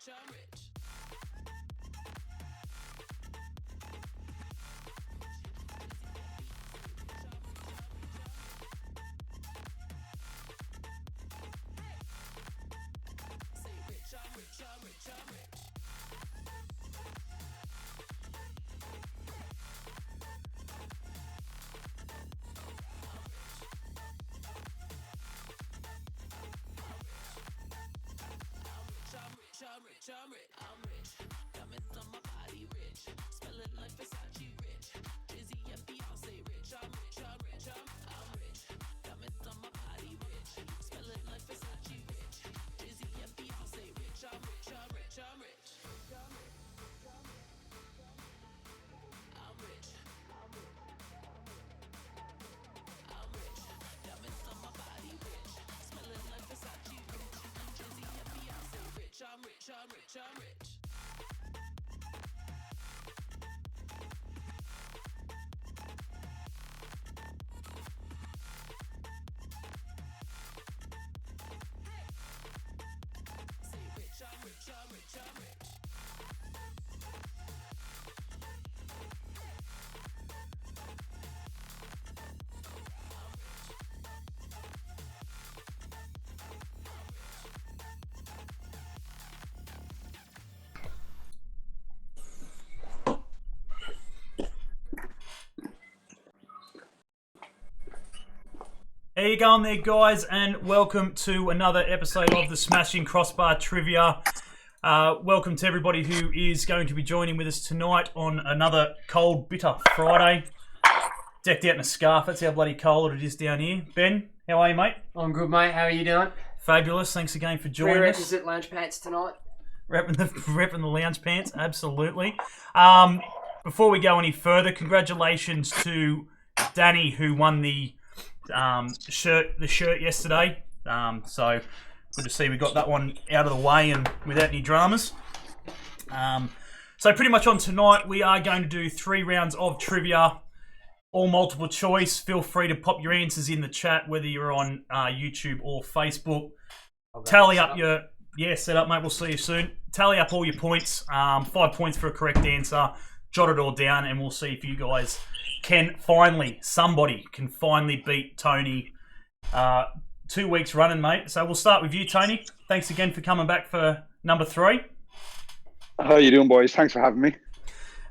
I'm rich, diamonds on my body rich, smelling like Versace rich, Drizzy and Beyonce rich, I'm rich, diamonds on my body rich, smelling like Versace rich, Drizzy and Beyonce rich, I'm rich, I'm rich, diamonds on my body rich, smelling like Versace rich, Drizzy and Beyonce rich, I'm rich. How you going there, guys, and welcome to another episode of the Smashing Crossbar Trivia. Welcome to everybody who is going to be joining with us tonight on another cold, bitter Friday. Decked out in a scarf, that's how bloody cold it is down here. Ben, how are you, mate? I'm good, mate. How are you doing? Fabulous, thanks again for joining us. Prerequisite lounge pants tonight. Repping the lounge pants, absolutely. Before we go any further, congratulations to Danny, who won the shirt yesterday. So good to see we got that one out of the way and without any dramas. So pretty much on tonight, we are going to do 3 rounds of trivia, all multiple choice. Feel free to pop your answers in the chat, whether you're on YouTube or Facebook. Tally up your set up, mate. We'll see you soon. Tally up all your points. 5 points for a correct answer. Jot it all down, and we'll see if you guys somebody can finally beat Tony 2 weeks running, mate. So we'll start with you, Tony. Thanks again for coming back for number 3. How you doing, boys? Thanks for having me.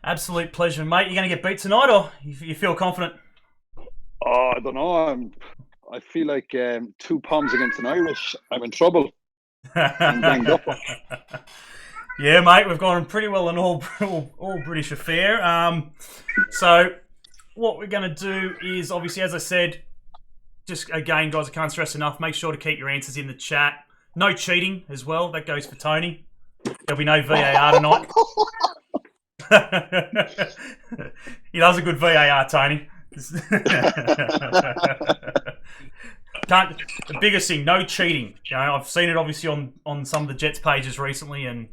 Absolute pleasure, mate. You going to get beat tonight, or you feel confident? Oh, I don't know. I feel like 2 palms against an Irish. I'm in trouble. I'm ganged up. Yeah, mate, we've gone pretty well in all British affair. So what we're going to do is, obviously, as I said, just again, guys, I can't stress enough, make sure to keep your answers in the chat. No cheating as well. That goes for Tony. There'll be no VAR tonight. He does a good VAR, Tony. The biggest thing, no cheating. You know, I've seen it obviously on some of the Jets pages recently, and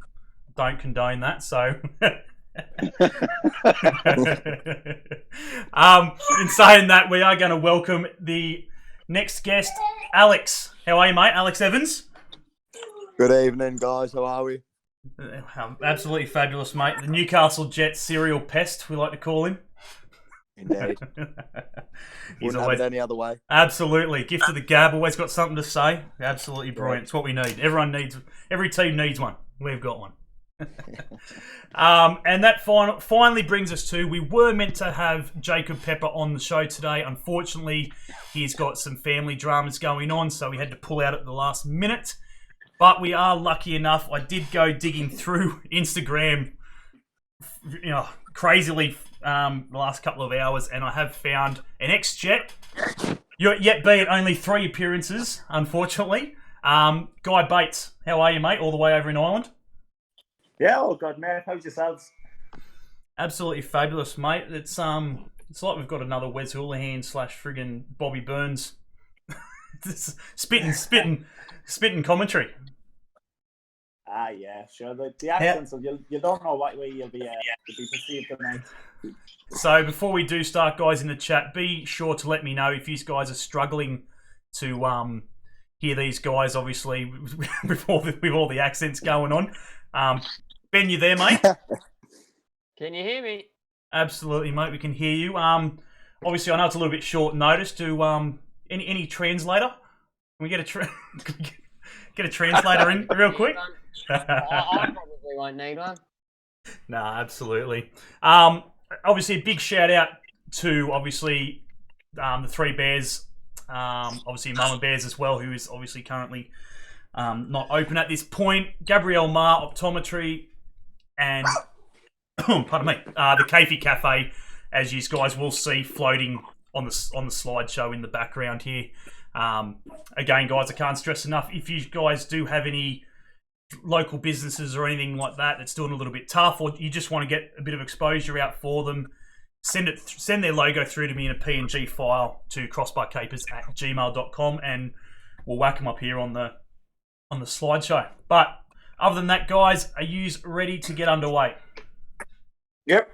don't condone that. So, in saying that, we are going to welcome the next guest, Alex. How are you, mate? Alex Evans. Good evening, guys. How are we? Absolutely fabulous, mate. The Newcastle Jets serial pest, we like to call him. Indeed. Wouldn't have it any other way. Absolutely. Gift of the gab, always got something to say. Absolutely brilliant. It's what we need. Every team needs one. We've got one. And that finally brings us to, we were meant to have Jacob Pepper on the show today. Unfortunately, he's got some family dramas going on, so we had to pull out at the last minute. But we are lucky enough. I did go digging through Instagram, crazily the last couple of hours, and I have found an ex-Jet, yet be at only 3 appearances, unfortunately. Guy Bates, how are you, mate? All the way over in Ireland? Yeah, all good, mate. How's yourselves? Absolutely fabulous, mate. It's like we've got another Wes Houlihan / friggin' Bobby Burns spitting commentary. Ah, yeah, sure. The accents, you don't know what way you'll be perceived tonight. So before we do start, guys, in the chat, be sure to let me know if you guys are struggling to hear these guys, obviously, with all the accents going on. Ben, you there, mate? Can you hear me? Absolutely, mate. We can hear you. Obviously, I know it's a little bit short notice. Do any translator? Can we get get a translator in real quick? I probably won't need one. No, absolutely. Obviously, a big shout out to the three Bears. Obviously, Mama Bears as well, who is obviously currently not open at this point. Gabriel, Optometry, and pardon me, the Kefi Cafe, as you guys will see floating on the slideshow in the background here. Again, guys, I can't stress enough, if you guys do have any local businesses or anything like that that's doing a little bit tough, or you just want to get a bit of exposure out for them, send their logo through to me in a PNG file to crossbarcapers@gmail.com, and we'll whack them up here on the slideshow. But other than that, guys, are you ready to get underway? Yep.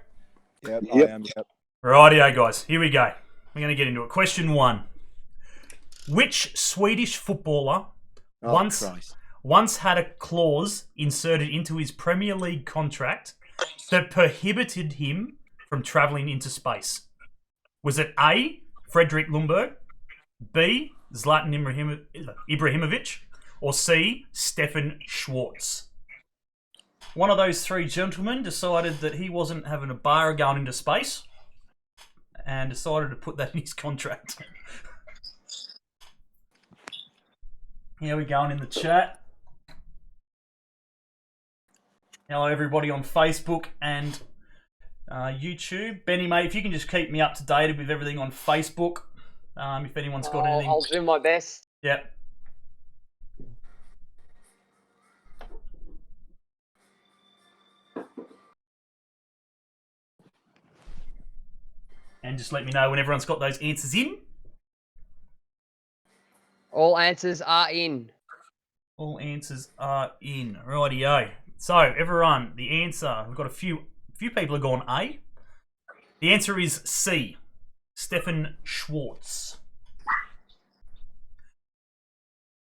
Yep, I am. Yep. Rightio, guys. Here we go. We're going to get into it. Question 1. Which Swedish footballer once had a clause inserted into his Premier League contract that prohibited him from travelling into space? Was it A, Fredrik Lundberg, B, Zlatan Ibrahimovic, or C, Stefan Schwarz? One of those three gentlemen decided that he wasn't having a bar going into space and decided to put that in his contract. Here we go in the chat. Hello, everybody on Facebook and YouTube. Benny, mate, if you can just keep me up to date with everything on Facebook. If anyone's got anything. I'll do my best. Yep. And just let me know when everyone's got those answers in. All answers are in. All answers are in. Rightio. So, everyone, the answer, we've got a few people have gone A. The answer is C, Stefan Schwarz.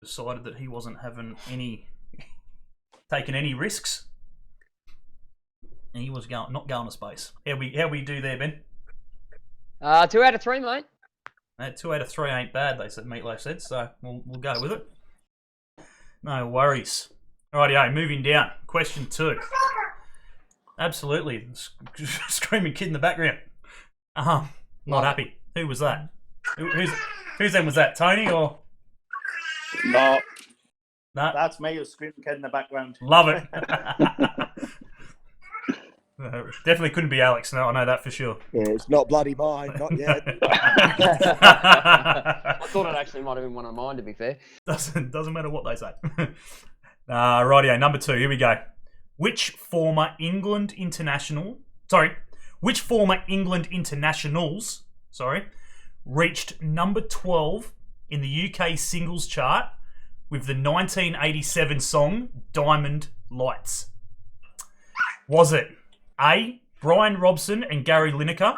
Decided that he wasn't having taking any risks. And he was not going to space. How we do there, Ben? 2 out of 3, mate. 2 out of 3 ain't bad, Meatloaf said, so we'll go with it. No worries. Rightio, moving down. Question 2. Absolutely. Screaming kid in the background. Not happy. Who was that? Whose then was that? Tony or? No. No. That's me, who's screaming kid in the background. Love it. Definitely couldn't be Alex. No, I know that for sure. Yeah, it's not bloody mine, not yet. I thought it actually might have been one of mine, to be fair. Doesn't matter what they say. Rightio, number 2. Here we go. Which former England internationals reached number 12 in the UK singles chart with the 1987 song Diamond Lights? Was it A, Brian Robson and Gary Lineker,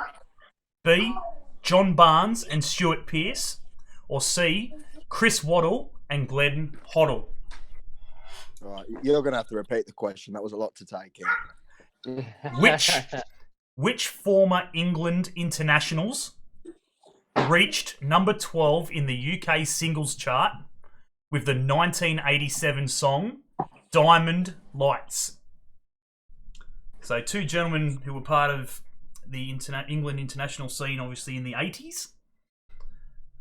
B, John Barnes and Stuart Pearce, or C, Chris Waddle and Glenn Hoddle? All right, you're going to have to repeat the question. That was a lot to take in. Which former England internationals reached number 12 in the UK singles chart with the 1987 song Diamond Lights? So 2 gentlemen who were part of the England international scene, obviously in the 80s,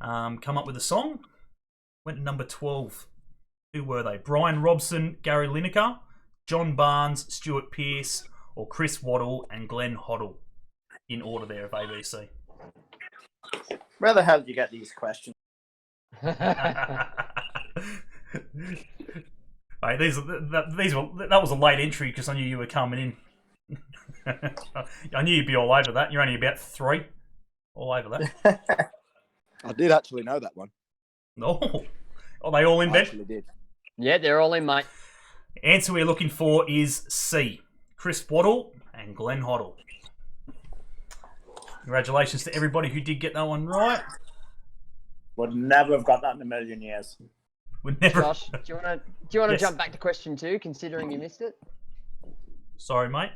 come up with a song, went to number 12. Who were they? Brian Robson, Gary Lineker, John Barnes, Stuart Pearce, or Chris Waddle and Glenn Hoddle, in order there of ABC. Where the hell did you get these questions? Hey, that was a late entry because I knew you were coming in. I knew you'd be all over that. You're only about 3. All over that. I did actually know that one. No. Are they all in, I Ben? actually did. Yeah, they're all in, mate. Answer we're looking for is C, Chris Waddle and Glenn Hoddle. Congratulations to everybody who did get that one right. Would never have got that in a million years. Would never. Josh, do you want to Yes. jump back to question 2, considering you missed it? Sorry, mate.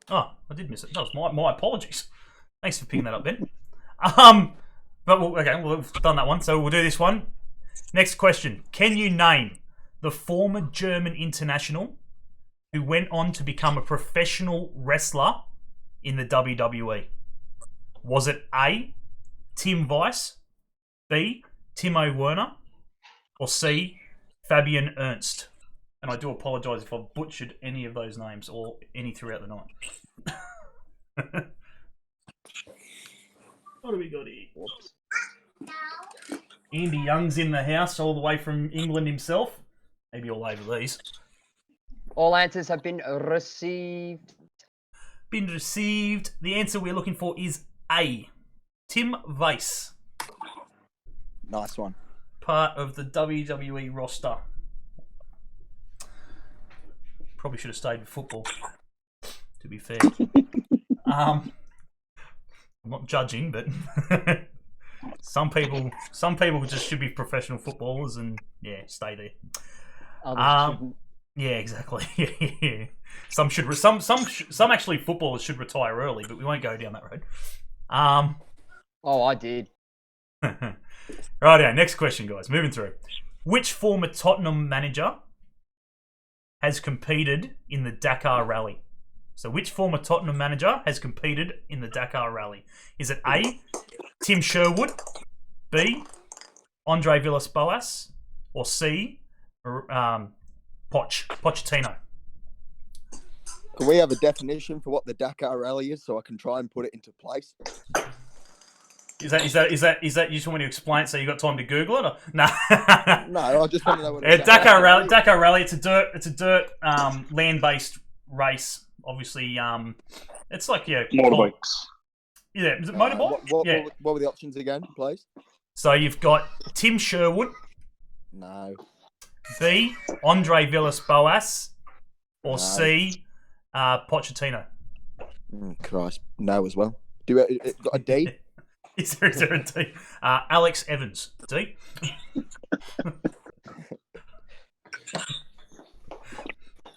Oh, I did miss it. That was my apologies. Thanks for picking that up, Ben. But we've done that one, so we'll do this one. Next question. Can you name the former German international who went on to become a professional wrestler in the WWE? Was it A, Tim Weiss, B, Timo Werner, or C, Fabian Ernst? And I do apologise if I've butchered any of those names or any throughout the night. What do we got here? Whoops. Andy Young's in the house, all the way from England himself. Maybe all over these. All answers have been received. Been received. The answer we're looking for is A, Tim Weiss. Nice one. Part of the WWE roster. Probably should have stayed with football, to be fair. I'm not judging, but some people just should be professional footballers and stay there. Others shouldn't. Yeah, exactly. Some actually footballers should retire early, but we won't go down that road. Oh, I did. Right, next question, guys. Moving through. Which former Tottenham manager has competed in the Dakar Rally? So which former Tottenham manager has competed in the Dakar Rally? Is it A, Tim Sherwood, B, Andre Villas-Boas, or C, Pochettino? Can we have a definition for what the Dakar Rally is so I can try and put it into place? Is that you just want me to explain it so you got time to Google it? Or? No. No, I just want to know what Dakar Rally. It's a dirt land-based race. Obviously, it's like motorbikes. Yeah, is it motorbike? What were the options again, please? So you've got Tim Sherwood. No. B, Andre Villas-Boas, or No. C, Pochettino. Christ, no as well. Do it got a D? Is there a D? Alex Evans, D.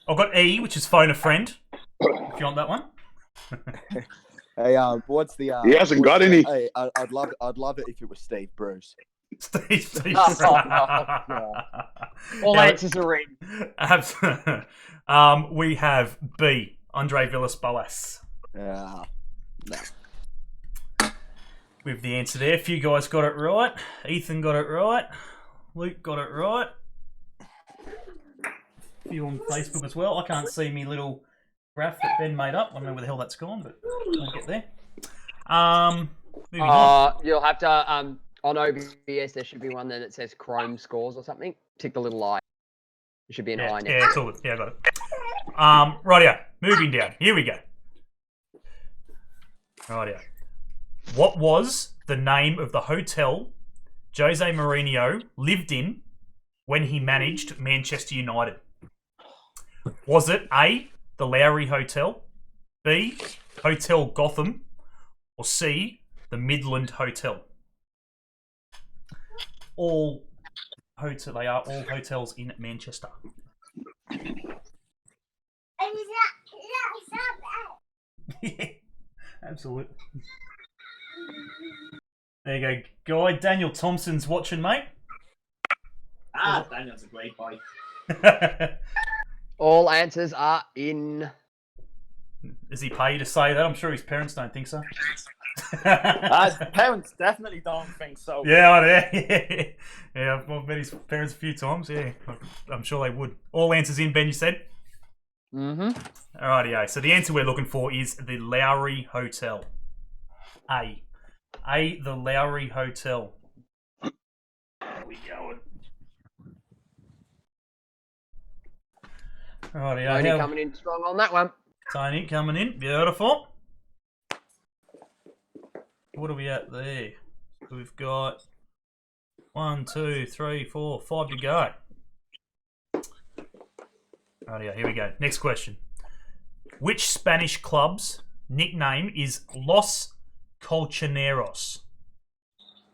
I've got E, which is phone a friend. If you want that one. Hey, what's the? He hasn't got any. Hey, I'd love it if it was Steve Bruce. Steve. All answers are in. We have B, Andre Villas-Boas. Yeah. No. With the answer there. A few guys got it right. Ethan got it right. Luke got it right. A few on Facebook as well. I can't see me little graph that Ben made up. I don't know where the hell that's gone, but I'll get there. Moving on. You'll have to on OBS there should be one there that says Chrome scores or something. Tick the little eye. There should be an eye next. Yeah, it's all good. Yeah, I got it. Rightio. Moving down. Here we go. Rightio. What was the name of the hotel Jose Mourinho lived in when he managed Manchester United? Was it A, the Lowry Hotel, B, Hotel Gotham, or C, the Midland Hotel? They are all hotels in Manchester. Yeah, absolutely. There you go, Guy. Daniel Thompson's watching, mate. Daniel's a great boy. All answers are in. Is he paid to say that? I'm sure his parents don't think so. Parents definitely don't think so. Yeah, I've met his parents a few times. Yeah, I'm sure they would. All answers in, Ben, you said? Mm-hmm. Alrighty, so the answer we're looking for is the Lowry Hotel. A, the Lowry Hotel. There we go. Alrighty, Tony coming in strong on that one. Tony coming in, beautiful. What are we at there? We've got 1, 2, 3, 4, 5 to go. Alrighty, here we go. Next question. Which Spanish club's nickname is Los Colchoneros?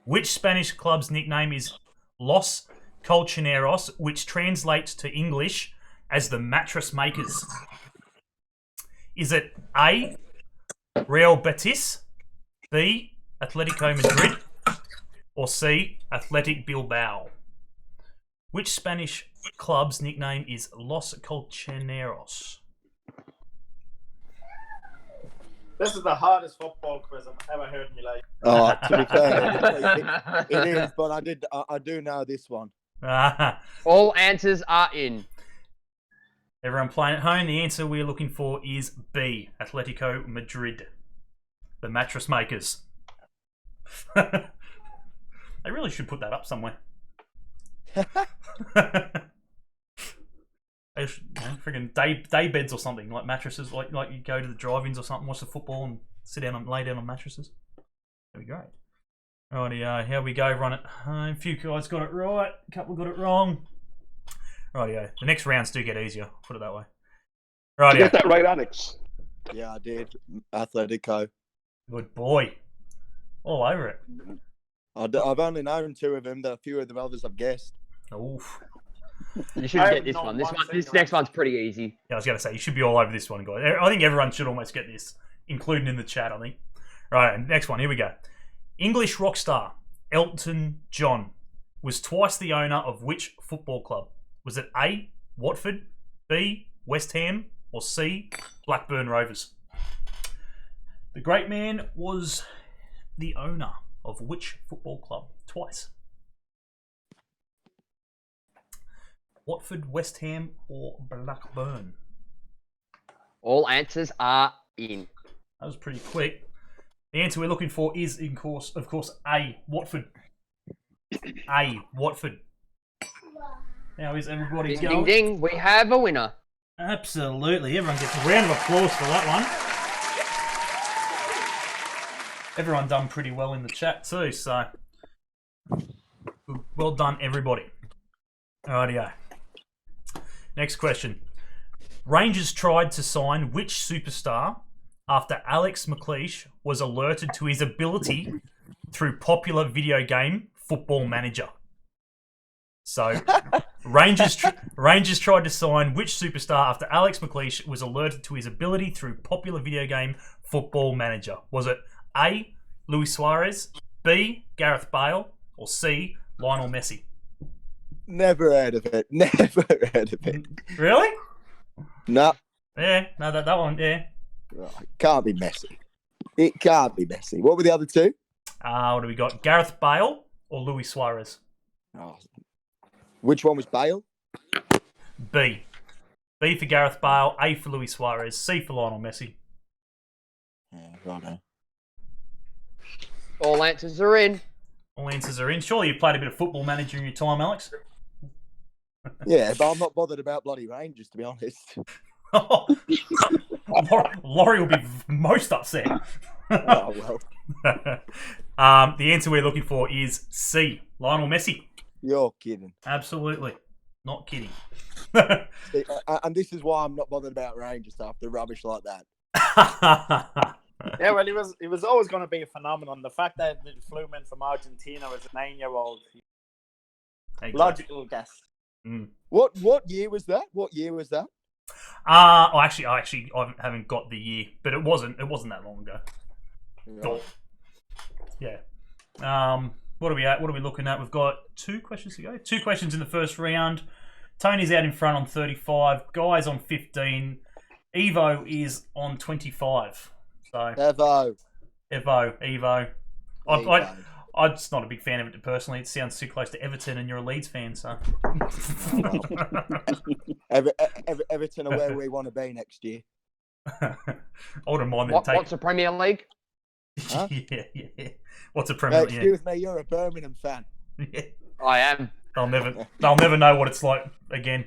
Which Spanish club's nickname is Los Colchoneros, which translates to English as the mattress makers? Is it A, Real Betis, B, Atletico Madrid, or C, Athletic Bilbao? Which Spanish club's nickname is Los Colchoneros? This is the hardest football quiz I've ever heard in my life. Oh, to be fair, it is, but I do know this one. All answers are in. Everyone playing at home, the answer we're looking for is B, Atletico Madrid, the mattress makers. They really should put that up somewhere. They should, freaking day beds or something, like mattresses, like you go to the drive-ins or something, watch the football and sit down and lay down on mattresses. That'd be great. Rightio, here we go, run it home. A few guys got it right, a couple got it wrong. Rightio, the next rounds do get easier, put it that way. Did you Rightio. get that right, Alex? Yeah, I did. Atletico. Good boy. All over it. I've only known two of them. A few of the others I've guessed. Oof. You should I get this have one. not This one one. This single next one's pretty easy. Yeah, I was going to say, you should be all over this one, guys. I think everyone should almost get this, including in the chat, I think. Right, next one. Here we go. English rock star Elton John was twice the owner of which football club? Was it A, Watford, B, West Ham, or C, Blackburn Rovers? The great man was the owner of which football club? Twice. Watford, West Ham, or Blackburn? All answers are in. That was pretty quick. The answer we're looking for is, of course, A, Watford. A, Watford. Now is everybody Ding, going? ding, ding. We have a winner. Absolutely. Everyone gets a round of applause for that one. Everyone done pretty well in the chat too, so well done, everybody. Rightio. Next question. Rangers tried to sign which superstar after Alex McLeish was alerted to his ability through popular video game Football Manager? So, Rangers tried to sign which superstar after Alex McLeish was alerted to his ability through popular video game Football Manager? Was it A, Luis Suarez, B, Gareth Bale, or C, Lionel Messi? Never heard of it. Never heard of it. Really? No, Yeah, no, that one, yeah. it can't be Messi. It can't be Messi. What were the other two? What do we got? Gareth Bale or Luis Suarez? Oh, which one was Bale? B. B for Gareth Bale, A for Luis Suarez, C for Lionel Messi. Yeah, righto. All answers are in. All answers are in. Surely you've played a bit of Football Manager in your time, Alex? Yeah, but I'm not bothered about bloody Rangers, to be honest. Laurie will be most upset. Oh, well, The answer we're looking for is C, Lionel Messi. you're kidding. Absolutely. Not kidding. See, and this is why I'm not bothered about Rangers after rubbish like that. Yeah, well, he was always going to be a phenomenon. The fact that he flew him in from Argentina as a 9-year-old, Exactly. logical guess. What year was that? What year was that? I haven't got the year, but it wasn't that long ago. Right. Yeah. What are we at? What are we looking at? We've got 2 questions to go. 2 questions in the first round. Tony's out in front on 35. Guy's on 15. Evo is on 25. So Evo. Evo. I'm just not a big fan of it personally. It sounds too close to Everton, and you're a Leeds fan, so. Everton are where we want to be next year. I wouldn't mind them What's the Premier League? Huh? Yeah. What's a Premier League? Excuse me, you're a Birmingham fan. Yeah. I am. They'll never know what it's like again.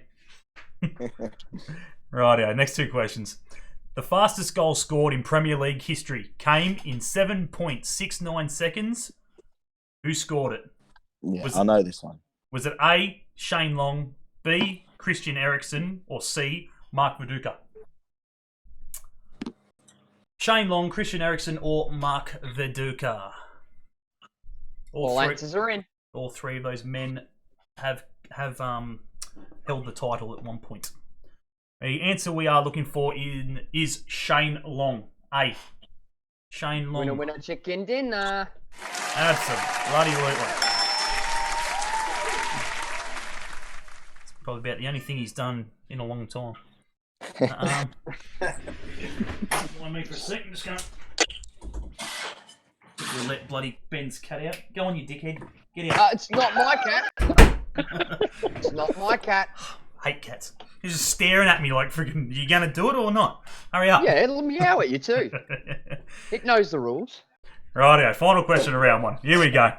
Rightio, next 2 questions. The fastest goal scored in Premier League history came in 7.69 seconds. Who scored it? Yeah, I know this one. Was it A, Shane Long, B, Christian Eriksen, or C, Mark Viduka? Shane Long, Christian Eriksen, or Mark Viduka? All answers are in. All 3 of those men have have held the title at one point. The answer we are looking for is Shane Long. A. Shane Long. Winner, chicken dinner. Absolutely. It's probably about the only thing he's done in a long time. Mind me for a sec. I'm just going to let bloody Ben's cat out. Go on, you dickhead. Get out. It's not my cat. It's not my cat. Hate cats. He's just staring at me like freaking. You gonna do it or not? Hurry up. Yeah, it'll meow at you too. It knows the rules. Rightio. Final question of round one. Here we go.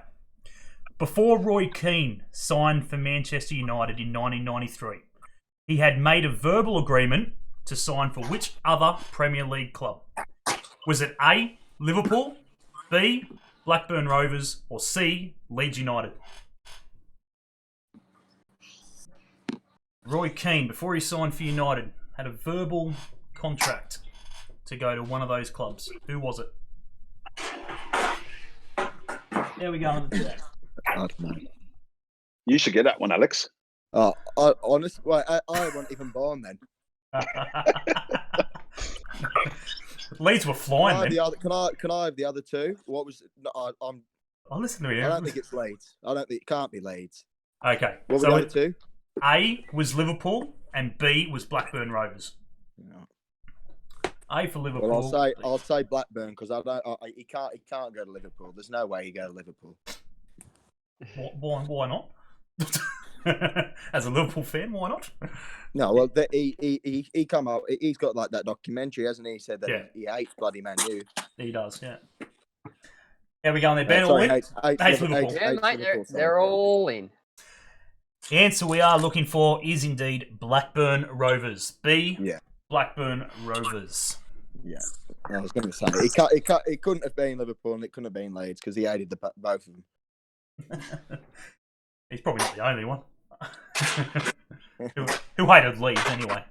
Before Roy Keane signed for Manchester United in 1993, he had made a verbal agreement to sign for which other Premier League club? Was it A, Liverpool, B, Blackburn Rovers, or C, Leeds United? Roy Keane, before he signed for United, had a verbal contract to go to one of those clubs. Who was it? There we go on the chat. I don't know. You should get that one, Alex. Oh, honestly, I wasn't even born then. Leeds were flying then. Can I have the other two? What was? No, I'll listen to you. I don't think it's Leeds. I don't think it can't be Leeds. Okay. What were the other two? A was Liverpool and B was Blackburn Rovers. No. A for Liverpool. Well, I'll say Blackburn because he can't go to Liverpool. There's no way he go to Liverpool. Why not? As a Liverpool fan, why not? No, well, he come out. He's got like that documentary, hasn't he? He said that Yeah. he hates bloody Man U. He does, yeah. How we going there, Ben? All in? Hates Liverpool. Yeah, mate, Liverpool, they're all in. The answer we are looking for is indeed Blackburn Rovers. B. Yeah. Blackburn Rovers. Yeah, I was going to say it couldn't have been Liverpool and it couldn't have been Leeds because he hated both of them. He's probably not the only one. who hated Leeds anyway.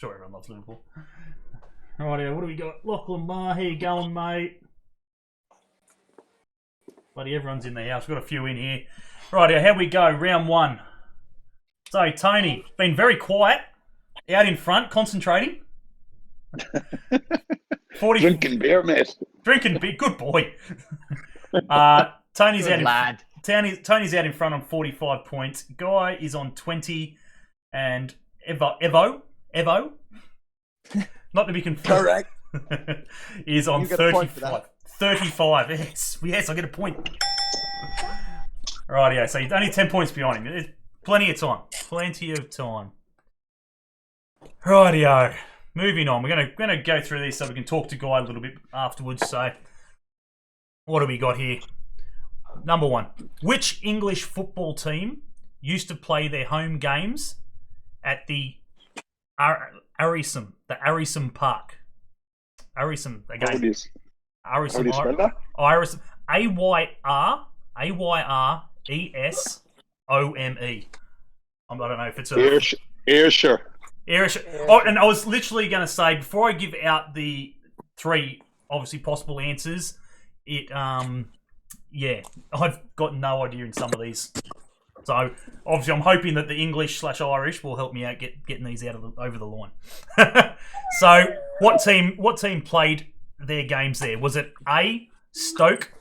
Sure, everyone loves Liverpool. Right, what do we got? Lachlan Marr, how you going, mate? Bloody everyone's in the house. We've got a few in here. Right, here we go. Round one. So, Tony, been very quiet. Out in front, concentrating. 40, Drinking beer, mate. Drinking beer. Good boy. Tony's Good lad. Tony's out in front on 45 points. Guy is on 20. And Evo, not to be confused. Correct. is on You get a point for 35. that. 35. Yes, I get a point. Rightio, so he's only 10 points behind him. There's plenty of time. Rightio. Moving on. We're gonna go through these so we can talk to Guy a little bit afterwards. So, what do we got here? Number one. Which English football team used to play their home games at the Arisum Park? Arisum again. How do you spell that? Arisum. AYRESOME. I don't know if it's a Ayrshire. Oh, and I was literally going to say before I give out the three obviously possible answers, I've got no idea in some of these. So obviously I'm hoping that the English/Irish will help me out getting these over the line. So what team played their games there? Was it A, Stoke,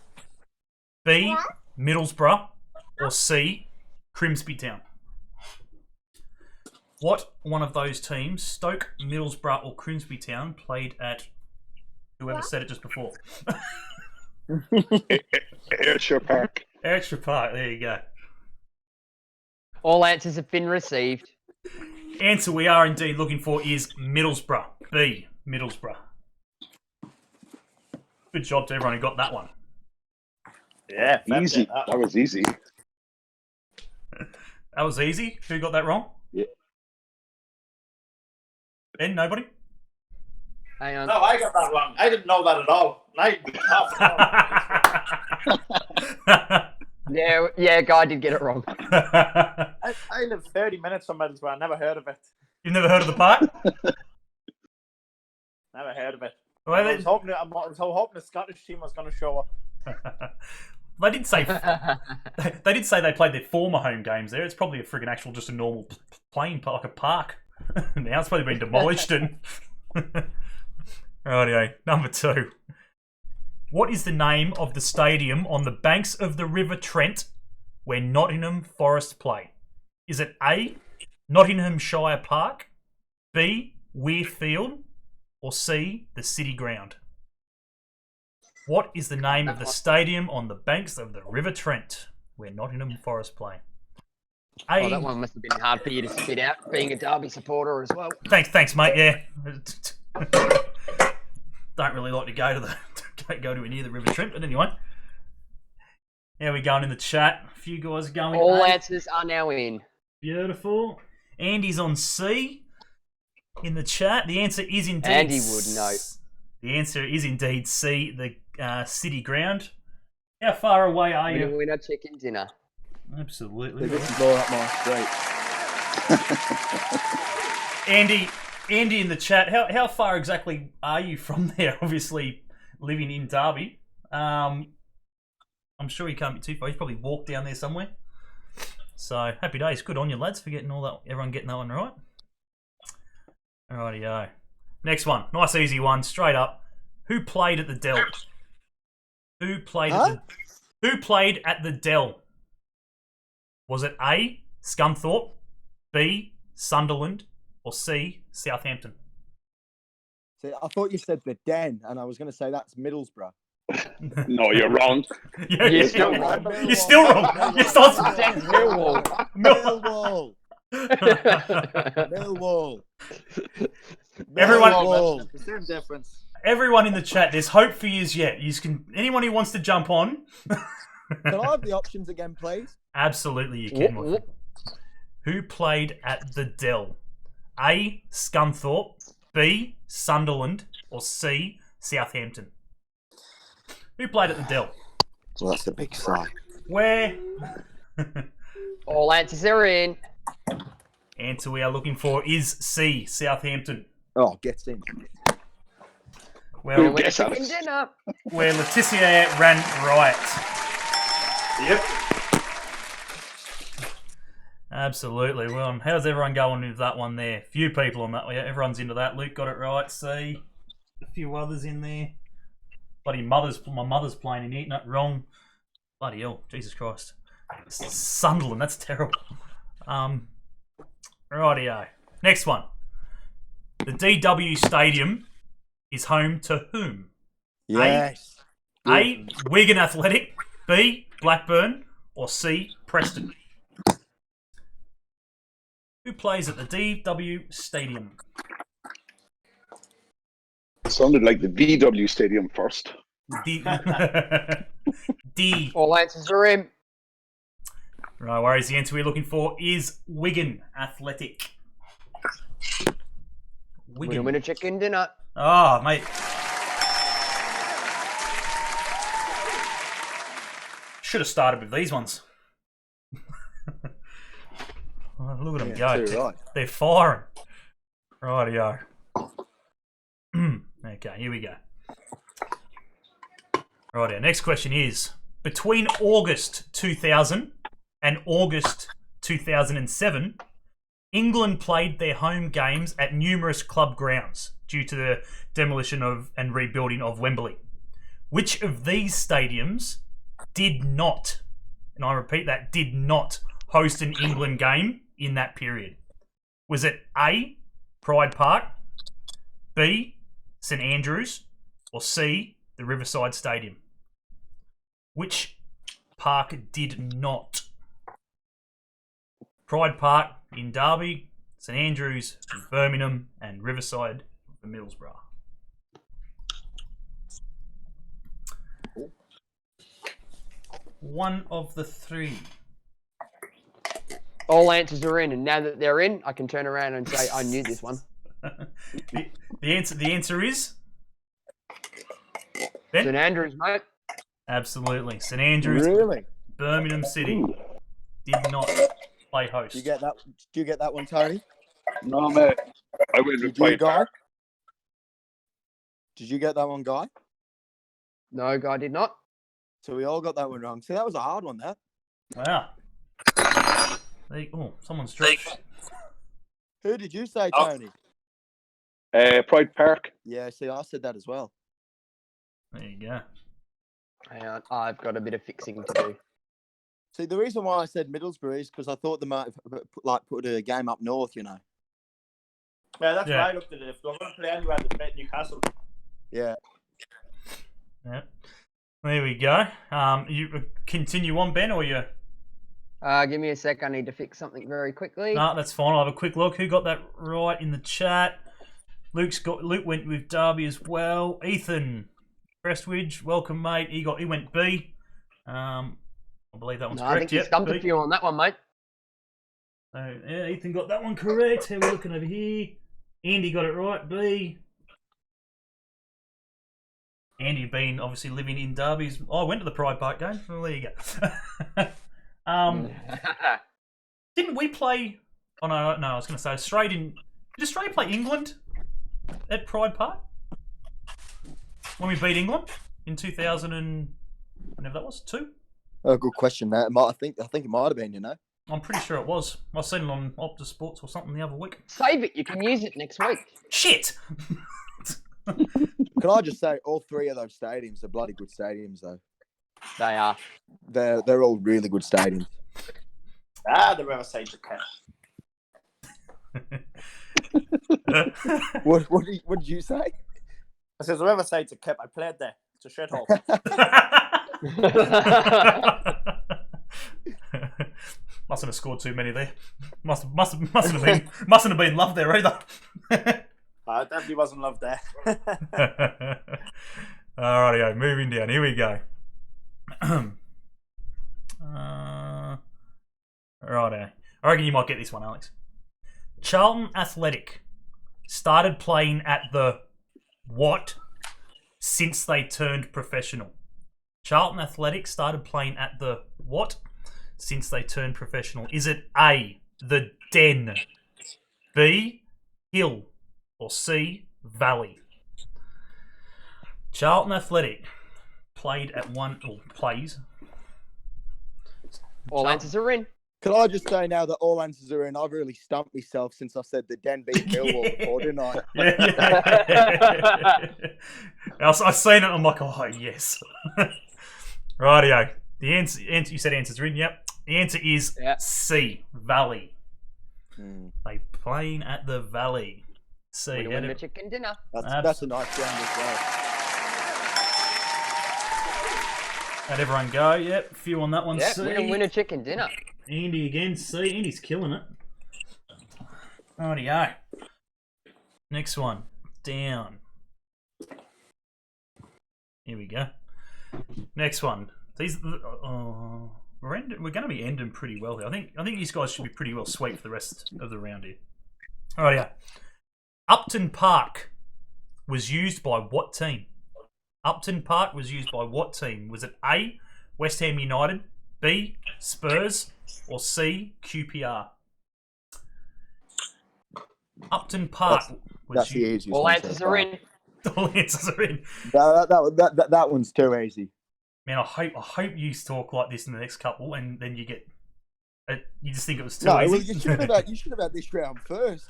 B, Middlesbrough, or C, Grimsby Town? What one of those teams, Stoke, Middlesbrough, or Grimsby Town, played at whoever said it just before? Ayrshire Park. Ayrshire Park, there you go. All answers have been received. Answer we are indeed looking for is Middlesbrough. B, Middlesbrough. Good job to everyone who got that one. Yeah, Easy. That was easy. That was easy. Who got that wrong? Yeah. Ben, nobody? Hang on. No, I got that wrong. I didn't know that at all. Yeah, Guy did get it wrong. I live 30 minutes from Middlesbrough. I never heard of it. You've never heard of the park? Never heard of it. Well, I was hoping the Scottish team was going to show up. They did say they did say they played their former home games there. It's probably a friggin' actual, just a normal playing like a park. Now it's probably been demolished and. Rightio, number 2. What is the name of the stadium on the banks of the River Trent where Nottingham Forest play? Is it A, Nottinghamshire Park, B, Weir Field, or C, the City Ground? What is the name of the stadium on the banks of the River Trent where Nottingham Forest play? A, Oh, that one must have been hard for you to spit out, being a Derby supporter as well. Thanks, mate. Yeah. Don't really like to go to any of the River Trent, but anyway. How we going in the chat? A few guys going. All A. answers are now in. Beautiful. Andy's on C in the chat. The answer is indeed. Andy would know. The answer is indeed C, the City Ground. How far away are you? Winner chicken dinner. Absolutely. This is more up my street. Andy in the chat, how far exactly are you from there? Obviously living in Derby. I'm sure you can't be too far. You probably walk down there somewhere. So happy days. Good on you, lads, for getting all that. Everyone getting that one right. Alrighty-o. Next one. Nice easy one. Straight up. Who played at the Dell? Who played at the Dell? Was it A, Scunthorpe, B, Sunderland, or C, Southampton? See, I thought you said the Den, and I was going to say that's Middlesbrough. No, you're wrong. Yeah, You're still wrong. You're still wrong. You're still Millwall. Millwall. Everyone- Millwall. The same difference. Everyone in the chat, there's hope for you yet. You can. Anyone who wants to jump on. Can I have the options again, please? Absolutely, you can. Watford. Who played at the Dell? A, Scunthorpe, B, Sunderland, or C, Southampton? Who played at the Dell? Well, that's a big sigh. Where? All answers are in. Answer we are looking for is C, Southampton. Oh, gets in. Well, Guess Chicken us. dinner. where Letitia ran right. Yep. Absolutely. Well, how's everyone going with that one there? Few people on that. Yeah, everyone's into that. Luke got it right. C. A few others in there. Bloody my mother's playing in eating it wrong. Bloody hell. Jesus Christ. Sunderland, that's terrible. Rightio. Next one. The DW Stadium is home to whom? Yes. A, Wigan Athletic, B, Blackburn, or C, Preston? Who plays at the DW Stadium? It sounded like the VW Stadium first. D. D. All answers are in. No worries. The answer we're looking for is Wigan Athletic. Winner chicken dinner. Oh, mate. Should have started with these ones. Oh, look at them go. Too right. They're firing. Rightio. Okay, here we go. Rightio. Next question is, between August 2000 and August 2007, England played their home games at numerous club grounds due to the demolition of and rebuilding of Wembley. Which of these stadiums did not, and I repeat that, did not host an England game in that period? Was it A, Pride Park, B, St Andrews, or C, the Riverside Stadium? Which park did not? Pride Park in Derby, St Andrews in Birmingham, and Riverside for Middlesbrough. One of the three. All answers are in, and now that they're in, I can turn around and say I knew this one. The answer is Ben? St Andrews, mate. Absolutely. St Andrews, Really? Birmingham City did not play host. Do you get that one, Tony? No, mate. I went with Did you, Pride Guy? Park. Did you get that one, Guy? No, Guy did not. So we all got that one wrong. See, that was a hard one, that. Wow. Oh, someone's dropped. Who did you say, Tony? Pride Park. Yeah, see, I said that as well. There you go. Hang on, I've got a bit of fixing to do. See, the reason why I said Middlesbrough is because I thought they might have put a game up north, you know. Yeah, that's Yeah. right up to the left. We're going to play anywhere to beat Newcastle. Yeah. Yeah. There we go. You continue on, Ben, or you? Give me a sec. I need to fix something very quickly. No, that's fine. I'll have a quick look. Who got that right in the chat? Luke went with Derby as well. Ethan Prestwidge, welcome, mate. He went B. I believe that one's No, correct. I think you Yep, stumped B. a few on that one, mate. So, yeah, Ethan got that one correct. How are we looking over here? Andy got it right. B. Andy been obviously living in Derby's. Oh, I went to the Pride Park game. Well, there you go. Didn't we play? Oh no, I was going to say Australia didn't. Did Australia play England at Pride Park when we beat England in 2000 and whenever that was 2? Oh, good question, Matt. I think it might have been, you know. I'm pretty sure it was. I seen it on Optus Sports or something the other week. Save it. You can use it next week. Shit. Can I just say, all three of those stadiums are bloody good stadiums, though. They are. They're all really good stadiums. The Riverside to Kep. What did you say? I says the Riverside to Kep. I played there. It's a shithole. Mustn't have scored too many there. Mustn't have been love there either. I definitely wasn't loved there. Alrighty, moving down. Here we go. Righto. I reckon you might get this one, Alex. Charlton Athletic started playing at the what since they turned professional? Charlton Athletic started playing at the what since they turned professional? Is it A, the Den, B, Hill, or C, Valley? Charlton Athletic played at one, or plays. All answers are in. Can I just say now that all answers are in? I've really stumped myself since I said the Den beat Millwall before, didn't I? Yeah. I've seen it. I'm like, oh yes. Rightio. The answer. You said answers are in. Yep. The answer is C, Valley. They playing at the Valley. C. We're doing the chicken dinner. That's a nice round as well. Let everyone go. Yep. A few on that one. Yep, C. we're gonna win a chicken dinner. Andy again. C. Andy's killing it. Rightio. Next one. Down. Here we go. Next one. These. We're going to be ending pretty well here. I think these guys should be pretty well sweet for the rest of the round here. Rightio. Upton Park was used by what team? Upton Park was used by what team? Was it A, West Ham United, B, Spurs, or C, QPR? Upton Park That's the easiest All one answers so are far. in. All answers are in. That one's too easy. Man, I hope you talk like this in the next couple, and then you get. You just think it was too No, easy. well, you should have had this round first.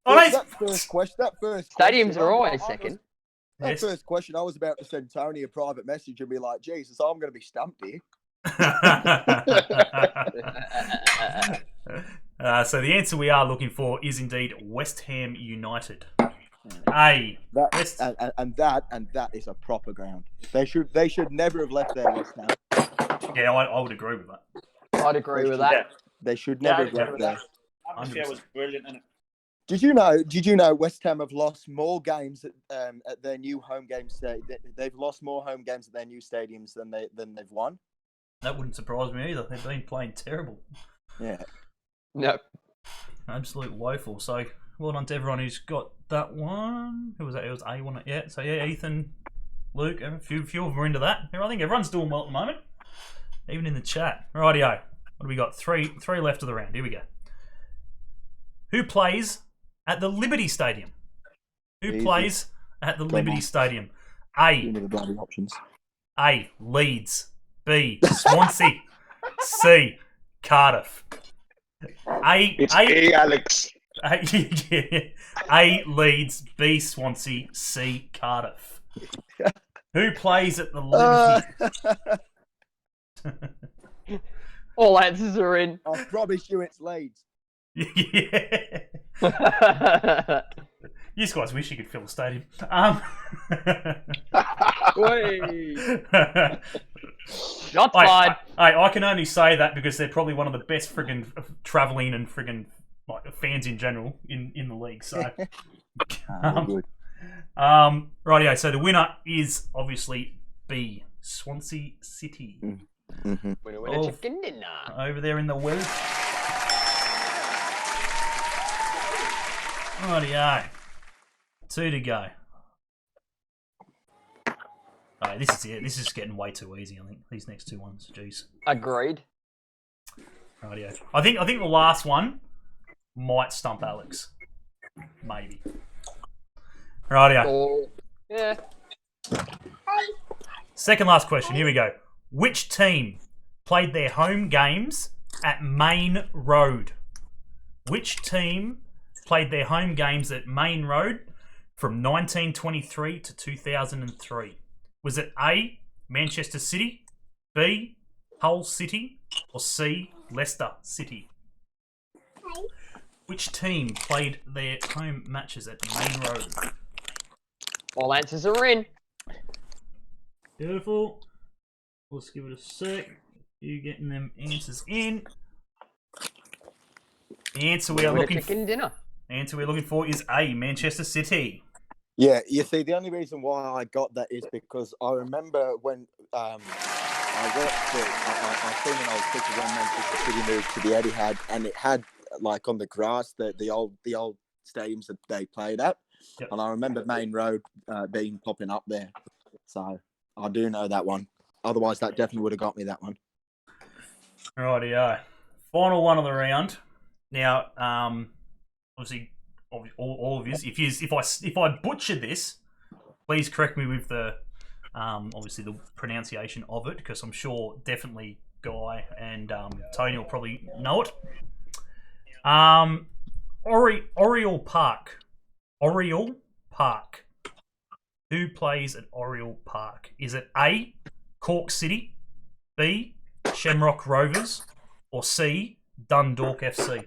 Honest. That first question. Stadiums are always second. That Yes. first question, I was about to send Tony a private message and be like, Jesus, I'm going to be stumped here. So the answer we are looking for is indeed West Ham United. A. That is a proper ground. They should never have left their West Ham. Yeah, I would agree with that. I'd agree with that. They should never have left there. Atmosphere was brilliant, innit? Did you know West Ham have lost more games at their new home games? They've lost more home games at their new stadiums than they've won. That wouldn't surprise me either. They've been playing terrible. Yeah. No. Absolute woeful. So well done to everyone who's got that one. Who was that? It was A, wasn't it? Yeah. So yeah, Ethan, Luke, a few of them are into that. I think everyone's doing well at the moment, even in the chat. Rightio. What do we got? Three left of the round. Here we go. Who plays at the Liberty Stadium? Who Easy. plays at the Come Liberty on. Stadium? Give me the bloody options. A. Leeds. B. Swansea. C. Cardiff. It's A, Alex. A. Leeds. B. Swansea. C. Cardiff. Who plays at the Liberty? All answers are in. I promise you, it's Leeds. Yeah. You guys wish you could fill the stadium. Whey. Shots fired. I can only say that because they're probably one of the best friggin' travelling and friggin' like fans in general in the league. So, Good. rightio. So the winner is obviously B, Swansea City. Mm-hmm. Winner, chicken dinner. Over there in the well. Rightio. 2 to go. Alright, this is it. This is getting way too easy, I think. These next 2 ones. Jeez. Agreed. Rightio. I think the last one might stump Alex. Maybe. Rightio. Or, yeah. Second last question. Here we go. Which team played their home games at Maine Road? Which team played their home games at Maine Road from 1923 to 2003? Was it A, Manchester City, B, Hull City, or C, Leicester City? Which team played their home matches at Maine Road? All answers are in. Beautiful. Let's give it a sec. You getting them answers in. The answer we are Winner, looking chicken dinner. answer we're looking for is A, Manchester City. Yeah, you see, the only reason why I got that is because I remember when I watched it, I seen an old picture when Manchester City moved to the Etihad, and it had like on the grass the old stadiums that they played at, Yep. and I remember Main Road being popping up there, so I do know that one. Otherwise, that definitely would have got me that one. Rightio. Final one of the round. Now, obviously, all of you. If I butcher this, please correct me with the obviously the pronunciation of it, because I'm sure definitely Guy and Tony will probably know it. Oriole Park. Oriole Park. Who plays at Oriole Park? Is it A, Cork City, B, Shamrock Rovers, or C, Dundalk FC?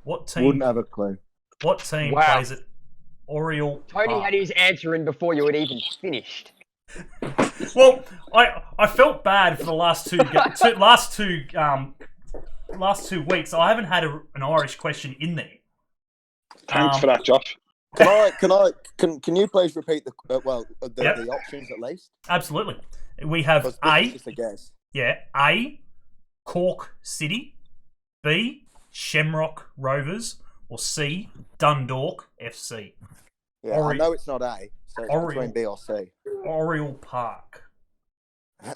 What team? Wouldn't have a clue. What team Wow. plays at Oriole Tony Park? had his answer in before you had even finished. Well, I felt bad for the last two weeks. I haven't had an Irish question in there. Thanks for that, Josh. Can you please repeat the Yep. the options at least? Absolutely. We have Because A. this is just a guess. Yeah, A, Cork City, B, Shamrock Rovers, or C, Dundalk FC. Yeah, I know it's not A, so it's between B or C. Oriole Park. And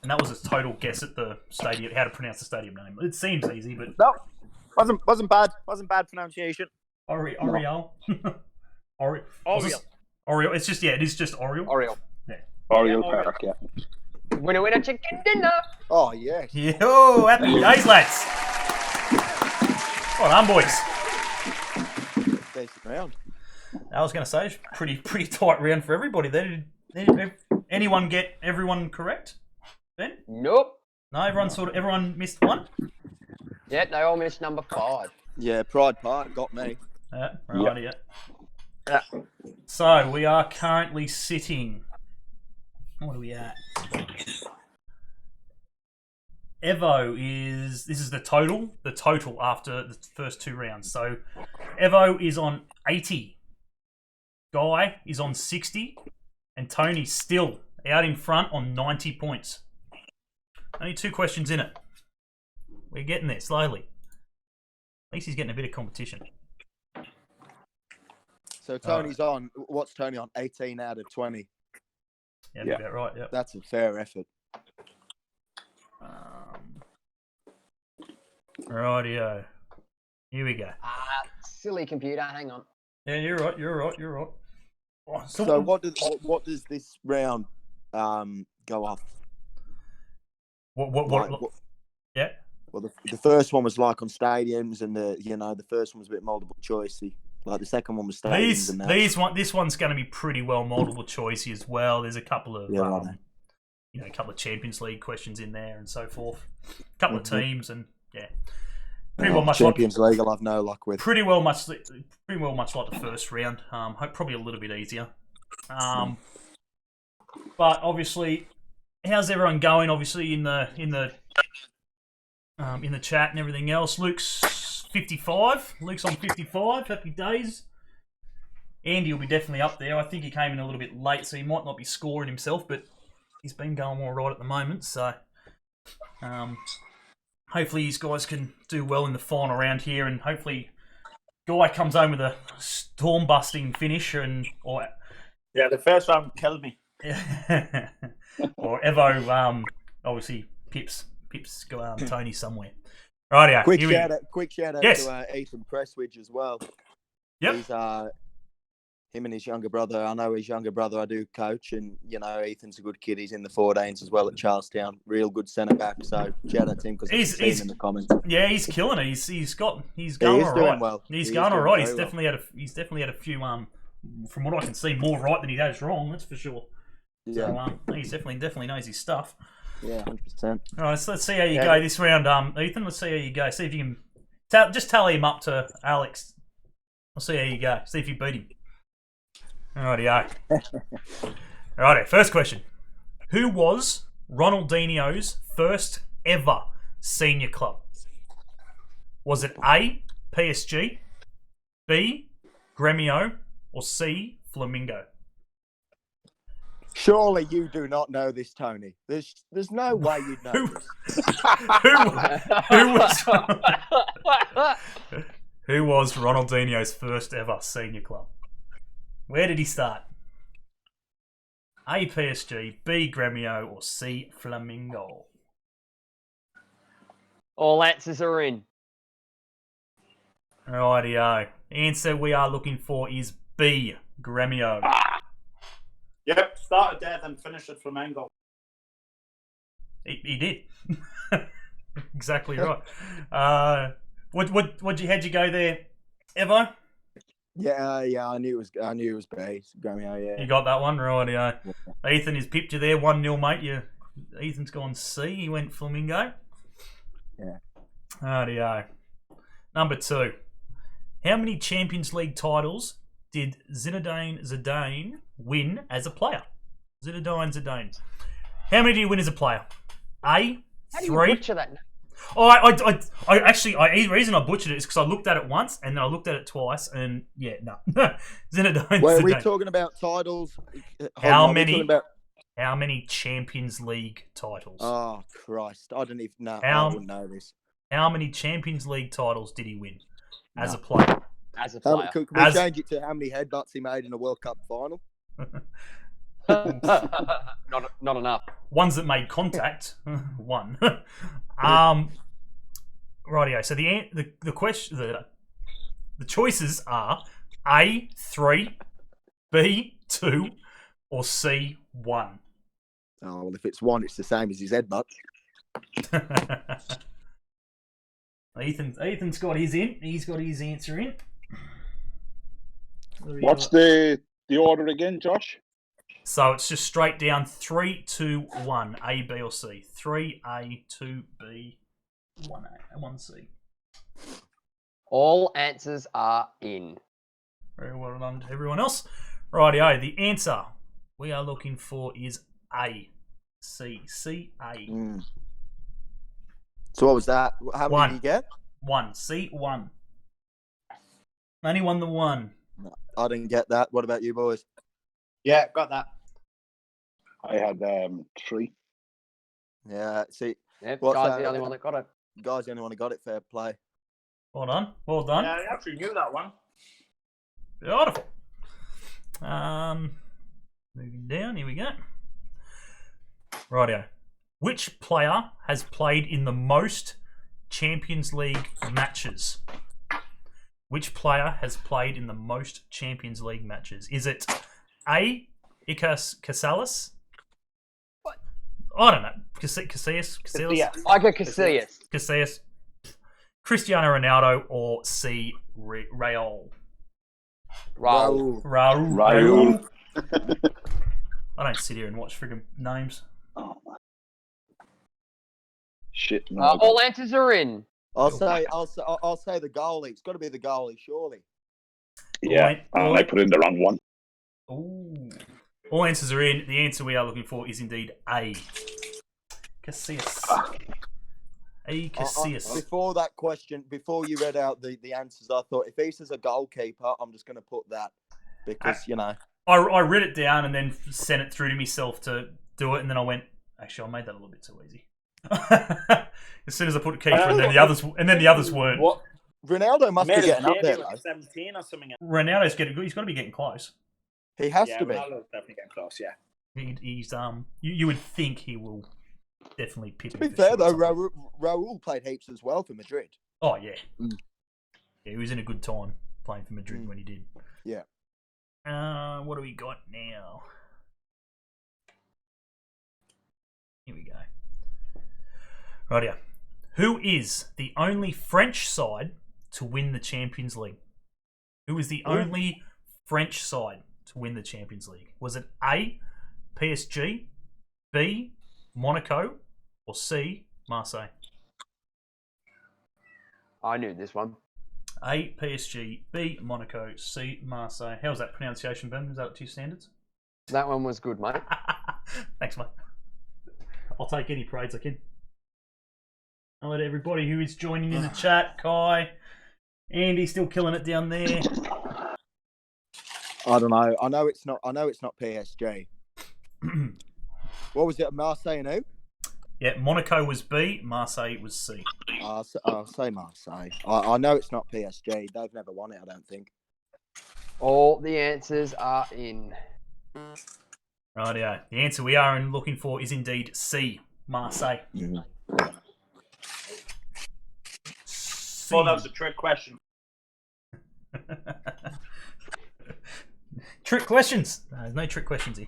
that was a total guess at the stadium, how to pronounce the stadium name. It seems easy, but No, wasn't bad. Wasn't bad pronunciation. Oriole. Oriole. Oriole. It's just, it is just Oriole. Oriole. Oriole Park, yeah. Winner, chicken dinner. Oh, yes. Yo, happy days, lads. Well done, boys. Decent round. I was going to say, pretty tight round for everybody. Did anyone get everyone correct? Ben? Nope. No, everyone missed one. Yep, they all missed number 5. Yeah, Pride Park got me. Right, yeah. So we are currently sitting. What are we at? Evo this is the total after the first 2 rounds. So Evo is on 80. Guy is on 60. And Tony's still out in front on 90 points. Only 2 questions in it. We're getting there slowly. At least he's getting a bit of competition. So Tony's on. What's Tony on? 18 out of 20. Yeah, that's about right. Yep. That's a fair effort. Rightio. Here we go. Silly computer, hang on. Yeah, you're right. Oh, So what does this round go off? Yeah. Well, the first one was like on stadiums, and the first one was a bit multiple choicey. Like the second one was stadiums. This one's going to be pretty well multiple choicey as well. There's a couple of a couple of Champions League questions in there and so forth. A couple of teams and pretty well much Champions League. I'll have no luck with. Pretty well much like the first round. Hope probably a little bit easier. But obviously, how's everyone going? Obviously in the chat and everything else. Luke's 55. Luke's on 55. Happy days. Andy will be definitely up there. I think he came in a little bit late, so he might not be scoring himself, but he's been going all right at the moment. So hopefully these guys can do well in the final round here, and hopefully Guy comes home with a storm-busting finish, the first round killed me. Or Evo, obviously Pips Tony somewhere. Right, quick shout out yes. to Ethan Presswidge as well. Yep. He's him and his younger brother. I know his younger brother. I do coach, and Ethan's a good kid. He's in the 14s as well at Charlestown. Real good centre back. So shout out to him because he's in the comments. Yeah, he's killing it. He's going all doing right. Well. He's going all right. He's definitely had a few from what I can see, more right than he has wrong. That's for sure. Yeah. So he's definitely knows his stuff. Yeah, 100%. All right, so let's see how you go this round, Ethan. Let's see how you go. See if you can just tally him up to Alex. We'll see how you go. See if you beat him. Alrighty. Alrighty, first question. Who was Ronaldinho's first ever senior club? Was it A, PSG, B, Gremio, or C, Flamingo? Surely you do not know this, Tony. There's no way you'd know Who was Ronaldinho's first ever senior club? Where did he start? A, PSG, B, Gremio, or C, Flamingo? All answers are in. Rightio. The answer we are looking for is B, Gremio. Yep, started there and finished at Flamengo. He did. Exactly right. How'd you go there, Evo? Yeah, I knew it was B. Gremio, yeah. You got that one, rightio. Yeah. Ethan has pipped you there, 1-0, mate. Ethan's gone C. He went Flamingo. Yeah. Rightio. Number 2. How many Champions League titles did Zidane win as a player? Zidane. How many did he win as a player? A, 3. How do you butcher that? The reason I butchered it is because I looked at it once and then I looked at it twice and no. Zidane. Well, are we talking about titles? How many Champions League titles? Oh Christ! I don't even know. I wouldn't know this. How many Champions League titles did he win as a player? As a player. Can we change it to how many headbutts he made in a World Cup final? Not enough. Ones that made contact. One. Rightio. So the question, the choices are A, 3, B, 2, or C, 1. Oh well, if it's 1, it's the same as his headbutt. Ethan's got his in. He's got his answer in. What's the order again, Josh? So it's just straight down 3, 2, 1. A, B, or C. 3A, 2B, 1A, 1C. All answers are in. Very well done to everyone else. Rightio. The answer we are looking for is A. C-A. So what was that? How many did you get? 1. C1. Only won the 1. No, I didn't get that. What about you boys? Yeah, got that. I had 3. Yeah, see. Yep, Guy's the only one that got it. Guy's the only one who got it. Fair play. Well done. Well done. Yeah, I actually knew that one. Beautiful. Moving down. Here we go. Rightio. Which player has played in the most Champions League matches? Which player has played in the most Champions League matches? Is it A. Iker Casillas. What? I don't know. Casillas? I go Casillas. Casillas. Cristiano Ronaldo or C. Raul? Raul. Raul. I don't sit here and watch friggin' names. Oh, shit. No, All answers are in. I'll say the goalie. It's got to be the goalie, surely. yeah, I put in the wrong one. Ooh. All answers are in. The answer we are looking for is indeed A. Casillas. A. Casillas. Before that question, before you read out the answers, I thought if he says a goalkeeper, I'm just going to put that because, I read it down and then sent it through to myself to do it, and then I went, actually, I made that a little bit too easy. As soon as I put keeper, and then the others weren't. What? Ronaldo must be getting up there, like though. 17 or something. Ronaldo's he's got to be getting close. He has to be. Ronaldo's definitely getting close. Yeah. He's you would think he will definitely pip. To be fair though, Raul played heaps as well for Madrid. Oh yeah, yeah, he was in a good time playing for Madrid when he did. Yeah. What do we got now? Here we go. Right here. Who is the only French side to win the Champions League? Who is the only French side to win the Champions League? Was it A, PSG, B, Monaco, or C, Marseille? I knew this one. A, PSG, B, Monaco, C, Marseille. How's that pronunciation, Ben? Is that up to your standards? That one was good, mate. Thanks, mate. I'll take any praise I can. I'll let everybody who is joining in the chat, Kai, Andy still killing it down there. I don't know. I know it's not PSG. What was it? Marseille and who? Yeah, Monaco was B, Marseille was C. I'll say Marseille. I know it's not PSG. They've never won it, I don't think. All the answers are in. Rightio. The answer we are looking for is indeed C, Marseille. C. Well, that was a trick question. Trick questions. No, there's no trick questions here.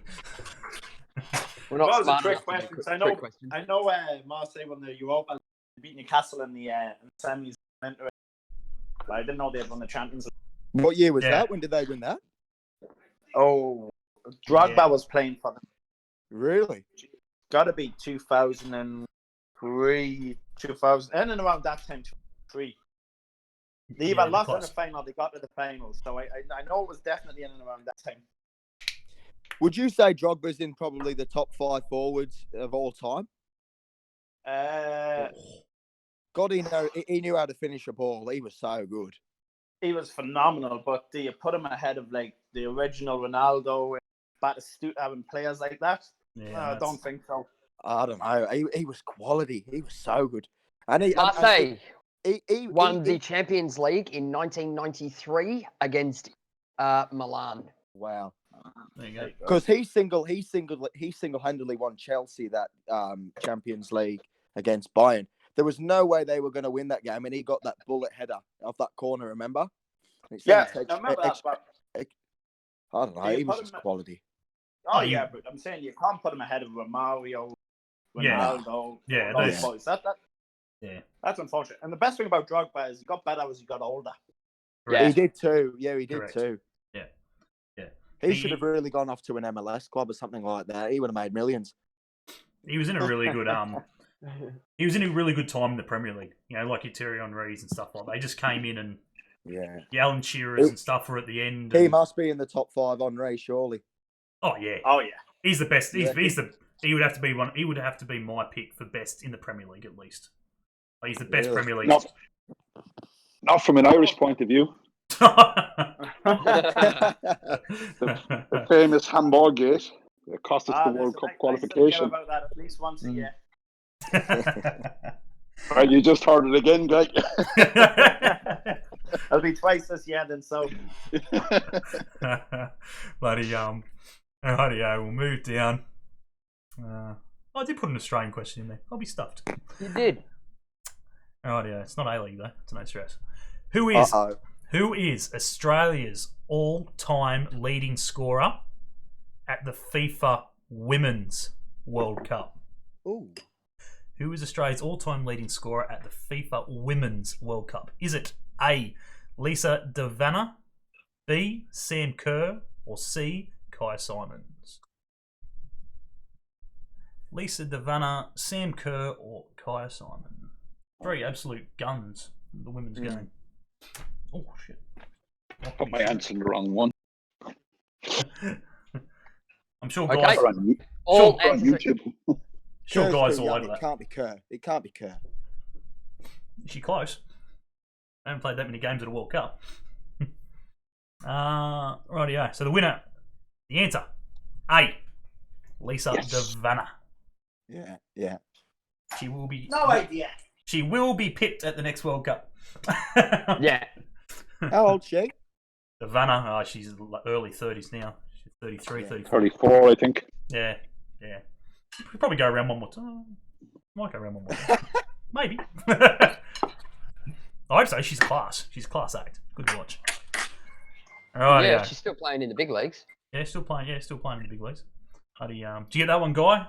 We're not That was a smart trick enough to do question. trick questions. I know. Marseille won the Europa League, beat Newcastle in the semis. But I didn't know they had won the Champions League. What year was that? When did they win that? Oh, Drogba was playing for them. Really? Got to be 2003, 2000, and around that time, 2003. They either lost in the final, they got to the finals. So I know it was definitely in and around that time. Would you say Drogba's in probably the top 5 forwards of all time? God, he knew how to finish a ball. He was so good. He was phenomenal, but do you put him ahead of like the original Ronaldo and Batistuta having players like that? Yeah, I don't think so. I don't know. He was quality. He was so good. And Marseille he won the Champions League in 1993 against Milan. Wow. There you go. Because he single-handedly won Chelsea that Champions League against Bayern. There was no way they were going to win that game, and he got that bullet header off that corner. Remember? Yeah, I remember that. I don't know. He was just quality. Oh yeah, but I'm saying you can't put him ahead of Romario, Ronaldo, those boys. That's unfortunate. And the best thing about Drogba is he got better as he got older. Yeah, he did too. Yeah, he did Correct. too. Yeah. He should have really gone off to an MLS club or something like that. He would have made millions. He was in a really good he was in a really good time in the Premier League. You know, like your Thierry Henrys and stuff like that. They just came in and Alan Shearers and stuff were at the end. He must be in the top 5 Henry, surely. Oh yeah. He's the best. He would have to be one. He would have to be my pick for best in the Premier League at least. Like, he's the best Premier League. Not from an Irish point of view. the famous handball gate that cost us the World Cup qualification. I about that at least once a year. Right, you just heard it again, Greg. It'll be twice this year, then so. Bloody we'll move down. I did put an Australian question in there. I'll be stuffed. You did. It's not A League though. It's no stress. Who is Australia's all-time leading scorer at the FIFA Women's World Cup? Ooh. Who is Australia's all-time leading scorer at the FIFA Women's World Cup? Is it A, Lisa De Vanna, B, Sam Kerr, or C, Kai Simons? Lisa De Vanna, Sam Kerr, or Kai Simon? Three absolute guns in the women's game. Oh, shit. Put my answer in the wrong one. I'm sure Okay. guys, All on answers. YouTube. sure Kerr's guys too all young, over it that. can't be Kerr. It can't be Kerr. Is she close? I haven't played that many games at a World Cup. Rightio. So the answer, A, Lisa De Vanna. Yeah, yeah. She will be. No idea. She will be picked at the next World Cup. Yeah. How old's she? De Vanna, she's early 30s now. She's 33, Yeah. 34. 34, I think. Yeah, yeah. We'll probably go around one more time. Might go around one more time. Maybe. I hope so. She's class. She's a class act. Good to watch. All right, Yeah, she's still playing in the big leagues. Yeah, still playing. Yeah, still playing in the big leagues. Do you get that one, Guy?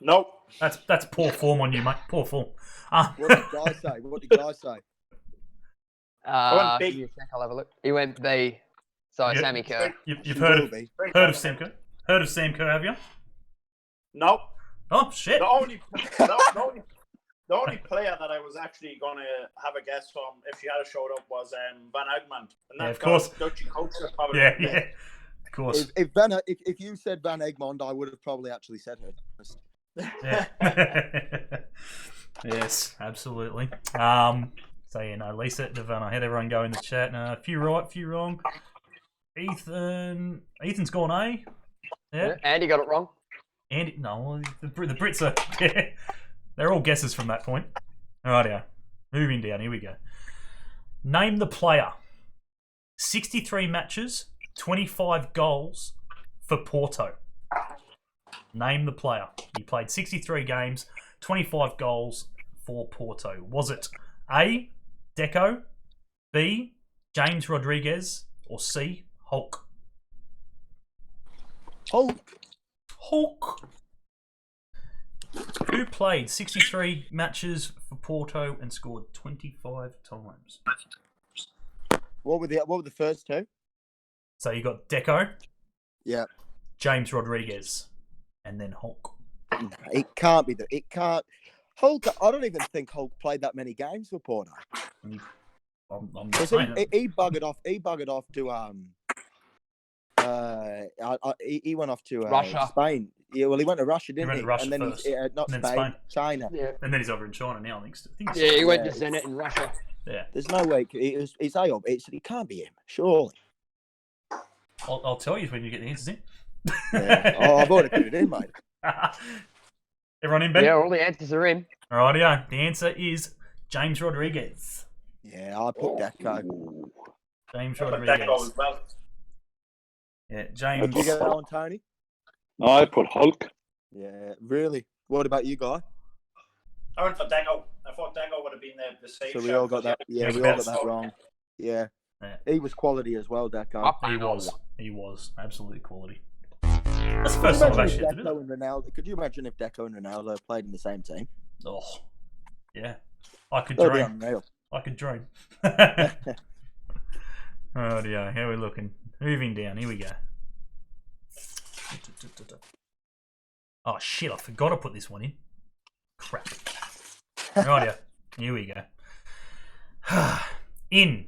Nope. That's poor form on you, mate. Poor form. What did Guy say? What did Guy say? went big. Give me a sec, I'll have a look. He went B. So Yeah. Sammy Kerr. You've She heard will of be. Sam Kerr? Heard of Sam Kerr? Have you? Nope. Oh shit! The only player that I was actually going to have a guess on if she had showed up was Van Egmond. And Yeah, that's of course. Dutchy coach probably. Yeah, yeah. Of course. If you said Van Egmond, I would have probably actually said her. Yeah. Yes, absolutely. So Lisa De Vanna. How'd everyone go in the chat? A few right, a few wrong. Ethan's gone A. Yeah. Andy got it wrong. Andy, no, the Brits are. Yeah, they're all guesses from that point. Rightio. Moving down. Here we go. Name the player. 63 matches, 25 goals for Porto. Name the player. He played 63 games, 25 goals for Porto. Was it A, Deco, B, James Rodriguez, or C, Hulk? Hulk. Who played 63 matches for Porto and scored 25 times? What were the first two? So you got Deco, Yeah. James Rodriguez, and then Hulk. No, it can't be it can't. Hulk. I don't even think Hulk played that many games for Porto. I'm not Because saying that. he buggered off. He buggered off to he went off to Russia. Spain. Yeah, well, he went to Russia, didn't went he? to Russia and then first, not and then Spain, China. Yeah. And then he's over in China now, I think. Yeah, he went to Zenit in Russia. Yeah. There's no way. It's AOB. It can't be him, surely. I'll tell you when you get the answers in. Yeah. Oh, I've already put it in, mate. Everyone in, Ben? Yeah, all the answers are in. Alrighty, the answer is James Rodriguez. Yeah, I put Deco. James But Rodriguez. Deco as well. Yeah, Did James. you get that one, Tony? No, I put Hulk. Yeah, really. What about you, Guy? I went for Deco. I thought Deco would have been the safe So we shout all got because that. Yeah, He's we all got best. that wrong. Yeah. Yeah. He was quality as well, Deco. He was absolutely quality. That's the first time I've actually had to do Deco and Ronaldo. Could you imagine if Deco and Ronaldo played in the same team? that. Oh, yeah. I could That'd be dream. unreal. I could dream. Oh dear, how are we looking? Moving down, here we go. Oh shit, I forgot to put this one in. Crap. Right here we go. In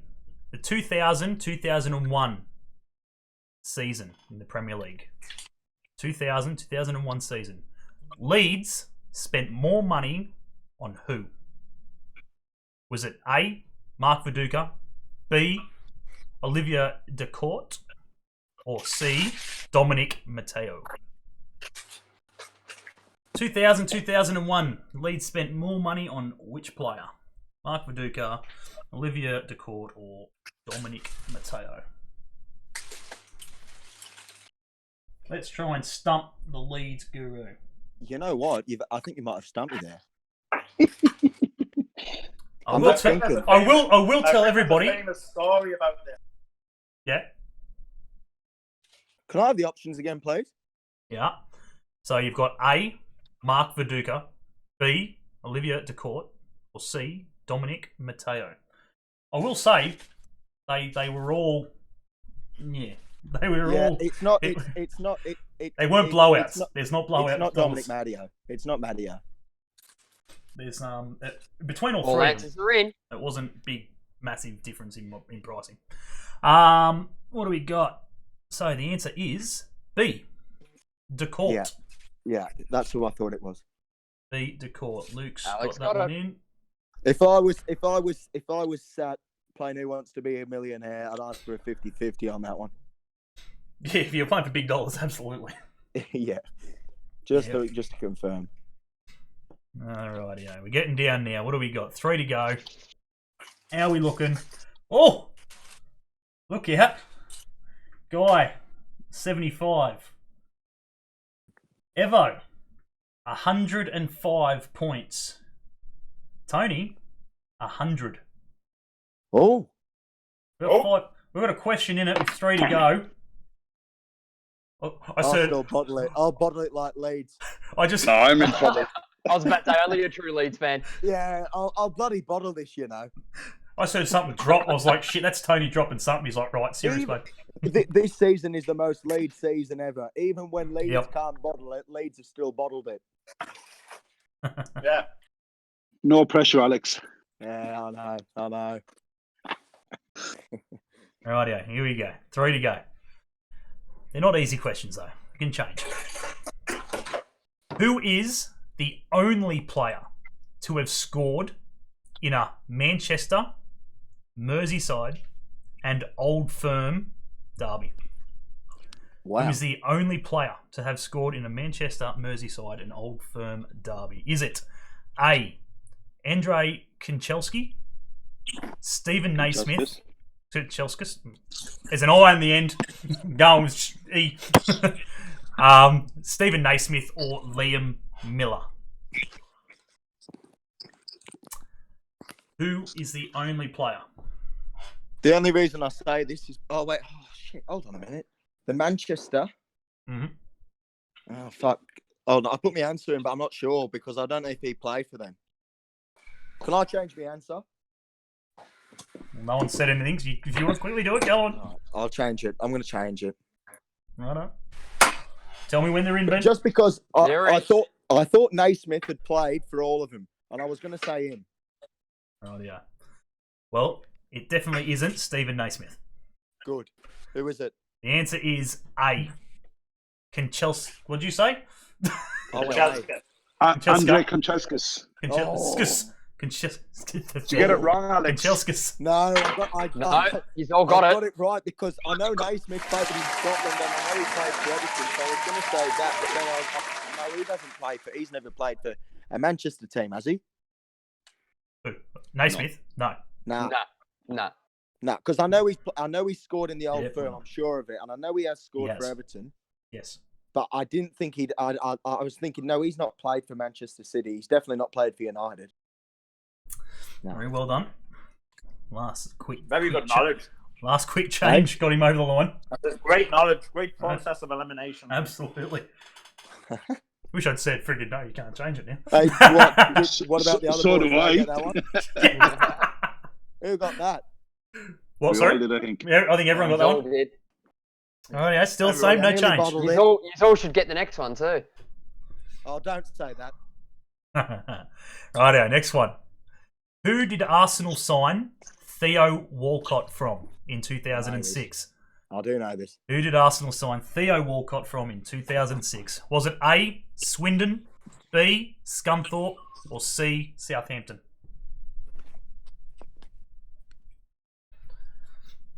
the 2000-2001 season in the Premier League, 2000-2001 season, Leeds spent more money on who? Was it A, Mark Viduka, B, Olivia Decourt, or C, Dominic Matteo? 2000-2001, Leeds spent more money on which player? Mark Viduka, Olivia Decourt, or Dominic Matteo? Let's try and stump the Leeds guru. You know what? I think you might have stumped me there. I will tell everybody. There's a famous story about this. Yeah. Can I have the options again, please? Yeah. So you've got A, Mark Viduka, B, Olivia DeCourt, or C, Dominic Matteo. I will say they were all, they were all. It's not. They weren't it- blowouts. It's not, There's not blowouts. it's not Dominic Matteo. It's not Matteo. There's between all All three of answers them, are in. it wasn't big, massive difference in pricing. What do we got? So the answer is B, DeCourt. Yeah, that's who I thought it was. B, DeCourt. Luke's Alex got that got one it. in. If I was sat playing Who Wants to Be a Millionaire, I'd ask for a 50-50 on that one. Yeah, if you're playing for big dollars, absolutely. Yeah, just Yep. to confirm. Alrighty, we're getting down now. What do we got? 3 to go. How are we looking? Oh, look out, Guy, 75. Evo, 105 points. Tony, 100. Oh, We've got a question in it with 3 to go. Oh, I'll still bottle it. I'll bottle it like Leeds. No, I'm in trouble. I was about to say, only a true Leeds fan. Yeah, I'll bloody bottle this, I said something drop. I was like, shit, that's Tony dropping something. He's like, right, serious, Even- mate. This season is the most Leeds season ever. Even when Leeds Yep. can't bottle it, Leeds have still bottled it. Yeah. No pressure, Alex. Yeah, I know. Rightio, here we go. 3 to go. They're not easy questions, though. You can change. Who is the only player to have scored in a Manchester, Merseyside, and Old Firm derby? Wow. Who is the only player to have scored in a Manchester, Merseyside, and Old Firm derby? Is it A, Andrei Kanchelski, Stephen Naismith, Kanchelskis, there's an I in the end, going with E, Stephen Naismith, or Liam Miller? Who is the only player? The only reason I say this is... Oh, wait. Oh, shit. Hold on a minute. The Manchester... Mhm. Oh, fuck. Oh, no, I put my answer in, but I'm not sure because I don't know if he played for them. Can I change my answer? No one said anything, so if you want to quickly do it, go on. Right, I'll change it. I'm going to change it. Righto. Tell me when they're in, Ben. Just because There I is. thought Naismith had played for all of them, and I was going to say him. Oh, yeah. Well, it definitely isn't Stephen Naismith. Good. Who is it? The answer is A. Kanchelskis. What'd you say? Oh, wait, Chelsea. Andrei Kanchelskis. Kanchelskis. Did you get it wrong, Alex? Kanchelskis. No, No, he's all got I it. got it right because I know Naismith played in Scotland and I know he played for Everton, so I was going to say that, but then no, he doesn't play for. He's never played for a Manchester team, has he? Who? Naismith? No. Nah, Nah. because I know he scored in the old Yeah, firm. I'm sure of it, and I know he has scored for Yes. Everton. Yes. But I didn't think he'd. I was thinking, no, he's not played for Manchester City. He's definitely not played for United. No. Very well done. Last quick. Very quick good cha- knowledge. Last quick change got him over the line. There's great knowledge, great process of elimination. Absolutely. Wish I'd said friggin' no, you can't change it now. Hey, what about the other So boys? do I. Get that one? Who got that? What, We sorry? all did, I think. Yeah, I think everyone got that All one. did. Oh, yeah, still the same, no Nearly change. bottled You it. all should get the next one too. Oh, don't say that. Righto, next one. Who did Arsenal sign Theo Walcott from in 2006? I do know this. Who did Arsenal sign Theo Walcott from in 2006? Was it A, Swindon, B, Scunthorpe, or C, Southampton?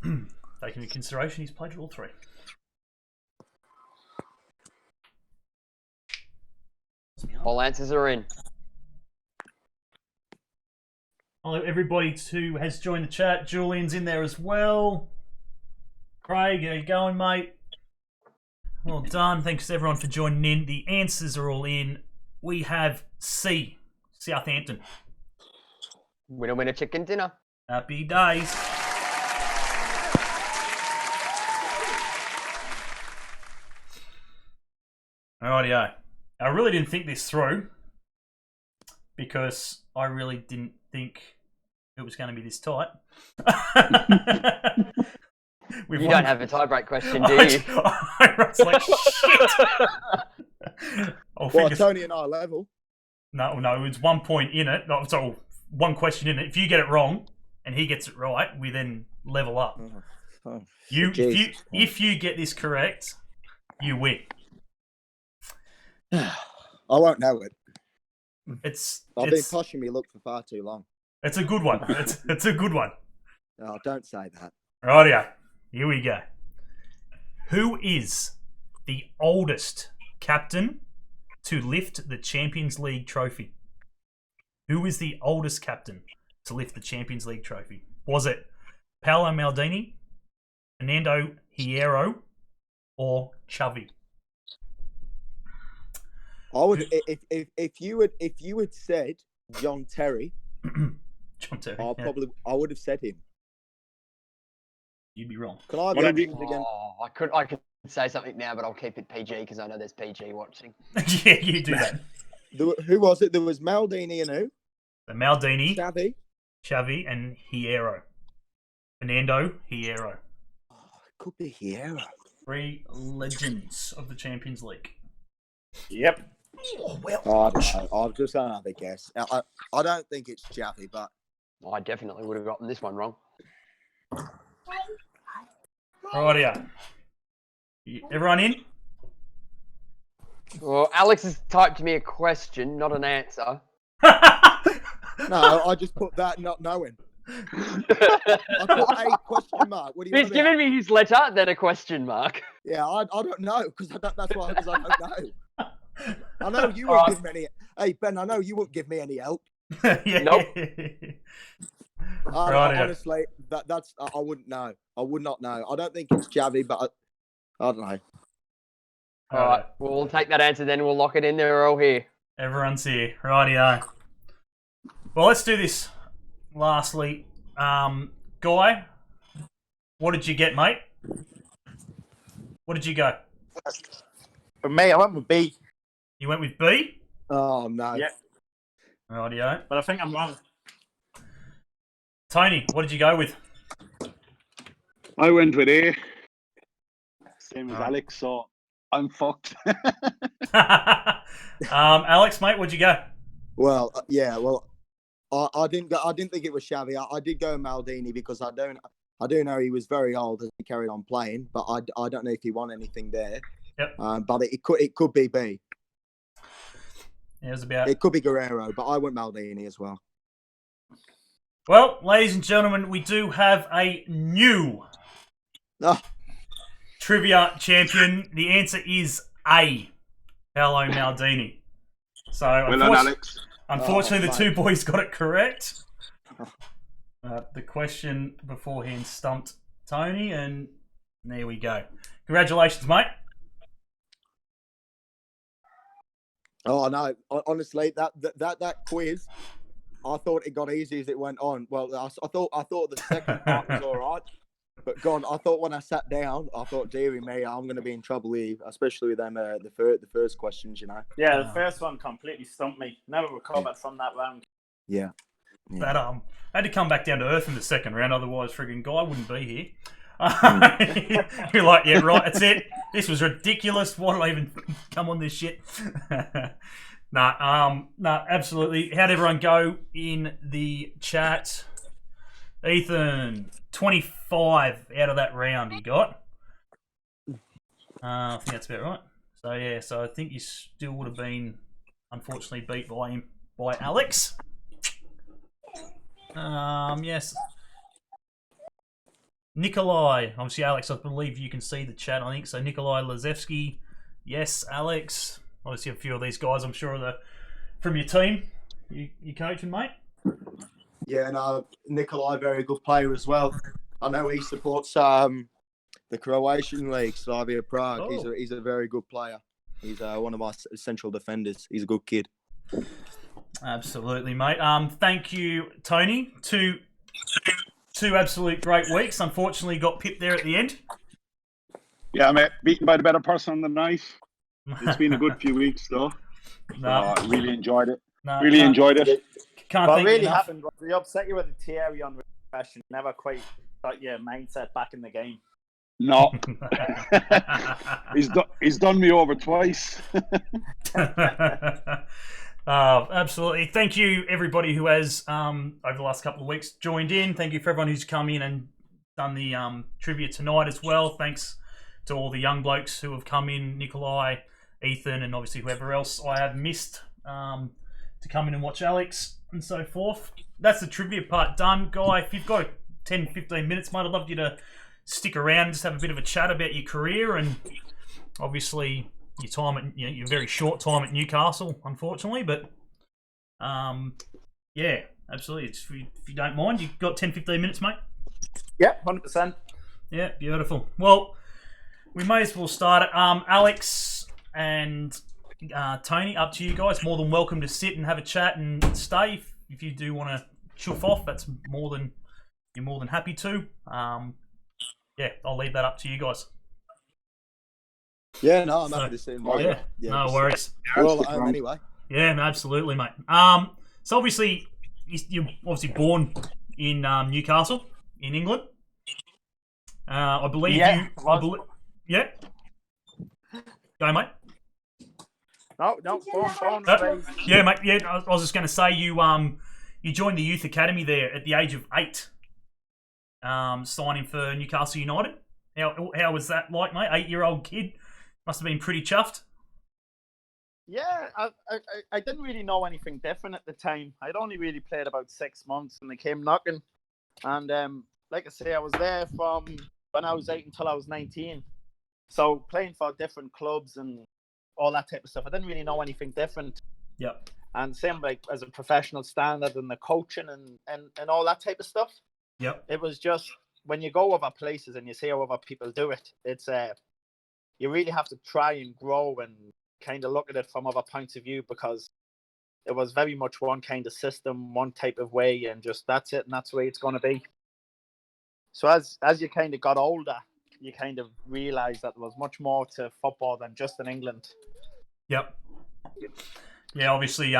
Taking into consideration he's played for all three. All answers are in. Hello, everybody who has joined the chat. Julian's in there as well. Craig, how you going, mate? Well done. Thanks to everyone for joining in. The answers are all in. We have C, Southampton. Winner, chicken dinner. Happy days. Rightio. I really didn't think this through because I really didn't think it was going to be this tight. You don't have a tiebreak question, do you? I was like, shit. Well, Tony and I are level. No, it's 1 point in it. No, so one question in it. If you get it wrong and he gets it right, we then level up. If you get this correct, you win. I won't know it. I've been pushing me luck for far too long. It's a good one. It's a good one. Oh, don't say that. Rightio. Here we go. Who is the oldest captain to lift the Champions League trophy? Who is the oldest captain to lift the Champions League trophy? Was it Paolo Maldini, Fernando Hierro, or Xavi? I would if you had said John Terry, John Terry. I would have said him. You'd be wrong. Can I go again? I could say something now, but I'll keep it PG because I know there's PG watching. Yeah, you do that. Who was it? There was Maldini and who? The Maldini, Xavi, and Hierro. Fernando Hierro. Oh, it could be Hierro. 3 legends of the Champions League. Yep. Oh, well. I don't know. I've just done another guess. I don't think it's Xavi, but I definitely would have gotten this one wrong. Rightio. Everyone in? Well, Alex has typed me a question, not an answer. No, I just put that not knowing. I put a question mark. What do you He's given me his letter, then a question mark. Yeah, I don't know because I don't know. I know you won't give me any. Hey Ben, I know you won't give me any help. Yeah. Nope. Honestly, that's I wouldn't know. I would not know. I don't think it's Xavi, but I don't know. All right, well, we'll take that answer then. We'll lock it in. They're all here. Everyone's here. Rightio. Well, let's do this. Lastly, Guy, what did you get, mate? What did you go? For me, I went with B. You went with B? Oh, no. Yeah. Rightio. But I think I'm wrong. Tony, what did you go with? I went with A. Same as Alex, so I'm fucked. Alex, mate, what'd you go? Well, I didn't go. I didn't think it was Xavi. I did go Maldini because I do know he was very old as he carried on playing, but I don't know if he won anything there. Yep. But it could be B. It could be Guerrero, but I went Maldini as well. Well, ladies and gentlemen, we do have a new trivia champion. The answer is A. Paolo Maldini. So, well done, Alex. Unfortunately, the two boys got it correct. The question beforehand stumped Tony, and there we go. Congratulations, mate. Oh no! Honestly, that quiz, I thought it got easy as it went on. Well, I thought the second part was all right, but God, I thought when I sat down, I thought, dearie me, I'm going to be in trouble here, especially with them the first questions, you know. Yeah, the first one completely stumped me. Never recovered from that round. Yeah. But I had to come back down to earth in the second round, otherwise friggin' Guy wouldn't be here. You're like, yeah, right, that's it. This was ridiculous. Why did I even come on this shit? Nah, absolutely. How'd everyone go in the chat? Ethan, 25 out of that round you got. I think that's about right. So yeah, so I think you still would have been unfortunately beat by Alex. Yes. Nikolai, obviously Alex, I believe you can see the chat, I think. So Nikolai Lazevsky, yes, Alex. Obviously a few of these guys I'm sure are from your team. You coaching, mate? Yeah, no, Nikolai, very good player as well. I know he supports the Croatian league, Slavia Prague. Oh. He's a very good player. He's one of my central defenders. He's a good kid. Absolutely, mate. Thank you, Tony. Two absolute great weeks. Unfortunately, got pipped there at the end. Yeah, mate. Beaten by the better person on the night. It's been a good few weeks, though. No, I really enjoyed it. no, Really enjoyed it. Can't What think really enough. happened was they upset you with a Thierry on question. Never quite got your mindset back in the game. No. He's done me over twice. Absolutely. Thank you, everybody who has, over the last couple of weeks, joined in. Thank you for everyone who's come in and done the trivia tonight as well. Thanks to all the young blokes who have come in, Nikolai, Ethan, and obviously whoever else I have missed to come in and watch Alex and so forth. That's the trivia part done. Guy, if you've got 10, 15 minutes, mate, I'd love you to stick around, just have a bit of a chat about your career and obviously your time at your very short time at Newcastle, unfortunately. But yeah, absolutely. If you don't mind, you've got 10, 15 minutes, mate. Yep, 100%. Yeah, beautiful. Well, we may as well start it. Alex and Tony, up to you guys. More than welcome to sit and have a chat and stay. If you do want to chuff off, that's you're more than happy to. Yeah, I'll leave that up to you guys. Yeah, no, I'm happy to sit in. Yeah, no worries. We're all at home anyway. Yeah, no, absolutely, mate. So obviously, you're obviously born in Newcastle, in England. I believe Yeah, yeah. Go, mate. No, phone. Yeah, mate. Yeah, I was just going to say you joined the youth academy there at the age of 8. Signing for Newcastle United. How was that like, mate? 8-year-old kid must have been pretty chuffed. Yeah, I didn't really know anything different at the time. I'd only really played about 6 months, and they came knocking. And like I say, I was there from when I was 8 until I was 19. So playing for different clubs and all that type of stuff, I didn't really know anything different. Yep. And same like as a professional standard and the coaching and all that type of stuff. Yep. It was just when you go other places and you see how other people do it, it's you really have to try and grow and kind of look at it from other points of view, because it was very much one kind of system, one type of way, and just that's it, and that's the way it's going to be. So as you kind of got older, you kind of realised that there was much more to football than just in England. Yep. Yeah, obviously,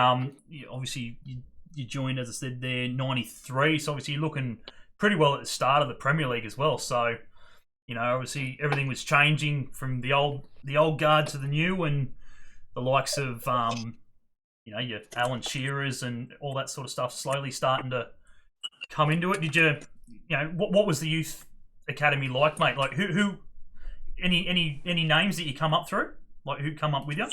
you joined, as I said there, 93. So obviously you're looking pretty well at the start of the Premier League as well. So, obviously everything was changing from the old guard to the new, and the likes of your Alan Shearers and all that sort of stuff slowly starting to come into it. Did you what was the youth academy like, mate? Like who any names that you come up through? Like who come up with you?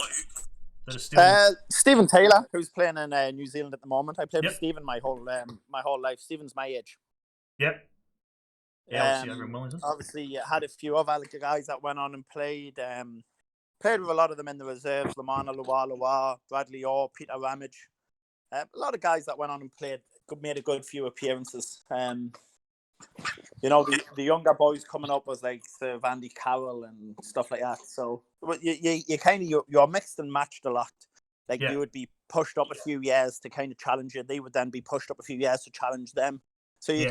That are still... Stephen Taylor, who's playing in New Zealand at the moment. I played Yep. with Stephen my whole life. Stephen's my age. Yep. Yeah, obviously over in Wellington. Obviously, had a few other guys that went on and played. Played with a lot of them in the reserves: Lamana Lualua, Bradley Orr, Peter Ramage. A lot of guys that went on and made a good few appearances. The younger boys coming up was like Sir Vandy Carroll and stuff like that. So you kind of you're mixed and matched a lot. Like you would be pushed up a few years to kind of challenge you. They would then be pushed up a few years to challenge them. So you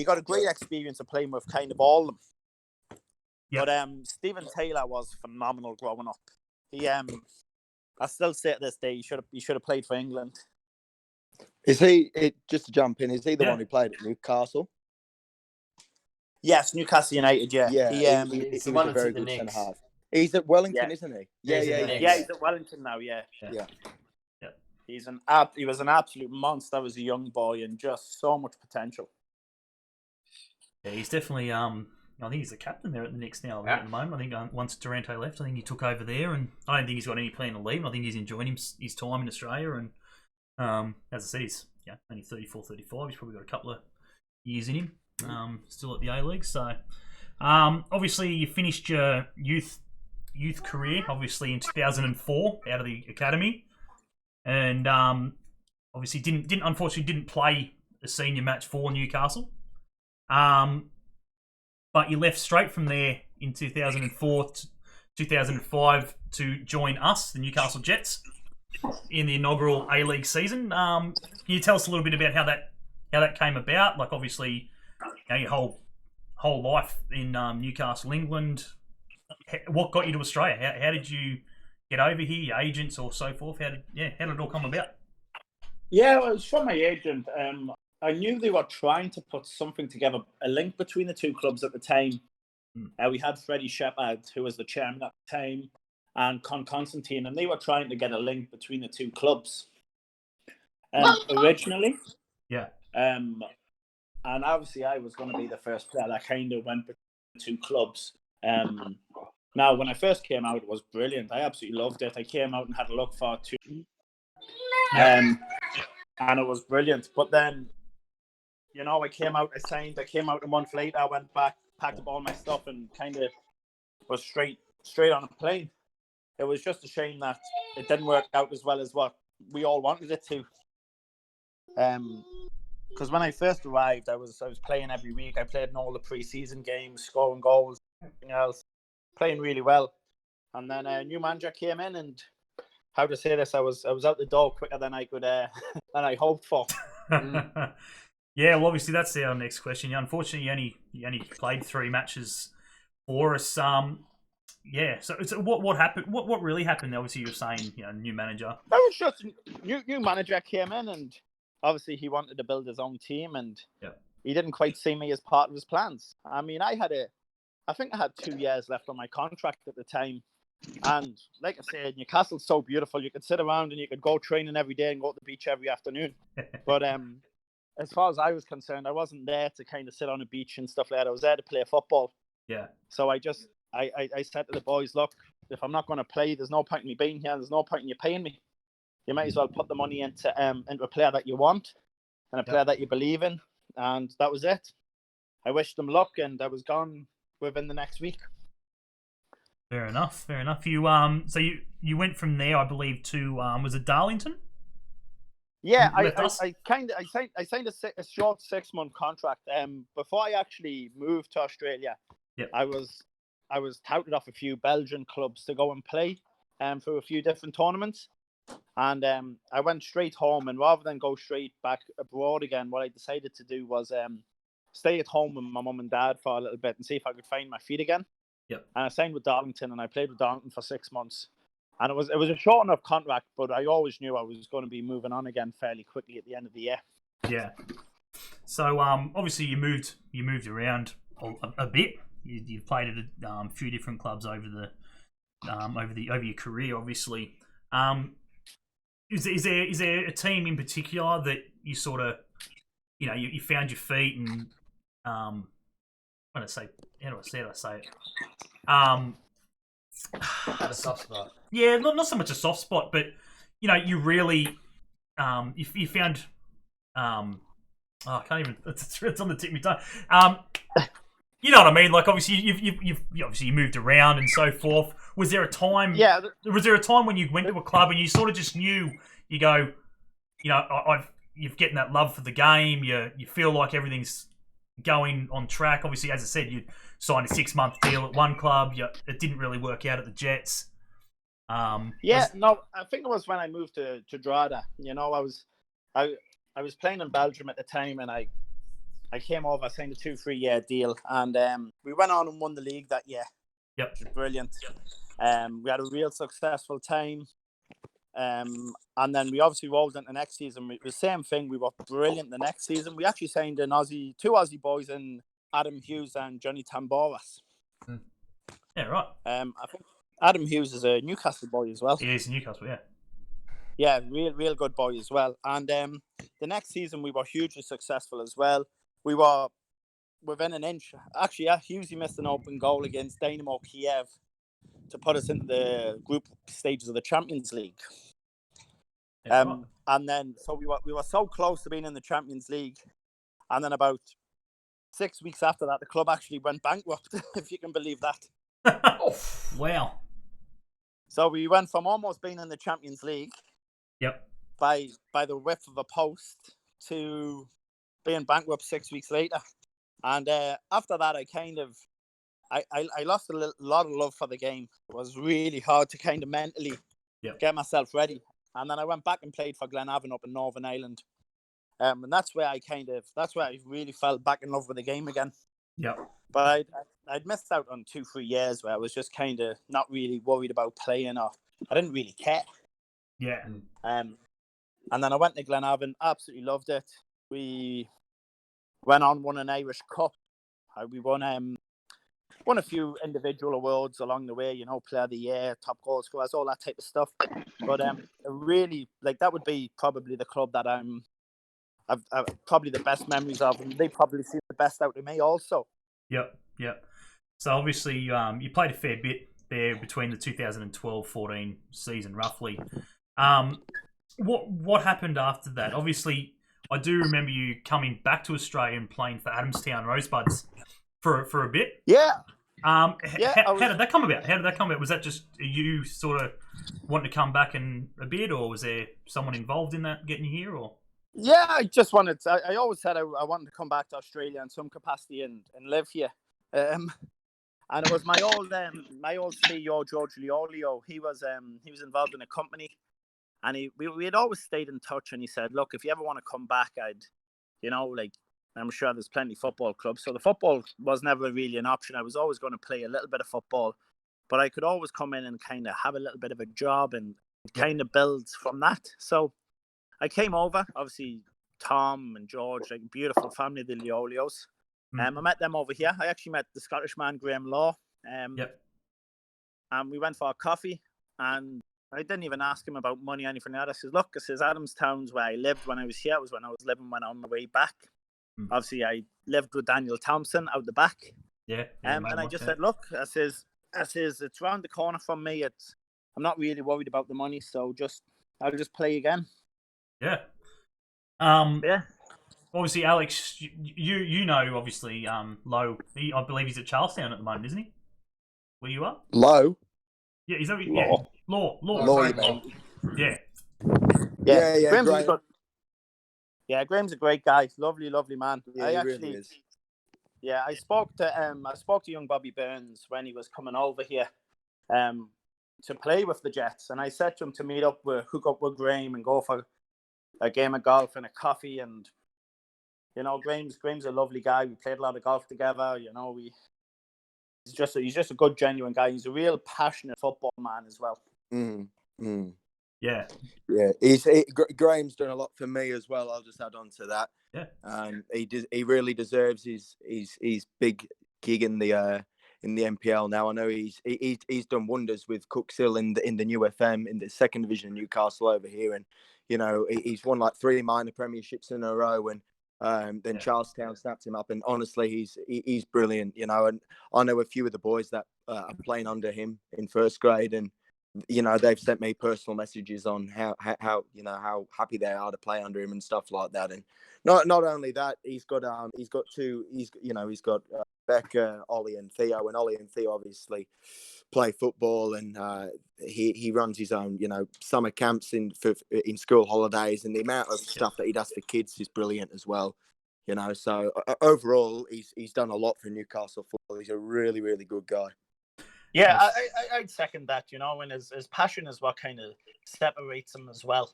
got a great experience of playing with kind of all of them. Yep. But Stephen Taylor was phenomenal growing up. He I still say to this day he should have played for England. Is he just to jump in? Is he the one who played at Newcastle? Yes, Newcastle United. Yeah, he's a very good centre half. He's at Wellington, isn't he? Yeah. He's at Wellington now. Yeah. He was an absolute monster as a young boy, and just so much potential. Yeah, he's definitely. I think he's the captain there at the Knicks now at the moment. I think once Durante left, I think he took over there, and I don't think he's got any plan to leave. I think he's enjoying his time in Australia, and as I said, he's only 34, 35. He's probably got a couple of years in him. Still at the A League. So obviously you finished your youth career obviously in 2004 out of the academy, and obviously unfortunately didn't play a senior match for Newcastle. But you left straight from there in 2004 to 2005 to join us, the Newcastle Jets, in the inaugural A League season. Can you tell us a little bit about how that came about? Like obviously, your whole life in Newcastle, England. What got you to Australia? How did you get over here, your agents or so forth? How did it all come about? Yeah, well, it was from my agent. I knew they were trying to put something together, a link between the two clubs at the time. We had Freddie Shepherd, who was the chairman at the time, and Con Constantine, and they were trying to get a link between the two clubs originally. Yeah. And obviously I was going to be the first player that kind of went between the two clubs. Now, when I first came out, it was brilliant. I absolutely loved it. I came out and had a look for 2. And it was brilliant. But then, I came out, I signed. I came out a month later. I went back, packed up all my stuff, and kind of was straight on a plane. It was just a shame that it didn't work out as well as what we all wanted it to. Because when I first arrived, I was playing every week. I played in all the pre-season games, scoring goals, everything else, playing really well. And then a new manager came in, and how to say this, I was out the door quicker than I could than I hoped for. Yeah, well, obviously that's our next question. Unfortunately, you only played 3 matches for us. Yeah. So what happened? What really happened? Obviously, you were saying new manager. That was just new manager came in, and obviously he wanted to build his own team, and he didn't quite see me as part of his plans. I mean, I think I had 2 years left on my contract at the time. And like I said, Newcastle's so beautiful. You could sit around and you could go training every day and go to the beach every afternoon. But as far as I was concerned, I wasn't there to kind of sit on a beach and stuff like that. I was there to play football. Yeah. So I said to the boys, look, if I'm not going to play, there's no point in me being here. There's no point in you paying me. You might as well put the money into a player that you want and a player that you believe in. And that was it. I wished them luck, and I was gone within the next week. Fair enough. You so you went from there, I believe, to was it Darlington? Yeah, I signed a short 6-month contract. Before I actually moved to Australia, I was touted off a few Belgian clubs to go and play for a few different tournaments, and I went straight home. And rather than go straight back abroad again, what I decided to do was stay at home with my mum and dad for a little bit and see if I could find my feet again. And I signed with Darlington, and I played with Darlington for 6 months. And it was a short enough contract, but I always knew I was going to be moving on again fairly quickly at the end of the year. Yeah. So obviously you moved around a bit. You've played at a few different clubs over your career, obviously. Is there a team in particular that you sort of you found your feet and how do I say it? Had a soft spot. Yeah, not so much a soft spot, but you really you found I can't even. It's on the tip of my tongue. You know what I mean? Like obviously you moved around and so forth. Was there a time? Yeah. Was there a time when you went to a club and you sort of just knew? You go, you're getting that love for the game. You feel like everything's going on track. Obviously, as I said, you signed a 6-month deal at one club. It didn't really work out at the Jets. I think it was when I moved to Drogheda. I was playing in Belgium at the time, and I came over, I signed a 2-3 year deal, and we went on and won the league that year. Yep. Which was brilliant. We had a real successful time. And then we obviously rolled into the next season. The same thing. We were brilliant the next season. We actually signed two Aussie boys in Adam Hughes and Johnny Tamboras. Yeah, right. I think Adam Hughes is a Newcastle boy as well. He is Newcastle, yeah. Yeah, real good boy as well. And the next season we were hugely successful as well. We were within an inch. Actually, Hughes missed an open goal against Dynamo Kiev to put us into the group stages of the Champions League. And then so we were so close to being in the Champions League, and then about 6 weeks after that, the club actually went bankrupt, if you can believe that. Wow. So we went from almost being in the Champions League, by the width of a post, to being bankrupt 6 weeks later. And after that, I lost a lot of love for the game. It was really hard to kind of mentally get myself ready. And then I went back and played for Glenavon up in Northern Ireland. And that's where I really fell back in love with the game again. Yep. But I'd missed out on 2-3 years where I was just kind of not really worried about playing or I didn't really care. Yeah. And then I went to Glenavon, absolutely loved it. We went on, won an Irish Cup. We won a few individual awards along the way, you know, Player of the Year, top goal scorers, all that type of stuff. But really, like, that would be probably the club that I've probably the best memories of, and they probably see the best out of me also. Yep. So obviously, you played a fair bit there between the 2012-14 season, roughly. What happened after that? Obviously, I do remember you coming back to Australia and playing for Adamstown Rosebuds for a bit. Yeah. How did that come about? Was that just you sort of wanting to come back in a bit, or was there someone involved in that getting you here? Or Yeah, I just wanted to, I always said I wanted to come back to Australia in some capacity and live here. And it was my old CEO, George Liolio. He was involved in a company, and we had always stayed in touch. And he said, "Look, if you ever want to come back, I'm sure there's plenty of football clubs." So the football was never really an option. I was always going to play a little bit of football, but I could always come in and kind of have a little bit of a job and kind of build from that. So I came over. Obviously, Tom and George, like, beautiful family, the Liolios. I met them over here. I actually met the Scottish man, Graham Law. And we went for a coffee, and I didn't even ask him about money or anything like that. I said, "Look," I says, "Adamstown's where I lived when I was here. It was when I was living when on my way back." Obviously, I lived with Daniel Thompson out the back. And I just said, "Look," I says, "it's round the corner from me. I'm not really worried about the money, so I'll just play again." Yeah. Obviously, Alex, you know, obviously, Lowe. I believe he's at Charlestown at the moment, isn't he? Where you are? Low. Yeah, he's over. Law. Law. Law, you mean? Yeah. Yeah, Graham's Graham. Graham's a great guy. Lovely, lovely man. Yeah, he really is. Yeah, I spoke to young Bobby Burns when he was coming over here to play with the Jets, and I said to him to hook up with Graham and go for a game of golf and a coffee. And you know, Graham's a lovely guy. We played a lot of golf together. You know, he's just a good, genuine guy. He's a real passionate football man as well. Yeah. Graham's done a lot for me as well. I'll just add on to that. Yeah. He really deserves his big gig in the NPL now. I know he's done wonders with Cookshill in the new FM in the second division, Newcastle over here, and you know, he's won like 3 minor premierships in a row, and then Charlestown snapped him up. And honestly, he's brilliant, you know. And I know a few of the boys that are playing under him in first grade, and you know, they've sent me personal messages on how happy they are to play under him and stuff like that. And not only that, he's got Becca, Ollie, and Theo. And Ollie and Theo obviously play football, and he runs his own, you know, summer camps in school holidays, and the amount of stuff that he does for kids is brilliant as well. You know, so overall, he's done a lot for Newcastle football. He's a really, really good guy. Yeah, I'd second that, you know, and his passion is what kind of separates him as well.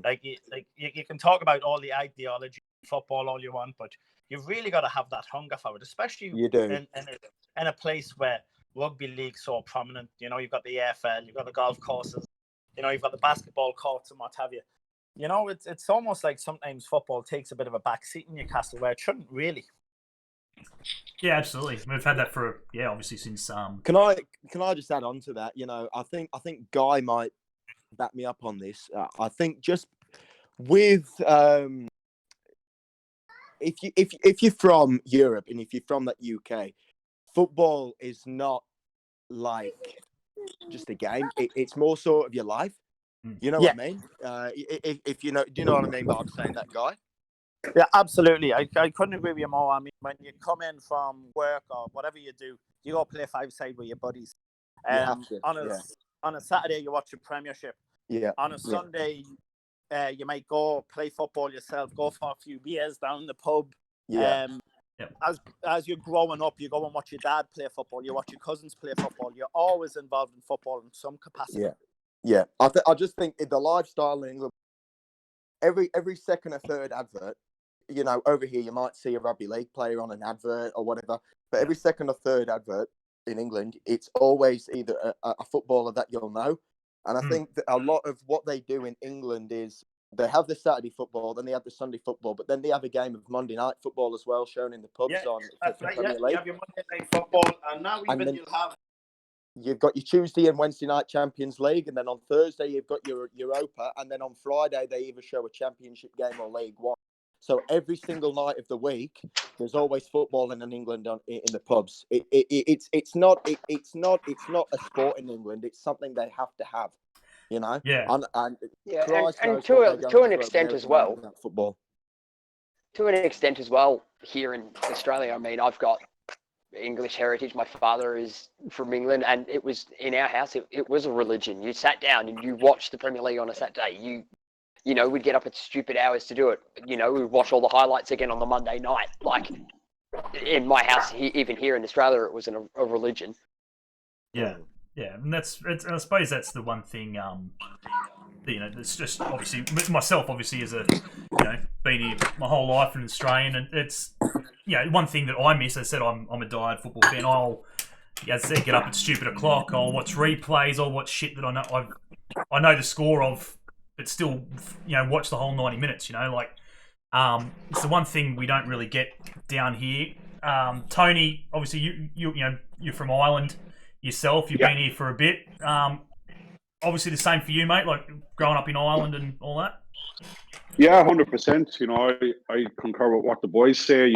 Like you can talk about all the ideology of football all you want, but you've really got to have that hunger for it, especially in a place where rugby league's so prominent. You know, you've got the AFL, you've got the golf courses, you know, you've got the basketball courts and what have you. You know, it's almost like sometimes football takes a bit of a back seat in Newcastle where it shouldn't really. Yeah, absolutely. We've had that for obviously since. Can I just add on to that? You know, I think Guy might back me up on this. I think just with if you're from Europe and if you're from that UK, football is not like just a game. It's more sort of your life. You know what I mean? If you know, do you know what I mean by saying that, Guy? Yeah, absolutely. I couldn't agree with you more. I mean, when you come in from work or whatever you do, you go play 5-side with your buddies. On a Saturday, you watch the Premiership. Yeah. On a Sunday, you might go play football yourself, go for a few beers down the pub. Yeah. As you're growing up, you go and watch your dad play football. You watch your cousins play football. You're always involved in football in some capacity. Yeah. I just think in the lifestyle in England, every second or third advert, you know, over here you might see a rugby league player on an advert or whatever, but every second or third advert in England, it's always either a footballer that you'll know, And I think that a lot of what they do in England is they have the Saturday football, then they have the Sunday football, but then they have a game of Monday night football as well, shown in the pubs on that's the right. Premier You League. have your Monday night football, and now And then you'll have. you've got your Tuesday and Wednesday night Champions League, and then on Thursday you've got your Europa, and then on Friday they either show a Championship game or League One. So every single night of the week, there's always football in England in the pubs. It's not a sport in England. It's something they have to have, you know. Yeah. And Yeah, and knows what they're to going an through extent there as at the moment well. with that football. To an extent as well, here in Australia, I mean, I've got English heritage. My father is from England, and it was in our house. It was a religion. You sat down and you watched the Premier League on a Saturday. You know, we'd get up at stupid hours to do it. You know, we'd watch all the highlights again on the Monday night. Like in my house, even here in Australia, it was a religion. Yeah, yeah, and I suppose that's the one thing. You know, it's just obviously myself. Obviously, as a been here my whole life in Australian, and it's one thing that I miss. As I said, I'm a diehard football fan. I'll, as I said, get up at stupid o'clock. I'll watch replays. I'll watch shit that I know the score of, but still, watch the whole 90 minutes. It's the one thing we don't really get down here. Tony, obviously, you're from Ireland yourself. You've been here for a bit. Obviously, the same for you, mate. Like growing up in Ireland and all that. Yeah, 100%. I concur with what the boys say.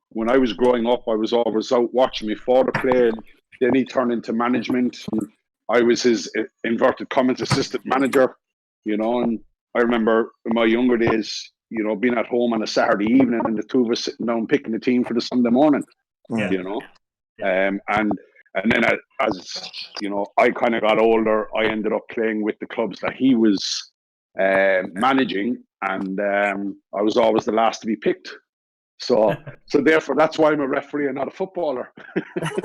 When I was growing up, I was always out watching my father play, and then he turned into management. And I was his inverted commas assistant manager. And I remember in my younger days, being at home on a Saturday evening and the two of us sitting down picking the team for the Sunday morning. Yeah. And then as I kind of got older, I ended up playing with the clubs that he was managing, and I was always the last to be picked. So therefore, that's why I'm a referee and not a footballer. But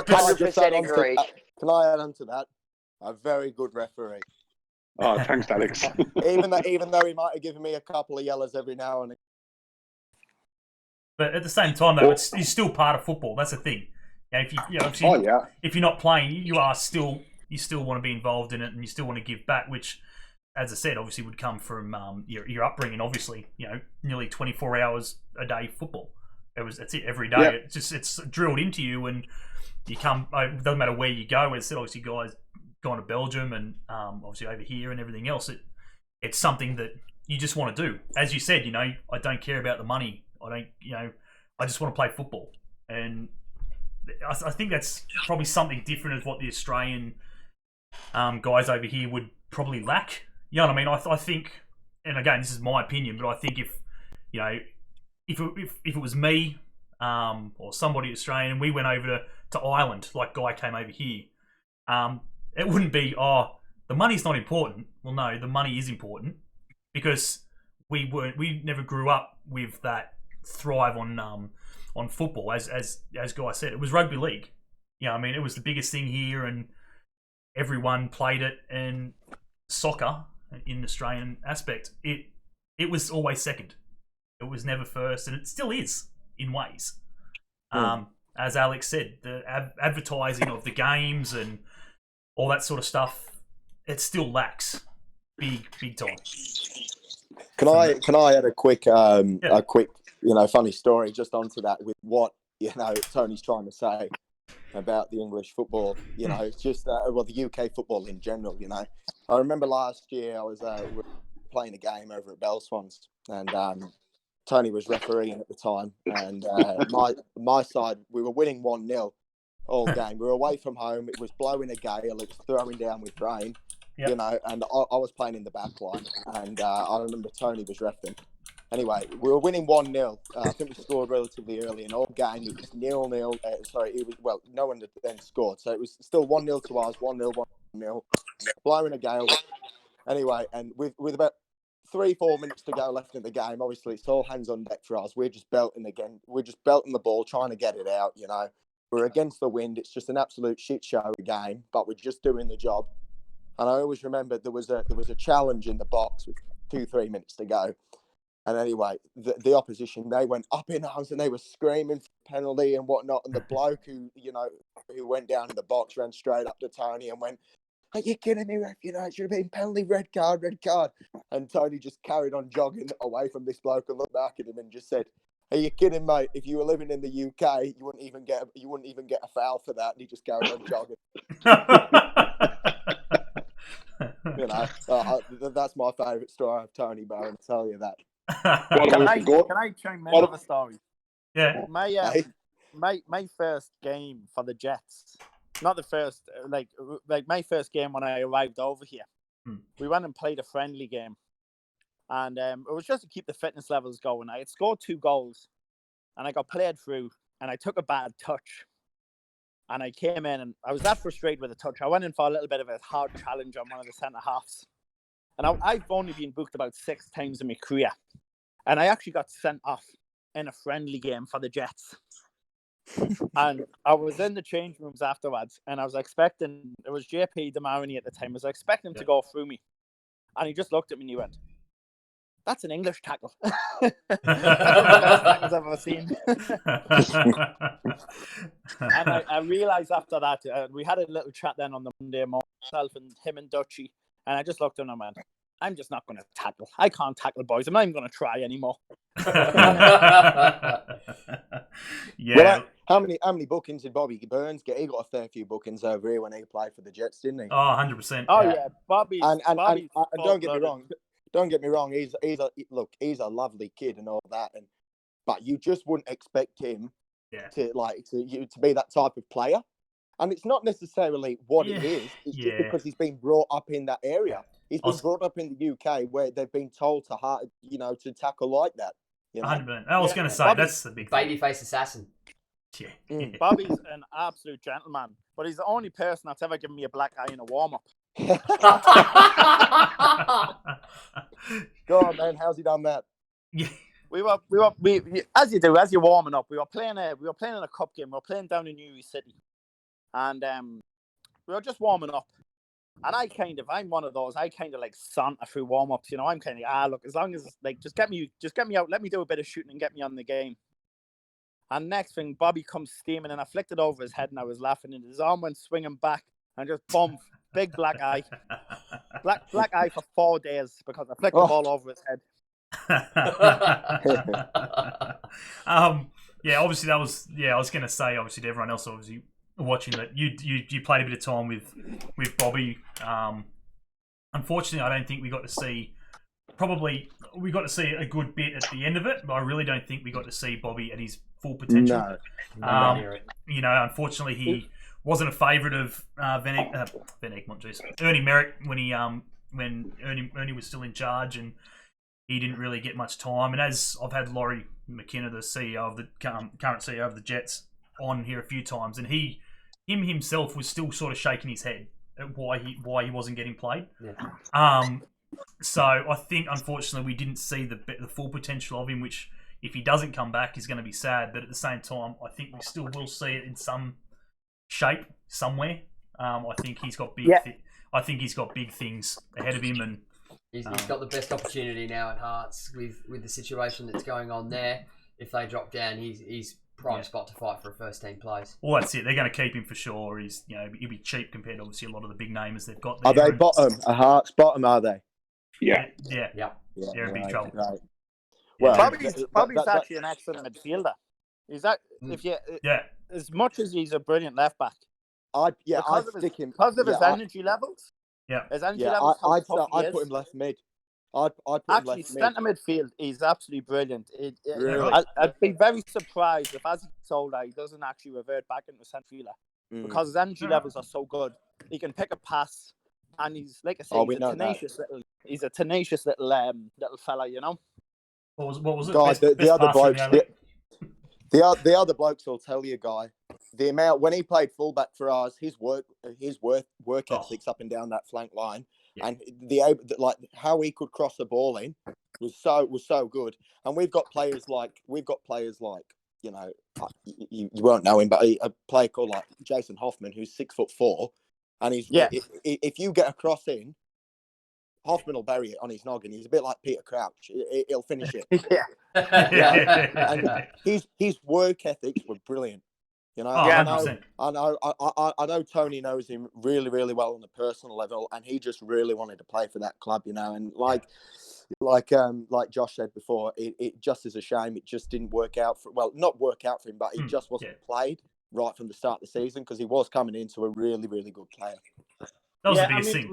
can I 100% agree. Can I add on to that? A very good referee. Oh, thanks, Alex. even though he might have given me a couple of yellows every now and again. But at the same time, though, he's still part of football. That's the thing. If you're not playing, you still want to be involved in it, and you still want to give back. Which, as I said, obviously would come from your upbringing. Obviously, nearly 24 hours a day football. That's it every day. Yeah. It's drilled into you, and you come. It doesn't matter where you go. As I said, obviously, guys gone to Belgium and obviously over here and everything else. It's something that you just want to do. As you said, I don't care about the money. I just want to play football, and I think that's probably something different as what the Australian guys over here would probably lack. You know what I mean? I think, and again, this is my opinion, but I think if it was me or somebody Australian and we went over to Ireland, like Guy came over here, it wouldn't be, the money's not important. Well, no, the money is important because we never grew up with that thrive on football. As Guy said, it was rugby league. I mean, it was the biggest thing here, and everyone played it. And soccer, in the Australian aspect, it was always second. It was never first, and it still is in ways. As Alex said, the advertising of the games and all that sort of stuff, it still lacks big time. Can I add a quick funny story just onto that with what Tony's trying to say about the English football? It's just the UK football in general. I remember last year I was playing a game over at Bell Swans, and Tony was refereeing at the time, and my side, we were winning 1-0 all game. We were away from home. It was blowing a gale. It was throwing down with rain. Yep. And I was playing in the back line, and I remember Tony was reffing. Anyway, we were winning 1-0. I think we scored relatively early in all game. It was 0-0. No one then scored, so it was still 1-0 to us. 1-0, 1-0, blowing a gale. Anyway, and with about 3-4 minutes to go left in the game, obviously it's all hands on deck for us. We're just belting again. We're just belting the ball, trying to get it out. We're against the wind. It's just an absolute shit show game, but we're just doing the job. And I always remember there was a challenge in the box with 2-3 minutes to go. And anyway, the opposition, they went up in arms and they were screaming for penalty and whatnot. And the bloke who went down in the box ran straight up to Tony and went, "Are you kidding me, ref? You know, it should have been penalty, red card, red card." And Tony just carried on jogging away from this bloke and looked back at him and just said, "Are you kidding, mate? If you were living in the UK, you wouldn't even get a foul for that." And he just carried on jogging. That's my favourite story of Tony Bowen. I tell you that. Can I chime in with a story? Yeah. My first game for the Jets, not the first, like my first game when I arrived over here. We went and played a friendly game, and it was just to keep the fitness levels going. I had scored 2 goals, and I got played through, and I took a bad touch, and I came in, and I was that frustrated with the touch. I went in for a little bit of a hard challenge on one of the centre halves, and I've only been booked about 6 times in my career, and I actually got sent off in a friendly game for the Jets. And I was in the change rooms afterwards, and I was expecting, it was JP Demaroni at the time, I was expecting him to go through me. And he just looked at me and he went, "That's an English tackle." That's one of the best tackles I've ever seen. And I realised after that, we had a little chat then on the Monday morning, myself and him and Dutchie, and I just looked at him and went, "I'm just not going to tackle. I can't tackle, boys. I'm not even going to try anymore." Yeah. Well, how many bookings did Bobby Burns get? He got a fair few bookings over here when he played for the Jets, didn't he? Oh, 100%. Oh yeah, Bobby's. And don't get me full-blooded. wrong. Don't get me wrong. He's a lovely kid and all that, but you just wouldn't expect him to be that type of player. And it's not necessarily what it is. It's just because he's been brought up in that area. He's been brought up in the UK where they've been told to tackle like that. 100%. I was going to say, Bobby, that's the big thing. Babyface assassin. Yeah. Bobby's an absolute gentleman, but he's the only person that's ever given me a black eye in a warm-up. Go on, man. How's he done that? Yeah. We as you do, as you're warming up, we were playing in a cup game. We were playing down in Newry City, and we were just warming up. And I'm one of those. I kind of like saunter through warm-ups. You know, I'm kind of look, as long as like just get me out, let me do a bit of shooting and get me on the game. And next thing, Bobby comes steaming, and I flicked it over his head, and I was laughing, and his arm went swinging back, and just boom, big black eye, black eye for 4 days because I flicked the ball over his head. Yeah, obviously that was. Yeah, I was going to say, obviously to everyone else, obviously watching that, you played a bit of time with Bobby. Unfortunately, I don't think we got to see. Probably we got to see a good bit at the end of it, but I really don't think we got to see Bobby at his full potential. No. Unfortunately, he wasn't a favourite of Ernie Merrick when Ernie was still in charge, and he didn't really get much time. And as I've had Laurie McKenna, the CEO of the current CEO of the Jets, on here a few times, and him himself was still sort of shaking his head at why he wasn't getting played. Yeah. So I think, unfortunately, we didn't see the full potential of him, which, if he doesn't come back, is going to be sad. But at the same time, I think we still will see it in some shape somewhere. I think he's got big. I think he's got big things ahead of him, and he's got the best opportunity now at Hearts with the situation that's going on there. If they drop down, he's prime spot to fight for a first team place. Well, that's it. They're going to keep him for sure. He'll be cheap compared to obviously a lot of the big namers they've got there. Are they bottom? A Hearts bottom? Are they? Yeah. They're in big trouble. Right. Well, Bobby's actually an excellent midfielder. Is that as much as he's a brilliant left back? I'd stick him because of his energy levels. Yeah, his energy levels. I'd put him left mid. I'd put him actually left mid. centre midfield. He's absolutely brilliant. Really? I'd be very surprised if, as he gets older, he doesn't actually revert back into centre fielder because his energy levels are so good. He can pick a pass, and he's like I say, he's a tenacious little fella. You know. What was it? Guys, best the other blokes. the The other blokes will tell you, Guy, the amount when he played fullback for us, his work ethics up and down that flank line, and how he could cross the ball in was so good. And we've got players like you won't know him, but a player called like Jason Hoffman, who's 6'4", and he's if you get a cross in, Hoffman will bury it on his noggin. He's a bit like Peter Crouch. He'll finish it. And his work ethics were brilliant. You know, Oh, I 100%. know Tony knows him really, really well on a personal level, and he just really wanted to play for that club, you know. And like Josh said before, it just is a shame it just didn't work out not work out for him, but he just wasn't played right from the start of the season because he was coming into a really, really good player. That was the biggest thing.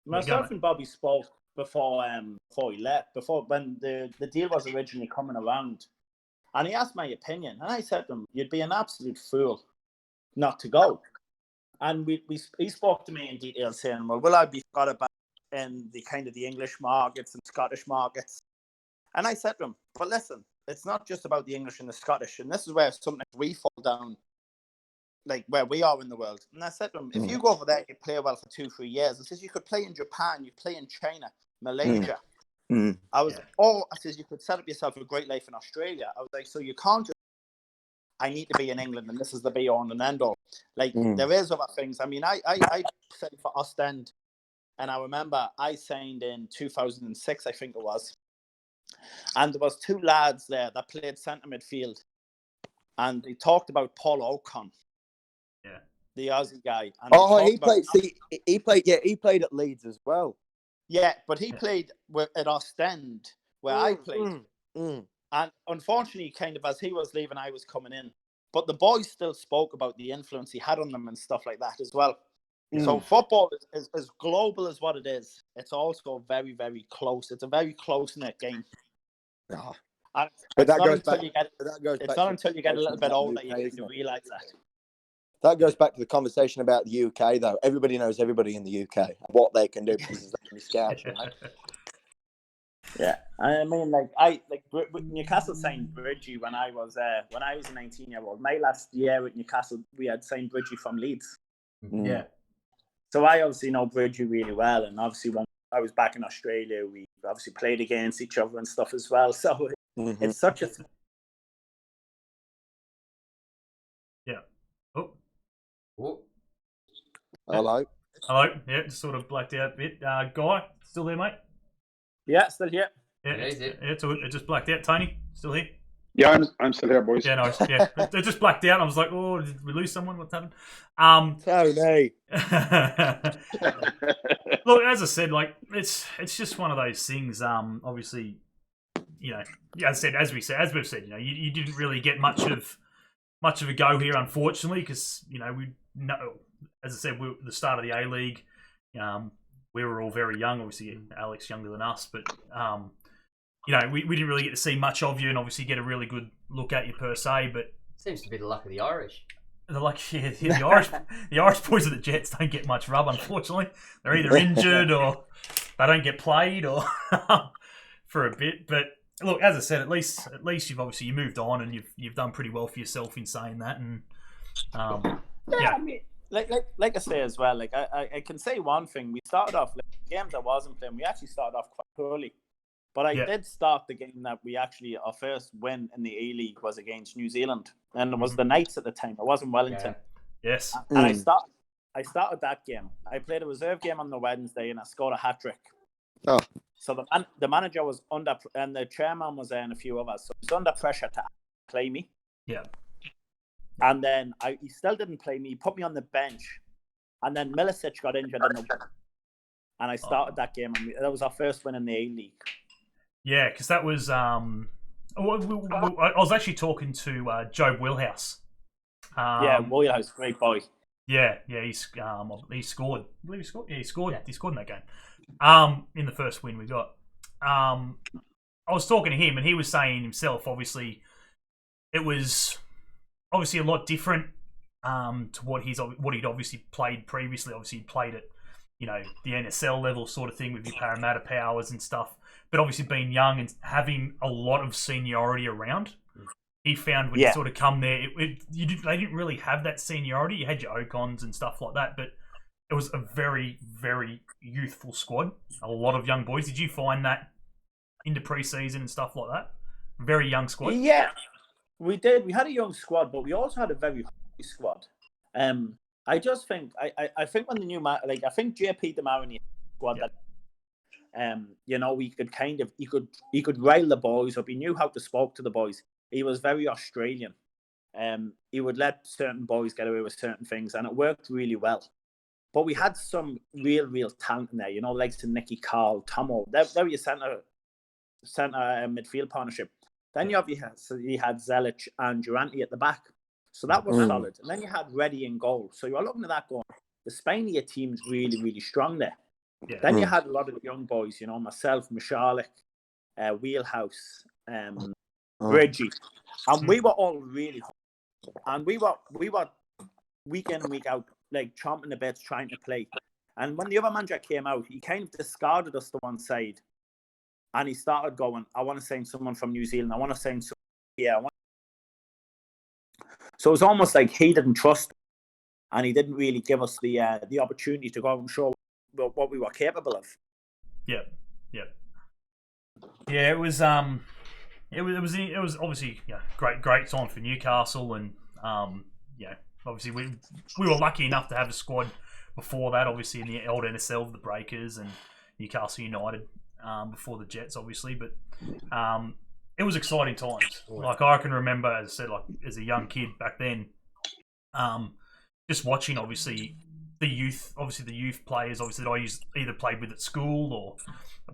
Myself and Bobby spoke before he left, when the deal was originally coming around. And he asked my opinion, and I said to him, "You'd be an absolute fool not to go." And he spoke to me in detail, saying, "Well, will I be forgot about in the kind of the English markets and Scottish markets?" And I said to him, "But listen, it's not just about the English and the Scottish, and this is where sometimes we fall down, like where we are in the world." And I said to him, "If you go over there, you play well for 2-3 years." I says, "You could play in Japan, you play in China, Malaysia." I says, "You could set up yourself a great life in Australia." I was like, "So you can't just, I need to be in England and this is the be all and end all." Like, there is other things. I mean, I played for Ostend, and I remember I signed in 2006, I think it was. And there was 2 lads there that played centre midfield. And they talked about Paul Ocon. Yeah. The Aussie guy. And he played at Leeds as well. Yeah, but he played at Ostend, where I played. And unfortunately, kind of as he was leaving, I was coming in. But the boys still spoke about the influence he had on them and stuff like that as well. So football is as global as what it is. It's also very, very close. It's a very close-knit game. But that goes back. It's not until you get a little bit older that you kind of realise that. That goes back to the conversation about the UK, though. Everybody knows everybody in the UK and what they can do because there's that many scouts, you know? Yeah, I mean, Newcastle signed Bridgie when I was a 19-year-old. My last year at Newcastle, we had signed Bridgie from Leeds. Yeah. So I obviously know Bridgie really well, and obviously when I was back in Australia, we obviously played against each other and stuff as well. So it's such a... Yeah. Oh. Hello. Yeah, just sort of blacked out a bit. Guy, still there, mate? Yeah, still here. Yeah, it just blacked out. Tony, still here? Yeah, I'm still here, boys. Yeah, no, yeah. It just blacked out. I was like, oh, did we lose someone? What's happened? Tony. Look, as I said, like it's just one of those things. Obviously, you know, as we've said, you know, you didn't really get much of a go here, unfortunately, because you know as I said, we were at the start of the A League. We were all very young. Obviously, Alex younger than us, but you know, we didn't really get to see much of you, and obviously get a really good look at you per se. But seems to be the luck of the Irish. The Irish boys of the Jets don't get much rub, unfortunately. They're either injured or they don't get played or for a bit. But look, as I said, at least you've obviously moved on and you've done pretty well for yourself in saying that. And I mean, like I say as well, like I can say one thing. We started off games I wasn't playing. We actually started off quite poorly. But I did start the game that our first win in the A League was against New Zealand, and it was the Knights at the time. It wasn't Wellington. Yeah. Yes. And I started that game. I played a reserve game on the Wednesday, and I scored a hat trick. Oh. So the manager was under, and the chairman was there, and a few others. So he was under pressure to play me. Yeah. And then he still didn't play me. He put me on the bench, and then Milicic got injured, and I started that game, and that was our first win in the A League. Yeah, because that was I was actually talking to Joe Wheelhouse. Wheelhouse, great boy. Yeah, he scored. I believe he scored. Yeah, he scored. Yeah. He scored in that game. In the first win we got. I was talking to him, and he was saying himself. Obviously, it was obviously a lot different to what he'd obviously played previously. Obviously, he'd played at the NSL level sort of thing with your Parramatta powers and stuff. But obviously being young and having a lot of seniority around, he found when you sort of come there, they didn't really have that seniority. You had your Ocons and stuff like that, but it was a very, very youthful squad. A lot of young boys. Did you find that into pre-season and stuff like that? Very young squad? Yeah, we did. We had a young squad, but we also had a very hungry squad. I just think, I think when the new I think JP Demaroni squad that You know, he could rile the boys up. He knew how to speak to the boys. He was very Australian. He would let certain boys get away with certain things, and it worked really well. But we had some real talent in there, you know, like Nicky Carl, Tomo. They were your centre midfield partnership. Then you had Zelic and Durante at the back. So that was solid. And then you had Reddy in goal. So you were looking at that going, the Spania team's really strong there. Yeah. Then you had a lot of the young boys, you know, myself, Mishalik, Wheelhouse, Bridgie. And we were all really hot. And we were week in and week out, like chomping the bits, trying to play. And when the other manager came out, he kind of discarded us to one side. And he started going, I want to sign someone from New Zealand. I want to sign someone here. So it was almost like he didn't trust, and he didn't really give us the opportunity to go out and show what we were capable of. Yeah. It was obviously great time for Newcastle, and obviously we were lucky enough to have a squad before that, obviously in the old NSL, the Breakers and Newcastle United, before the Jets, obviously, but it was exciting times. Like, I can remember, as I said, like as a young kid back then, just watching obviously the youth players, obviously that I either played with at school or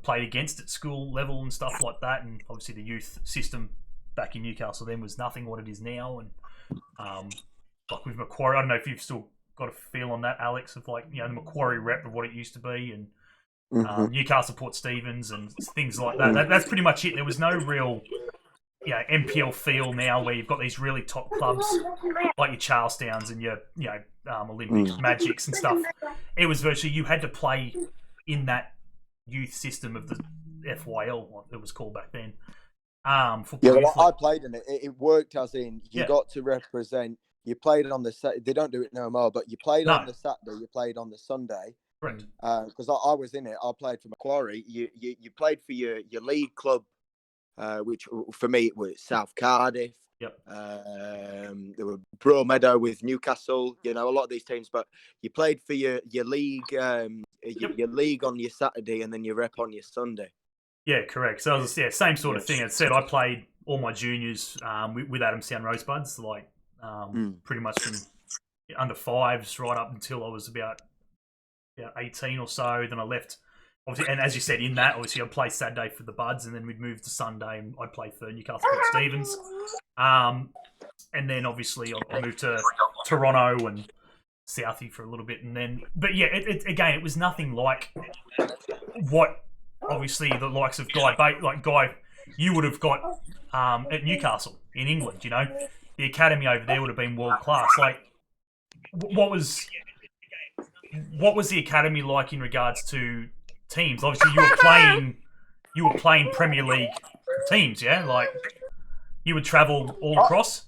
played against at school level and stuff like that, and obviously the youth system back in Newcastle then was nothing what it is now, and like with Macquarie, I don't know if you've still got a feel on that, Alex, of like, you know, the Macquarie rep of what it used to be, and Newcastle Port Stephens and things like that. That's pretty much it. There was no real NPL feel now where you've got these really top clubs like your Charlestowns and your Olympics, Magics and stuff. It was virtually, you had to play in that youth system of the FYL, what it was called back then. I played in it. It worked as in you got to represent. You played on the they don't do it no more, but you played on the Saturday, you played on the Sunday. Correct. Because I was in it. I played for Macquarie. You played for your league club, which for me it was South Cardiff. Yep. There were Bro Meadow with Newcastle. You know, a lot of these teams. But you played for your league, your league on your Saturday, and then your rep on your Sunday. Yeah, correct. So same sort of thing. As I said, I played all my juniors with Adamstown Rosebuds, like pretty much from under fives right up until I was about 18 or so. Then I left, obviously, and as you said, in that, obviously, I'd play Saturday for the Buds, and then we'd move to Sunday, and I'd play for Newcastle Port Stephens. And then, obviously, I moved to Toronto and Southie for a little bit, and then, but yeah, it was nothing like what, obviously, the likes of Guy, you would have got at Newcastle in England. You know, the academy over there would have been world class. Like, what was the academy like in regards to teams? Obviously, you were playing Premier League teams, yeah? Like, you would travel all across?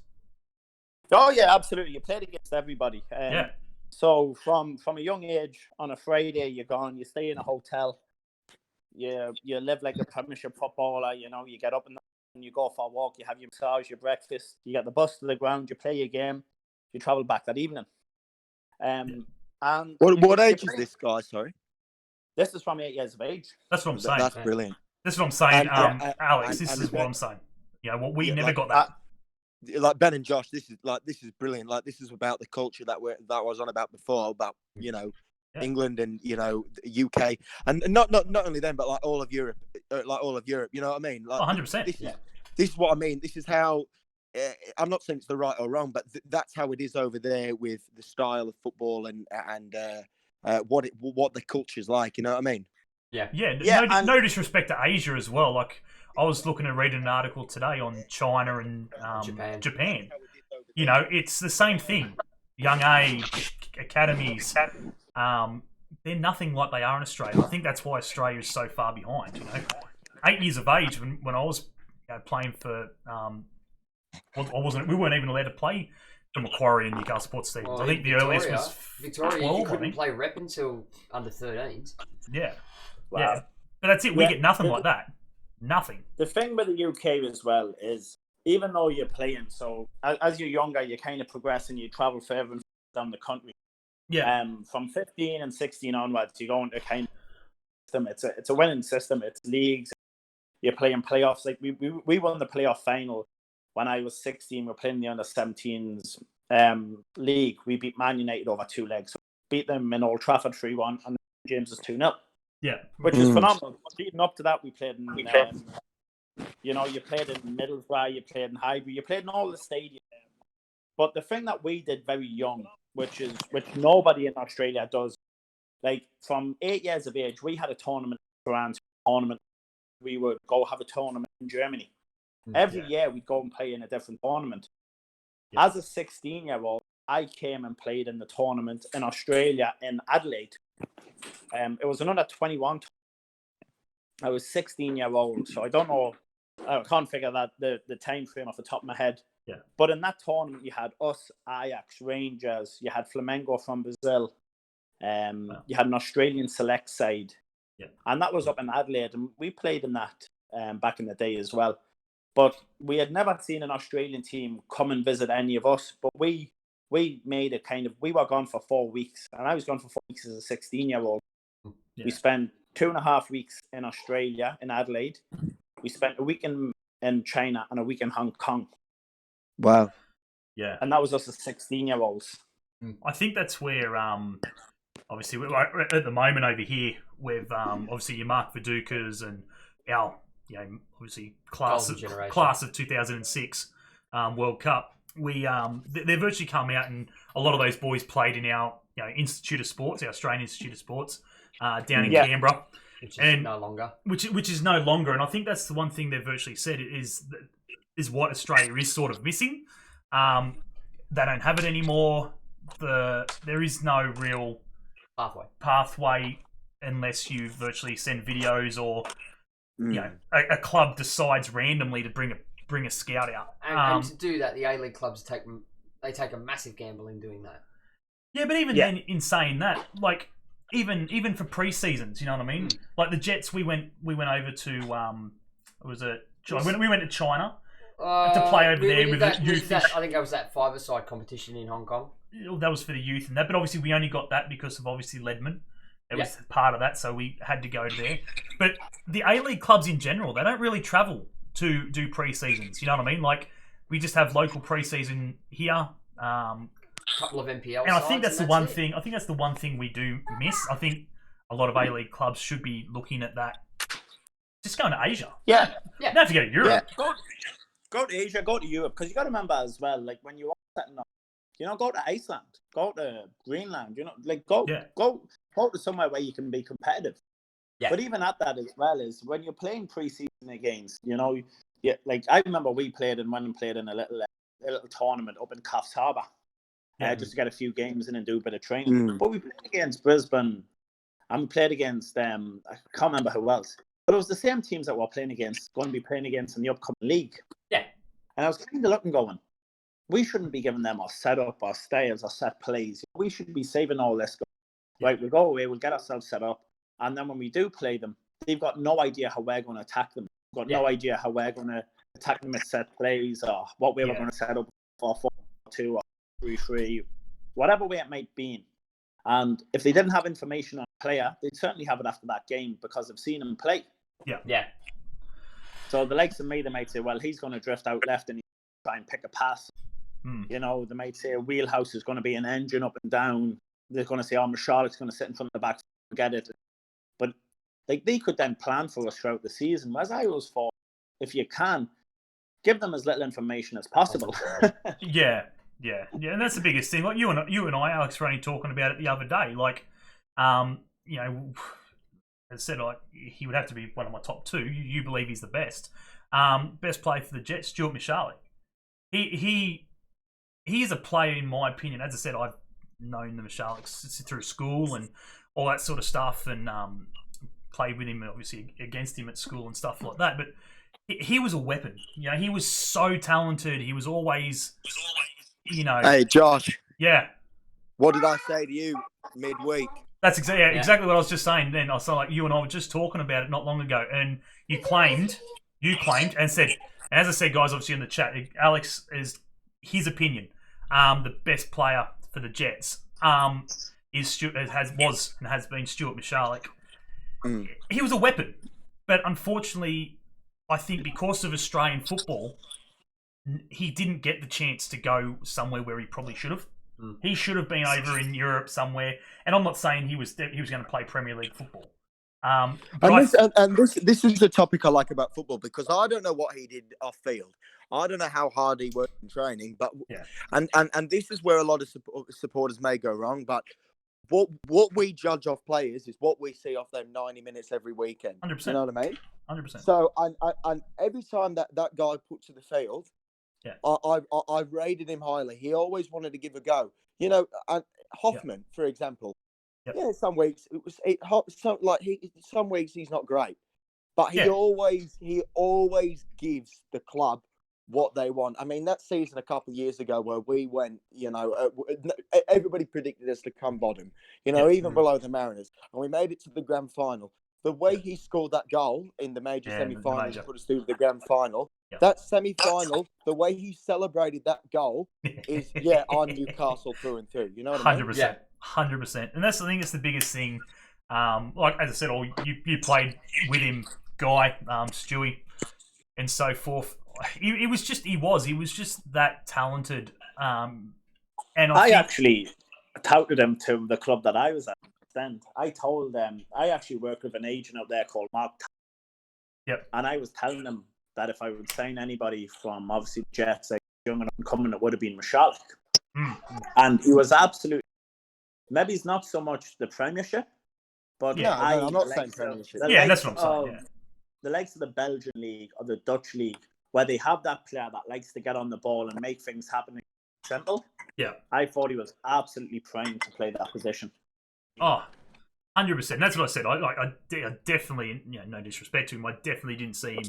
Oh, yeah, absolutely. You played against everybody. Yeah. So, from a young age, on a Friday, you're gone, you stay in a hotel, you live like a Premiership footballer, you know, you get up and you go for a walk, you have your massage, your breakfast, you get the bus to the ground, you play your game, you travel back that evening. And what age is this guy? Sorry, this is from 8 years of age. That's what I'm saying. That's brilliant. That's what I'm saying, Alex. This is what I'm saying. You know, we never got that. Like Ben and Josh, this is brilliant. Like, this is about the culture that I was on about before, about England and the UK, and not only them, but like all of Europe. You know what I mean? Like, 100%. This is what I mean. This is how. I'm not saying it's the right or wrong, but that's how it is over there with the style of football and what the culture's like. You know what I mean? Yeah. No disrespect to Asia as well. Like, I was looking at reading an article today on China and Japan. You know, it's the same thing. Young age academies. They're nothing like they are in Australia. I think that's why Australia is so far behind. You know, 8 years of age when I was playing for. We weren't even allowed to play for Macquarie and Newcastle Port Stephens. I think the earliest was Victoria. 12, you couldn't play rep until under 13s. Yeah, Wow. Yeah. But that's it. We get nothing like that. Nothing. The thing with the UK as well is, even though you're playing, so as you're younger, you kind of progress and you travel further down the country. Yeah. From 15 and 16 onwards, you go into kind of system. It's a winning system. It's leagues. You're playing playoffs. Like we won the playoff final when I was 16. We're playing the under-17s league. We beat Man United over 2 legs. Beat them in Old Trafford 3-1, and James is 2-0. Yeah, which is phenomenal. Leading up to that, we played in. You played in Middlesbrough, you played in Highbury, you played in all the stadiums. But the thing that we did very young, which nobody in Australia does, like from 8 years of age, we had a tournament around tournament. We would go have a tournament in Germany. Every year we'd go and play in a different tournament. Yeah. As a 16-year-old, I came and played in the tournament in Australia in Adelaide. It was another 21. I was 16-year-old, so I don't know. I can't figure that the time frame off the top of my head. Yeah. But in that tournament, you had us, Ajax, Rangers. You had Flamengo from Brazil. You had an Australian select side. Yeah. And that was up in Adelaide, and we played in that back in the day as well. But we had never seen an Australian team come and visit any of us. But we made it kind of. We were gone for 4 weeks, and I was gone for 4 weeks as a 16-year-old. Yeah. We spent 2.5 weeks in Australia, in Adelaide. We spent a week in China and a week in Hong Kong. Wow. Yeah. And that was us as 16-year-olds. I think that's where, obviously, we're at the moment over here with, obviously, your Mark Vidukas and our, obviously, class of 2006 World Cup. They've virtually come out, and a lot of those boys played in our Institute of Sports, our Australian Institute of Sports, down in Canberra. Which is no longer. Which is no longer, and I think that's the one thing they've virtually said is what Australia is sort of missing. They don't have it anymore. There is no real pathway unless you virtually send videos or a club decides randomly to bring a scout out. And to do that, the A League clubs take a massive gamble in doing that. Yeah, but even then, in saying that, like. Even for pre-seasons, you know what I mean? Like the Jets, we went over to we went to China to play over there with the youth. I think that was that five-a-side competition in Hong Kong. That was for the youth and that, but obviously we only got that because of obviously Ledman. It was part of that, so we had to go there. But the A League clubs in general, they don't really travel to do pre-seasons. You know what I mean? Like we just have local pre-season here. Couple of NPL and I think that's the one thing. I think that's the one thing we do miss. I think a lot of A League clubs should be looking at that. Just going to Asia. Yeah. You don't have to go to Europe. Yeah. Go to Asia, go to Europe, because you got to remember as well. Like when you are setting up, go to Iceland, go to Greenland. Go to somewhere where you can be competitive. Yeah. But even at that as well is when you're playing pre-season against, like I remember we played in a little tournament up in Coffs Harbour. Just to get a few games in and do a bit of training. But we played against Brisbane and we played against, I can't remember who else. But it was the same teams that we're going to be playing against in the upcoming league. Yeah. And I was kind of looking going, we shouldn't be giving them our setup, our styles, our set plays. We should be saving all this. Right, we'll go away, we'll get ourselves set up. And then when we do play them, they've got no idea how we're going to attack them. They've got no idea how we're going to attack them at set plays or what way we're going to set up for 4-2 or 3-3, whatever way it might be. And if they didn't have information on a player, they'd certainly have it after that game because they've seen him play. Yeah. So the likes of me, they might say, well, he's going to drift out left and he's try and pick a pass. They might say a wheelhouse is going to be an engine up and down. They're going to say, Mashalik's going to sit in front of the back, forget it. But they could then plan for us throughout the season. Whereas I always thought, if you can, give them as little information as possible. Yeah, and that's the biggest thing. Like you and I, Alex, were only talking about it the other day. Like, as I said, like he would have to be one of my top two. You believe he's the best. Best player for the Jets, Stuart Mishalik. He is a player, in my opinion. As I said, I've known the Mishaliks through school and all that sort of stuff, and played with him, obviously against him at school and stuff like that. But he was a weapon. He was so talented. He was always. Hey, Josh. Yeah. What did I say to you midweek? That's exactly what I was just saying then. I saw like you and I were just talking about it not long ago, and you claimed and said, and as I said, guys, obviously in the chat, Alex is his opinion. The best player for the Jets has been Stuart Mishalik. he was a weapon. But unfortunately, I think because of Australian football, he didn't get the chance to go somewhere where he probably should have. He should have been over in Europe somewhere. And I'm not saying he was going to play Premier League football. This is the topic I like about football, because I don't know what he did off field. I don't know how hard he worked in training, but and this is where a lot of supporters may go wrong. But what we judge off players is what we see off them 90 minutes every weekend. 100%. You know what I mean? 100%. So and every time that guy put to the field, I rated him highly. He always wanted to give a go. You know, and Hoffman, for example. Yeah, some weeks some weeks he's not great, but he always gives the club what they want. I mean, that season a couple of years ago where we went, you know, everybody predicted us to come bottom, you know, even below the Mariners, and we made it to the grand final. The way he scored that goal in the major semi-final to put us through the grand final, that semi-final, the way he celebrated that goal is, I'm Newcastle through and through. You know what I mean? 100%. 100%. And that's the thing, it's the biggest thing. Like, as I said, you played with him, Guy, Stewie, and so forth. He was just that talented. And I actually touted him to the club that I was at. Then I told them I actually work with an agent out there called Mark. And I was telling them that if I would sign anybody from obviously Jets, like young and coming, it would have been Mashalik. And he was absolutely. Maybe it's not so much the Premiership, but I'm not saying Premiership. That's what I'm saying. The likes of the Belgian League or the Dutch League, where they have that player that likes to get on the ball and make things happen. Simple. I thought he was absolutely primed to play that position. Oh, 100%. That's what I said. I definitely, no disrespect to him, I definitely didn't see him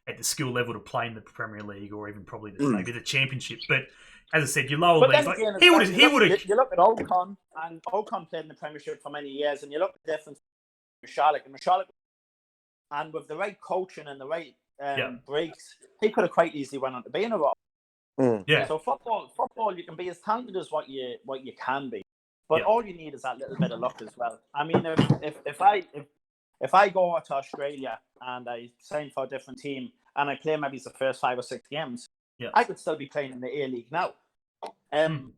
at the skill level to play in the Premier League or even probably maybe the Championship. But as I said, your lower league, he would have. You look at Ocon, and Ocon played in the Premiership for many years, and you look at the difference between Mashalik, and with the right coaching and the right breaks, he could have quite easily went on to be in a row. So football, you can be as talented as what you can be. But all you need is that little bit of luck as well. I mean, if I go to Australia and I sign for a different team and I play maybe the first 5 or 6 games, I could still be playing in the A League now. And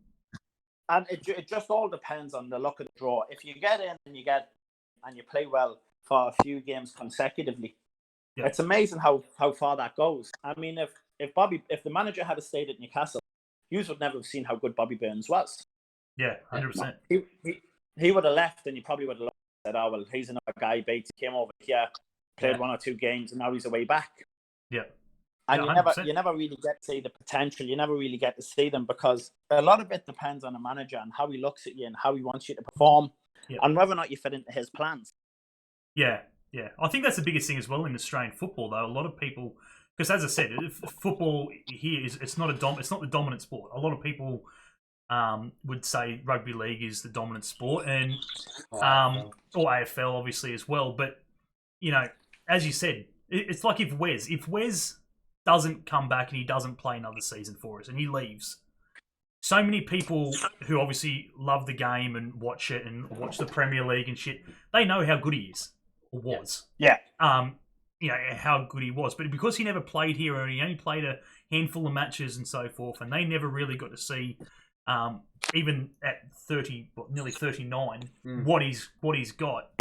it just all depends on the luck of the draw. If you get in and you play well for a few games consecutively, it's amazing how far that goes. I mean, if the manager had stayed at Newcastle, you would never have seen how good Bobby Burns was. 100%. He would have left, and you probably would have said, "Oh well, he's another guy." Bates came over here, played 1 or 2 games, and now he's away back. And you never really get to see the potential. You never really get to see them because a lot of it depends on the manager and how he looks at you and how he wants you to perform, and whether or not you fit into his plans. I think that's the biggest thing as well in Australian football, though. A lot of people, because as I said, football here it's not the dominant sport. A lot of people would say rugby league is the dominant sport, and or AFL obviously as well. But as you said, it's like if Wes doesn't come back and he doesn't play another season for us and he leaves, so many people who obviously love the game and watch it and watch the Premier League and shit, they know how good he is or was. How good he was, but because he never played here and he only played a handful of matches and so forth, and they never really got to see. Even at 30, nearly 39, what he's got,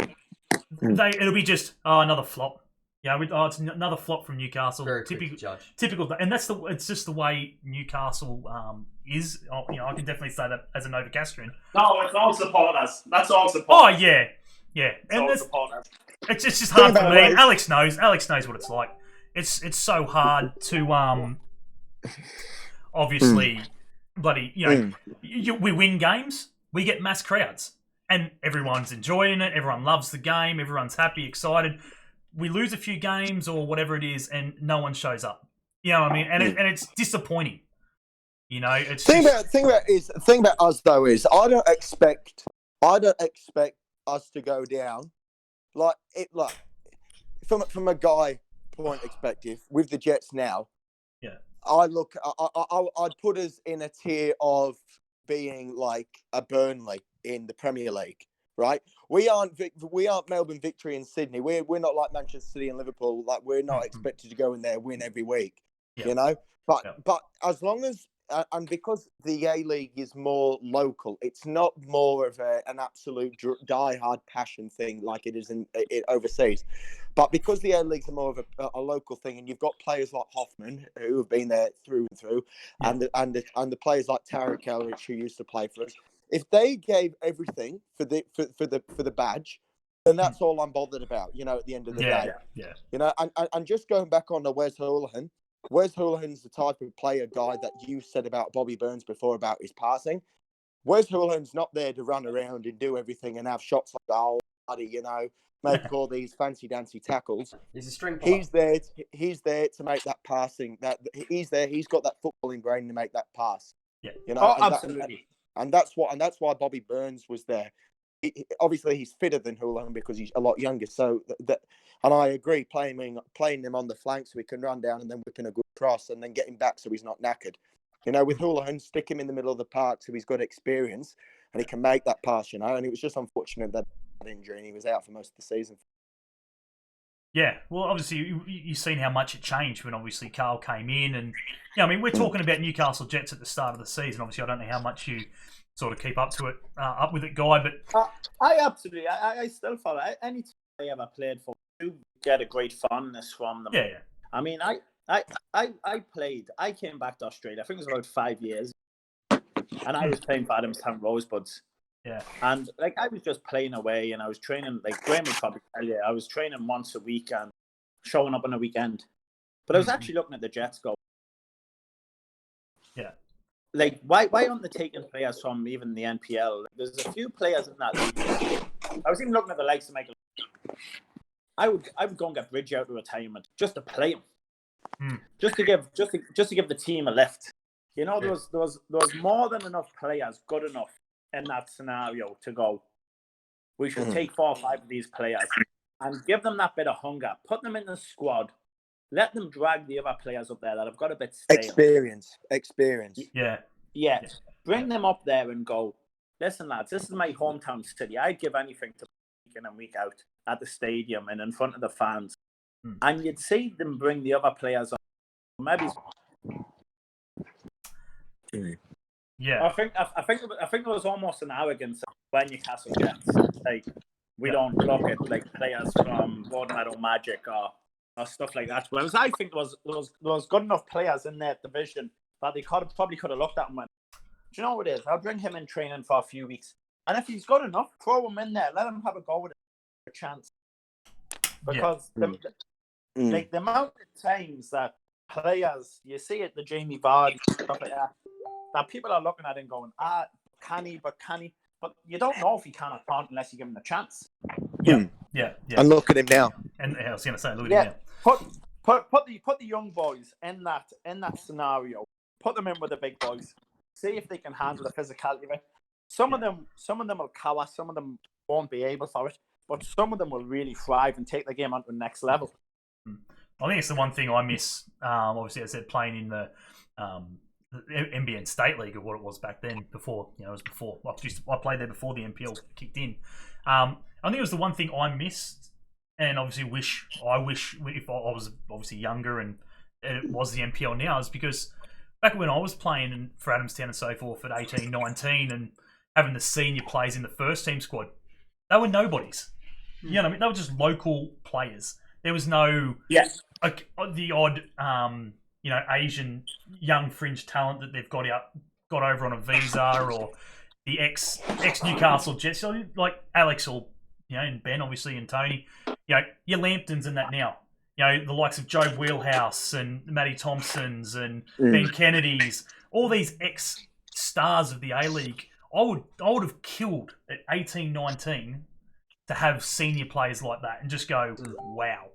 it'll be just another flop. It's another flop from Newcastle. Very typical, and it's just the way Newcastle is. I can definitely say that as a Novocastrian. No, it's all supporters. That's all supporters. Oh yeah, and it's just hard for me. Alex knows what it's like. It's so hard to obviously. Bloody, we win games, we get mass crowds, and everyone's enjoying it. Everyone loves the game. Everyone's happy, excited. We lose a few games or whatever it is, and no one shows up. You know what I mean? And it's disappointing. It's thing about us though is I don't expect us to go down from a guy point perspective with the Jets now. I'd put us in a tier of being like a Burnley in the Premier League. right? We aren't Melbourne Victory in Sydney. We're not like Manchester City and Liverpool. Like, we're not expected to go in there win every week, you know. But as long as and because the A League is more local, it's not more of an absolute die-hard passion thing like it is in overseas. But because the A Leagues are more of a local thing, and you've got players like Hoffman who have been there through and through, and the players like Tarek Elrich who used to play for us, if they gave everything for the badge, then that's all I'm bothered about. You know, at the end of the day, you know, and just going back on the Wes Hoolahan. Wes Hoolahan's the type of player guy that you said about Bobby Burns before about his passing. Wes Hoolahan's not there to run around and do everything and have shots like, oh, buddy, you know, make all these fancy dancy tackles. He's a string player. He's there to make that passing. He's got that footballing brain to make that pass. Yeah. You know, absolutely. And that's why Bobby Burns was there. Obviously, he's fitter than Hoolahan because he's a lot younger. So and I agree, playing him on the flank so he can run down and then whip in a good cross and then get him back so he's not knackered. You know, with Hoolahan, stick him in the middle of the park so he's got experience and he can make that pass. You know, and it was just unfortunate that injury and he was out for most of the season. Yeah, well, obviously you've seen how much it changed when obviously Carl came in, and I mean we're talking about Newcastle Jets at the start of the season. Obviously, I don't know how much you sort of keep up with it, Guy, but I absolutely, I still follow. Any team I ever played for, do get a great fondness from them. Yeah. I mean, I came back to Australia. I think it was about 5 years, and I was playing for Adamstown Rosebuds. Yeah. And like I was just playing away, and I was training. Like Graham would probably tell you, I was training once a week and showing up on a weekend. But I was actually looking at the Jets go. Yeah. Like why aren't they taking players from even the NPL? There's a few players in that league. I was even looking at the likes of Michael. I would go and get Bridge out of retirement just to play him, just to give the team a lift. You know, there was more than enough players good enough in that scenario to go. We should take 4 or 5 of these players and give them that bit of hunger. Put them in the squad. Let them drag the other players up there that have got a bit stale. Experience. Yeah. Bring them up there and go, listen, lads, this is my hometown city. I'd give anything to week in and week out at the stadium and in front of the fans. And you'd see them bring the other players up. Maybe. Yeah. I think it was almost an arrogance when Newcastle Jets. Like, we don't look at like players from Boredom Magic or stuff like that. Whereas I think there was good enough players in that division that they probably could have looked at and went, do you know what it is? I'll bring him in training for a few weeks. And if he's good enough, throw him in there. Let him have a go with it, a chance. Because the amount of times that players, you see it, the Jamie Vardy, stuff like that people are looking at him going, can he? But you don't know if he can or can't unless you give him a chance. Yeah. And look at him now. And I was going to say, look at him now. Put the young boys in that scenario. Put them in with the big boys. See if they can handle the physicality of it. Some of them will cower. Some of them won't be able for it. But some of them will really thrive and take the game on to the next level. I think it's the one thing I miss. Obviously, as I said, playing in the NBN State League, or what it was back then. Before, it was before. I played there before the NPL kicked in. I think it was the one thing I missed, and obviously wish if I was obviously younger and it was the NPL now, is because back when I was playing for Adamstown and so forth at 18, 19, and having the senior players in the first team squad, they were nobodies. You know what I mean? They were just local players. There was no the odd Asian young fringe talent that they've got over on a visa, or the ex Newcastle Jets, so like Alex or and Ben obviously and Tony, your Lamptons and that now. The likes of Joe Wheelhouse and Matty Thompsons and Ben Kennedy's, all these ex-stars of the A League. I would have killed at 18, 19 to have senior players like that and just go, wow.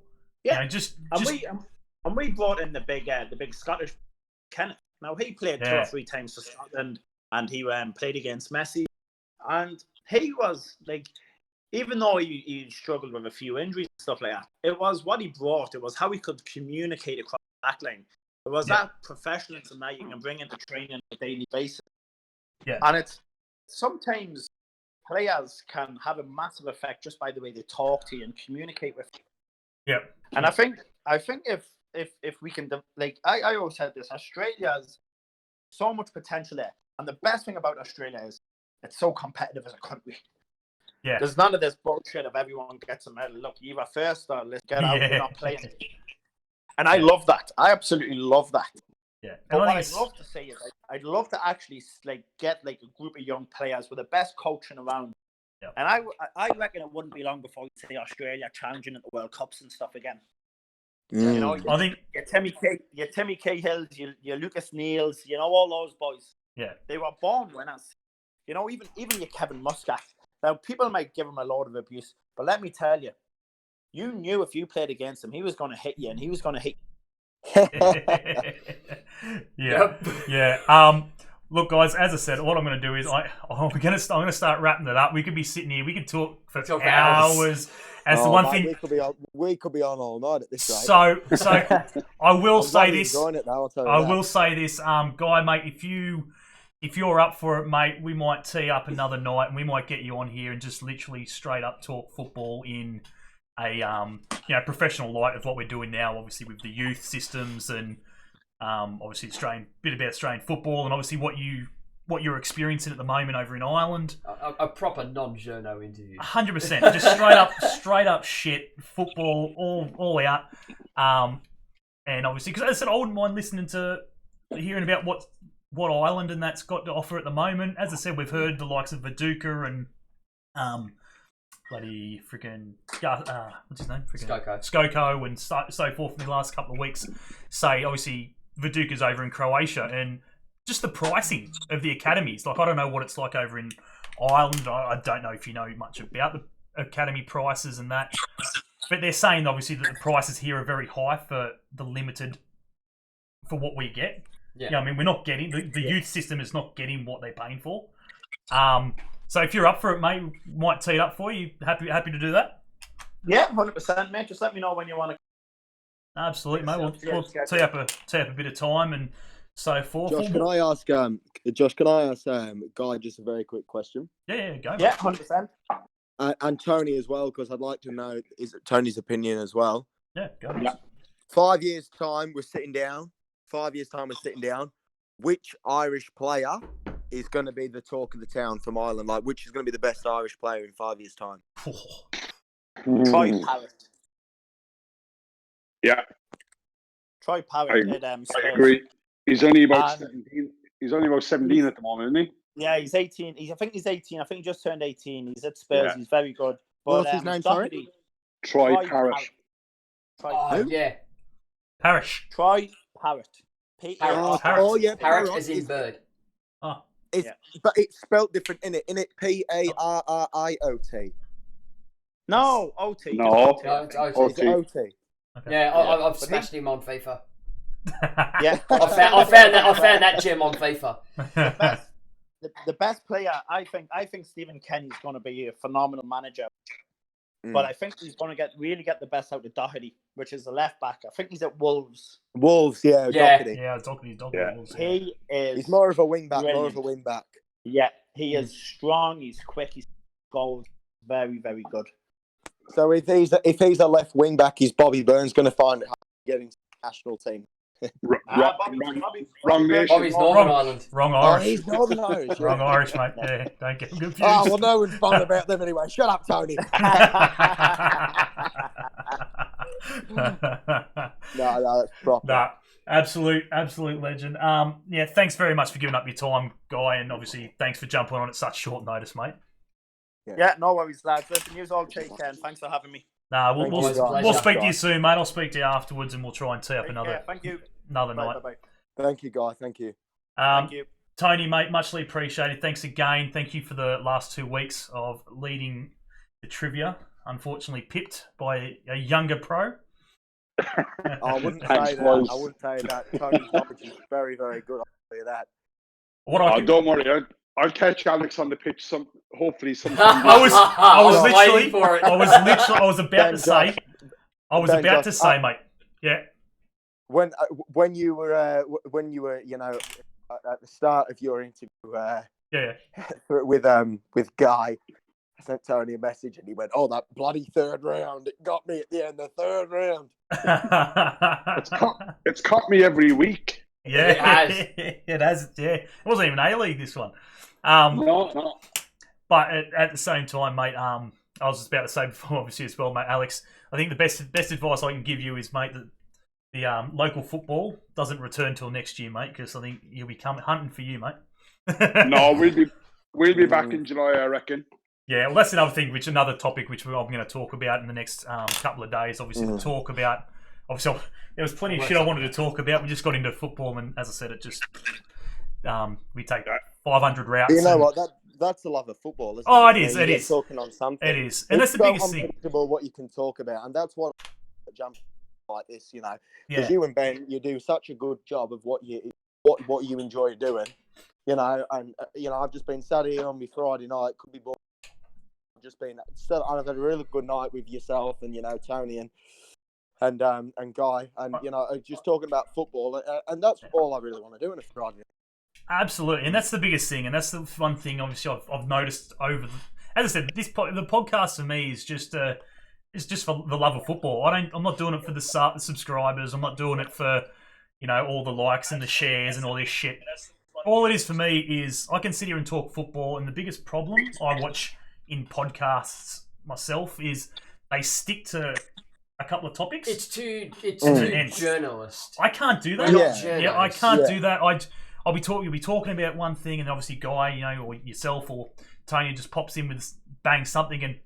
Yeah, And we brought in the big Scottish Kenneth. Now he played 2 or 3 times for Scotland, and he played against Messi, and he was like, even though he struggled with a few injuries and stuff like that, it was what he brought. It was how he could communicate across the backline. It was that professionalism that you can bring into training on a daily basis. Yeah, and it's sometimes players can have a massive effect just by the way they talk to you and communicate with you. Yeah. And I think if we can, like I always said this, Australia has so much potential there. And the best thing about Australia is it's so competitive as a country. Yeah. There's none of this bullshit of everyone gets a medal. Look, you're first or let's get out, we're not playing. And I love that. I absolutely love that. Yeah. But what I'd love to say is I'd love to actually like get like a group of young players with the best coaching around. Yeah. And I reckon it wouldn't be long before we see Australia challenging at the World Cups and stuff again. You know, I think your Timmy Cahills, your Lucas Neils, you know, all those boys. Yeah. They were born winners. You know, even your Kevin Muscat. Now, people might give him a lot of abuse, but let me tell you, you knew if you played against him, he was going to hit you, and he was going to hit you. Yeah. Look, guys. As I said, what I'm going to do is I'm going to start wrapping it up. We could be sitting here. We could talk for hours. As the one thing, we could be on all night at this rate. So I will say this. I will say this, Guy, mate. If you're up for it, mate, we might tee up another night and we might get you on here and just literally straight up talk football in a professional light of what we're doing now, obviously with the youth systems and obviously bit about Australian football and obviously what you're experiencing at the moment over in Ireland. A proper non-journo interview. 100%, just straight up shit football all out. And obviously, because as I said, I wouldn't mind listening to hearing about what Ireland and that's got to offer at the moment. As I said, we've heard the likes of Viduka and bloody freaking what's his name? Skoko and so forth in the last couple of weeks. Say obviously Viduka's over in Croatia and just the pricing of the academies. Like I don't know what it's like over in Ireland. I don't know if you know much about the academy prices and that. But they're saying obviously that the prices here are very high for the limited for what we get. Yeah, I mean we're not getting the youth system is not getting what they're paying for. So if you're up for it, mate, might tee it up for you. Happy to do that. Yeah, 100%, mate. Just let me know when you want to. Absolutely, mate. We'll tee up a bit of time and so forth. Josh, can I ask Guy just a very quick question? Yeah, go. Yeah, 100%. And Tony as well, because I'd like to know Tony's opinion as well. Yeah, go. Yeah. 5 years' time, we're sitting down. Which Irish player is going to be the talk of the town from Ireland? Like, which is going to be the best Irish player in 5 years' time? Troy Parrott. Yeah. Troy Parrott. I agree. He's only about 17. He's only about 17 at the moment, isn't he? Yeah, he's 18. I think he's 18. I think he just turned 18. He's at Spurs. Yeah. He's very good. But, what's his name, sorry? Troy Parrott. Yeah. Parish. Troy Parrott. Parrot. Oh, yeah. Parrot as in bird. Oh. But it's spelled different, innit? Parriot. No, OT. No. Just OT. Is it OT? Okay. Yeah, I've smashed him on FIFA. Yeah. I found that gem on FIFA. The best player, I think Stephen Kenny's going to be a phenomenal manager. But I think he's going to really get the best out of Doherty, which is the left back. I think he's at Wolves. Yeah. Doherty. Yeah, Doherty. Wolves, yeah. He is. He's more of a wing back. Brilliant. Yeah, he is strong. He's quick. He's goals. Very, very good. So if he's a left wing back, is Bobby Burns going to find it hard to get into the national team? Wrong nation. Bobby's Northern Ireland. Wrong Irish. Oh, he's Northern Irish. Wrong Irish, mate. Yeah, don't get confused. Oh, well, no one's fun about them anyway. Shut up, Tony. No, that's proper. Nah, absolute legend. Yeah, thanks very much for giving up your time, Guy, and obviously thanks for jumping on at such short notice, mate. Yeah, no worries, lads. Listen, you all take care, and thanks for having me. Nah, we'll speak to you soon, mate. I'll speak to you afterwards, and we'll try and tee up another night. Bye. Thank you, Guy. Thank you. Thank you. Tony, mate, muchly appreciated. Thanks again. Thank you for the last 2 weeks of leading the trivia. Unfortunately, pipped by a younger pro. I wouldn't say that. Tony's knowledge is very, very good. I'll tell you that. Don't worry. I'll catch Alex on the pitch. Hopefully, sometime. I was waiting for it. I was about to say, mate. Yeah. When you were, you know, at the start of your interview, with Guy, I sent Tony a message and he went, "Oh, that bloody third round! It got me at the end of the third round." It's caught me every week. Yeah, It has. it has. Yeah, it wasn't even A League this one. No. But at the same time, mate, I was just about to say before, obviously as well, mate, Alex. I think the best advice I can give you is, mate, that the local football doesn't return till next year, mate, because I think you'll be hunting for you, mate. No, we'll be back in July, I reckon. Yeah, well, that's another thing, another topic which I'm going to talk about in the next couple of days. Obviously, to talk about. Obviously, there was plenty of shit I wanted to talk about. We just got into football, and as I said, it just we take 500 routes. You know what? That's the love of football, isn't Oh, it? it is. It is. Talking on something. It is, and that's the biggest thing. Unpredictable what you can talk about, and that's what jump like this, you know, because Yeah. you and Ben, you do such a good job of what you enjoy doing, you know, and you know, I've just been sat here on my Friday night, could be bored. I've just been, I've had a really good night with yourself and, you know, Tony and Guy, and you know, just talking about football, and that's all I really want to do in a Friday. Absolutely, and that's the biggest thing, and that's the one thing. Obviously, I've noticed over. As I said, the podcast for me is just for the love of football. I'm not doing it for the subscribers. I'm not doing it for, you know, all the likes and the shares and all this shit. All it is for me is I can sit here and talk football, and the biggest problem I watch in podcasts myself is they stick to a couple of topics. It's too ends. journalist. I can't do that. Yeah. I can't do that. You'll be talking about one thing, and obviously Guy, you know, or yourself or Tony just pops in with bang something, and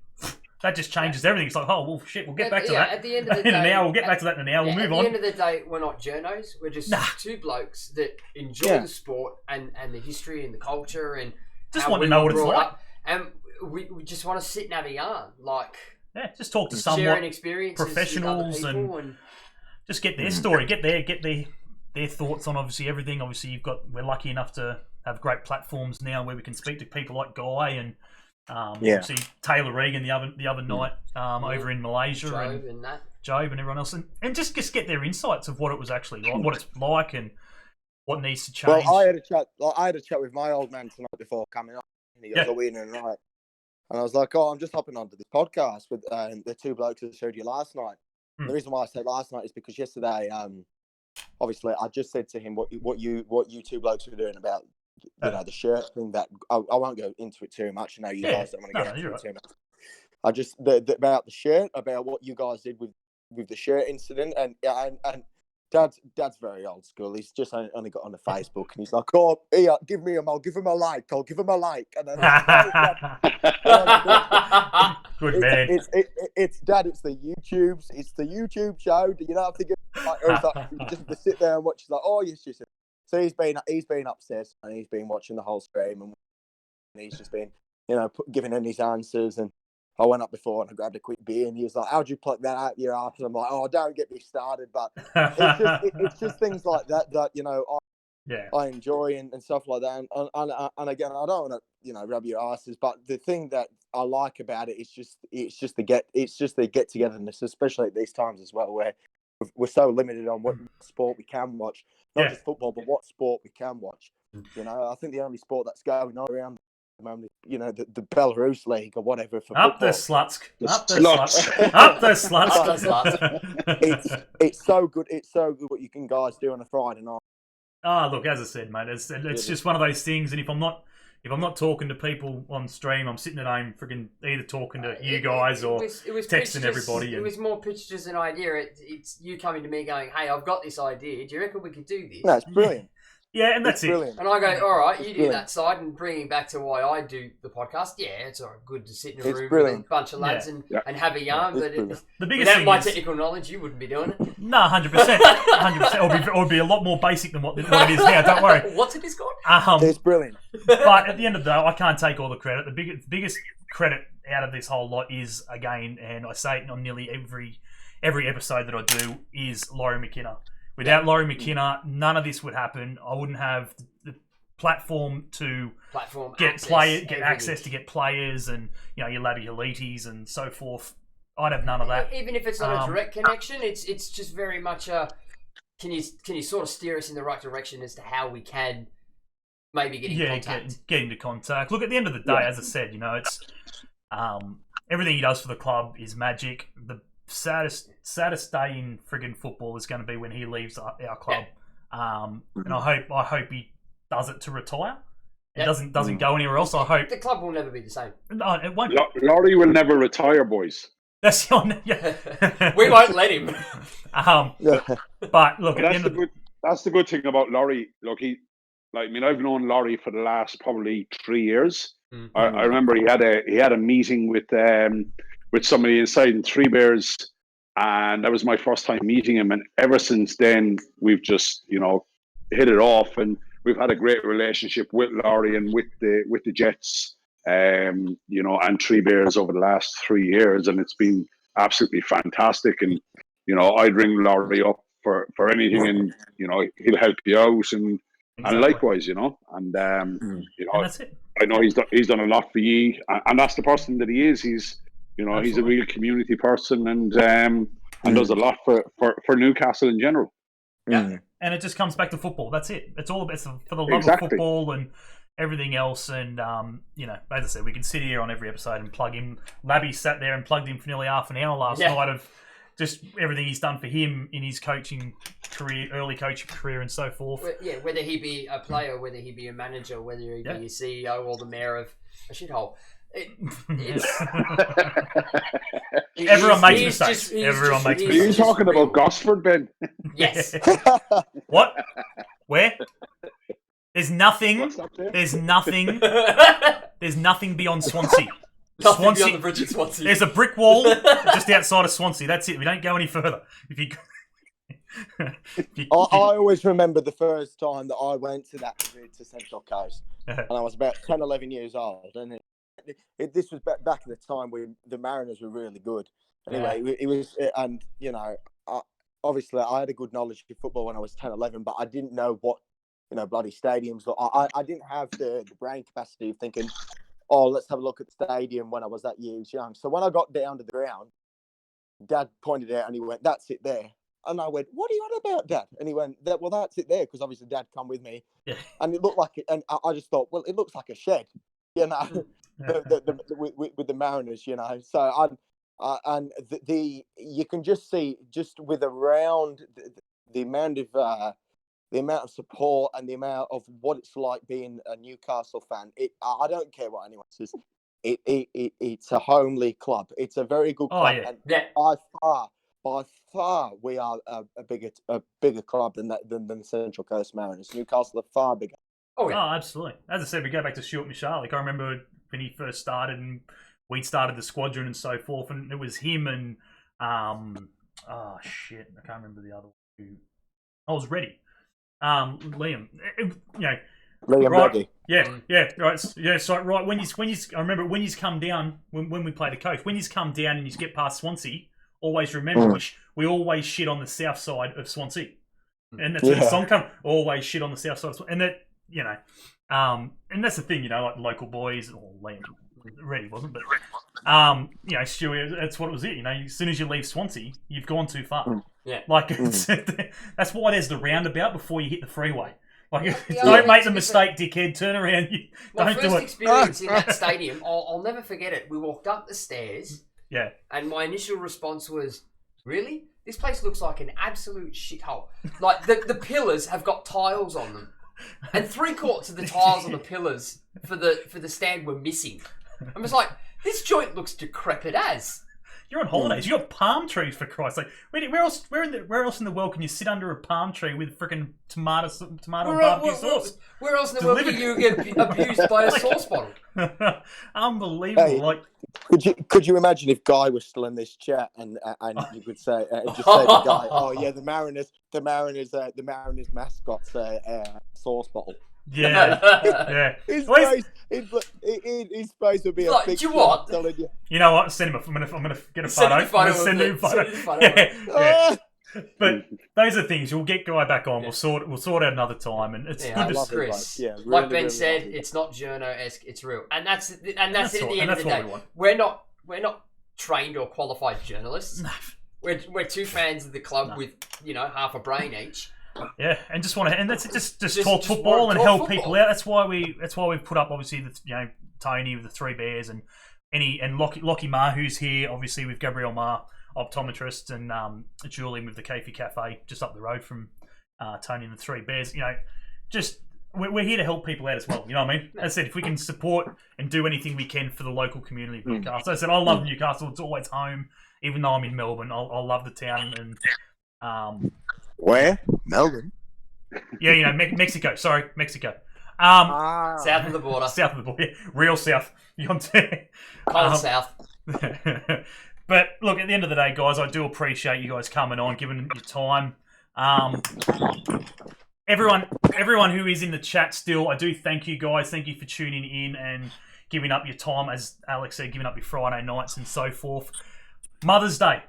that just changes everything. It's like, oh well, shit, we'll get back to that. At the end of the in day, an hour, we'll get back to that in an hour. We'll move on. At the end of the day, we're not journos. We're just two blokes that enjoy the sport and the history and the culture and just how want to we know were what it's brought like. up. And we just want to sit and have a yarn, like just talk to sharing somewhat experiences professionals with other people and just get their story, get their thoughts on obviously everything. Obviously, we're lucky enough to have great platforms now where we can speak to people like Guy and obviously Taylor Regan the other night over in Malaysia, Job and everyone else, and just get their insights of what it was actually like, what it's like, and what needs to change. Well, I had a chat with my old man tonight before coming on. And he goes, "Are we in tonight?" And I was like, "Oh, I'm just hopping onto this podcast with the two blokes that showed you last night." And the reason why I said last night is because yesterday, obviously, I just said to him what you two blokes were doing about you know the shirt thing. That I won't go into it too much. I know you guys don't want to get into it too much. I just about the shirt, about what you guys did with the shirt incident, and Dad's very old school. He's just only got on the Facebook, and he's like, "Oh, here, give me him. I'll give him a like. I'll give him a like." And then good man. It's Dad. It's the YouTube show. You don't have to get just to sit there and watch. He's like, "Oh, yes, yes." So he's been upstairs and he's been watching the whole stream, and he's just been, you know, giving in his answers. And I went up before and I grabbed a quick beer, and he was like, "How'd you pluck that out your ass?" And I'm like, "Oh, don't get me started." But it's just things like that you know I enjoy and stuff like that. And again, I don't want to, you know, rub your asses, but the thing that I like about it is just the get togetherness, especially at these times as well, where we're so limited on what sport we can watch, not just football, but what sport we can watch. You know, I think the only sport that's going on around the moment, you know, the Belarus League or whatever for up football. the Slutsk, up the Slutsk. It's so good. It's so good what you can guys do on a Friday night. Look, as I said, mate, it's just one of those things. And if I'm not talking to people on stream, I'm sitting at home freaking either talking to you guys or it was texting everybody. It was more pitched as an idea. It's you coming to me going, "Hey, I've got this idea. Do you reckon we could do this?" No, it's brilliant. Yeah, and that's it. Brilliant. And I go, "All right, you do that side," and bringing back to why I do the podcast. Yeah, it's all right, good to sit in a room with a bunch of lads and have a yarn. But the biggest without thing my is, technical knowledge, you wouldn't be doing it. No, 100%, 100%. Or be a lot more basic than what it is now. Don't worry. What's it is called? It's brilliant. But at the end of the day, I can't take all the credit. The biggest credit out of this whole lot is, again, and I say it on nearly every episode that I do, is Laurie McKenna. Without Laurie McKenna, none of this would happen. I wouldn't have the platform to get access to get players and, you know, your Laddie Elites and so forth. I'd have none of that. Even if it's not a direct connection, it's just very much a. Can you sort of steer us in the right direction as to how we can maybe get in contact? Get into contact. Look, at the end of the day, as I said, you know, it's Everything he does for the club is magic. The saddest day in friggin' football is going to be when he leaves our club. And I hope he does it to retire. It doesn't go anywhere else. I hope the club will never be the same. No, it won't. Laurie will never retire, boys. That's yeah. We won't let him. But look, that's the good thing about Laurie. Look, I've known Laurie for the last probably 3 years. Mm-hmm. I remember he had a meeting with somebody inside in Three Bears, and that was my first time meeting him. And ever since then, we've just hit it off, and we've had a great relationship with Laurie and with the Jets, and Three Bears over the last 3 years, and it's been absolutely fantastic. And I'd ring Laurie up for anything, and he'll help you out, and likewise, and that's it. I know he's done a lot for you, and that's the person that he is. He's he's a real community person, and does a lot for Newcastle in general. Yeah, and it just comes back to football. That's it. It's all it's for the love of football and everything else. And as I said, we can sit here on every episode and plug him. Labby sat there and plugged him for nearly half an hour last night of just everything he's done for him in his coaching career, early coaching career, and so forth. Whether he be a player, whether he be a manager, whether he be a CEO or the mayor of a shithole. Everyone makes mistakes. Everyone makes mistakes. Are you talking about Gosford, Ben? Yes. What? Where? There's nothing. There's nothing. There's nothing beyond Swansea. Nothing beyond the bridge at Swansea. There's a brick wall just outside of Swansea. That's it. We don't go any further. I always remember the first time that I went to Central Coast, and I was about 10, 11 years old, and this was back at the time when the Mariners were really good. Anyway, it was, and obviously I had a good knowledge of football when I was 10, 11, but I didn't know what bloody stadiums. I didn't have the brain capacity of thinking, oh, let's have a look at the stadium when I was that years young. So when I got down to the ground, Dad pointed out and he went, "That's it there." And I went, "What are you on about, Dad?" And he went, "Well, that's it there," because obviously Dad come with me. Yeah. And it looked like it, and I just thought, well, it looks like a shed, with the Mariners, So you can just see just with around the amount of support and the amount of what it's like being a Newcastle fan. I don't care what anyone says. It's a homely club. It's a very good club. Yeah. And by far, we are a bigger club than the Central Coast Mariners. Newcastle are far bigger. Oh, absolutely. As I said, we go back to Stuart Michalik. I remember when he first started, and we'd started the squadron and so forth, and it was him and I can't remember the other one. I was ready. Liam. Liam right, right. So right when you, I remember when you come down when we played the coast. When you come down and you get past Swansea, always remember we always shit on the south side of Swansea, and that's where the song comes. Always shit on the south side of Swansea, and that and that's the thing, like local boys or Liam. Ready wasn't, but Stewie, that's what it was. As soon as you leave Swansea, you've gone too far. Yeah, that's why there's the roundabout before you hit the freeway. Don't make the mistake, dickhead. Turn around. My first experience in that stadium, I'll never forget it. We walked up the stairs. Yeah. And my initial response was, "Really? This place looks like an absolute shithole. Like the pillars have got tiles on them, and 3/4 of the tiles on the pillars for the stand were missing." I'm just like, this joint looks decrepit as. You're on holidays. You got palm trees, for Christ's sake. Where else in the world can you sit under a palm tree with freaking tomato and barbecue sauce? Where else in the world can you get abused by a sauce bottle? Unbelievable. Hey, could you imagine if Guy was still in this chat and you could say just say to Guy, "Oh yeah, the Mariners mascot's sauce bottle." Yeah. His face would be a big. Do you what? You know what? Send him. I'm gonna get a photo. Send him a photo. Yeah. But those are things. We'll get Guy back on. We'll sort out another time, and it's good to see. Chris. Yeah, really, like Ben really said, lovely. It's not journo-esque. It's real, and that's it. At the end of the day, we want. we're not trained or qualified journalists. No. We're two fans of the club with half a brain each. Yeah, and just want to, and that's just talk football and help people out. That's why we've put up obviously the Tony with the Three Bears, and Lachie Ma, who's here, obviously with Gabriel Ma, optometrist, and Julian with the Kefi Cafe just up the road from Tony and the Three Bears. Just we're here to help people out as well. You know what I mean? As I said, if we can support and do anything we can for the local community of Newcastle. As I said, I love Newcastle. It's always home, even though I'm in Melbourne. I love the town and. Where? Melbourne. Yeah, Mexico. Sorry, Mexico. South of the border. South of the border. Real south. Cold south. But look, at the end of the day, guys, I do appreciate you guys coming on, giving your time. Everyone who is in the chat still, I do thank you guys. Thank you for tuning in and giving up your time, as Alex said, giving up your Friday nights and so forth. Mother's Day.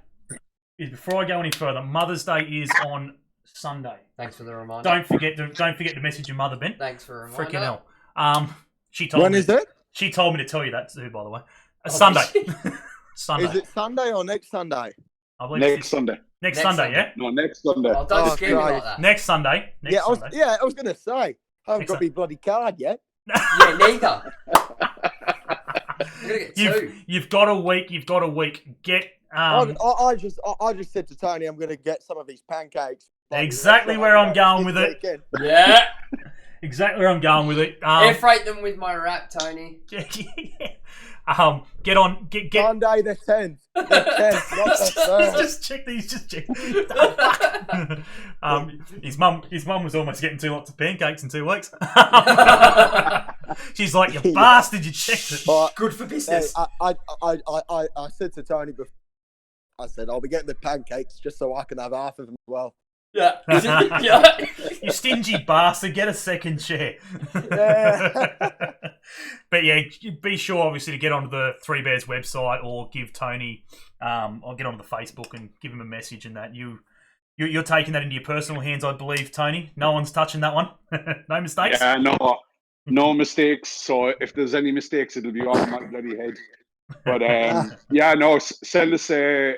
Before I go any further, Mother's Day is on Sunday. Thanks for the reminder. Don't forget to message your mother, Ben. Thanks for a reminder. Freaking hell. She told When me. is it? She told me to tell you that too, by the way. Sunday. Sunday. Is it Sunday or next Sunday? I believe Next Sunday. Next Sunday, yeah? No, next Sunday. Oh, don't Oh, scare me Christ. like that. Next Sunday. I was going to say. I haven't Next got my bloody card yet. Yeah, neither. I'm gonna get two. You've got a week. Get I just said to Tony, I'm going to get some of these pancakes. exactly where I'm going with it. Weekend. Yeah. Exactly where I'm going with it. Air freight them with my wrap, Tony. Get on. Get. Sunday the 10th. The 10th, not the 3rd. Just check these. Just check. His mum was almost getting 2 lots of pancakes in 2 weeks. She's like, "You bastard! You checked it." But, Good for business. I said to Tony before. I said I'll be getting the pancakes just so I can have half of them as well. Yeah. Yeah. You stingy bastard, get a second chair. Yeah. But yeah, be sure obviously to get onto the Three Bears website or give Tony, or get onto the Facebook and give him a message and that. You're taking that into your personal hands, I believe, Tony. No one's touching that one. No mistakes? Yeah, no mistakes. So if there's any mistakes, it'll be off my bloody head. But send us a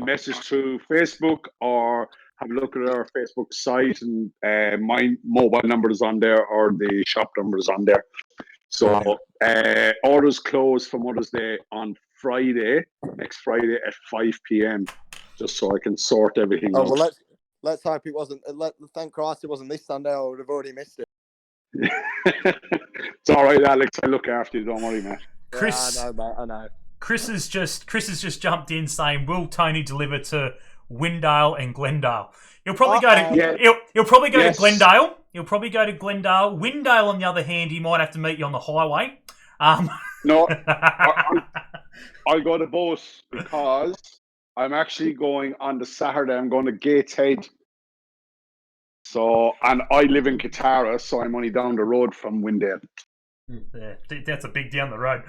message through Facebook or have a look at our Facebook site, and my mobile number is on there or the shop number is on there. So orders close for Mother's Day on next Friday at 5 p.m. just so I can sort everything out. Well, let's hope it wasn't. Thank Christ it wasn't this Sunday, or I would have already missed it. It's all right, Alex. I look after you. Don't worry, mate. Chris, Yeah, I know, mate. I know. Chris has just jumped in saying, "Will Tony deliver to Windale and Glendale?" He'll probably go to he'll probably go to Glendale. He'll probably go to Glendale. Windale, on the other hand, he might have to meet you on the highway. No, I'll go to both because I'm actually going on the Saturday. I'm going to Gateshead. So, and I live in Katara, so I'm only down the road from Windale. Yeah, that's a big down the road.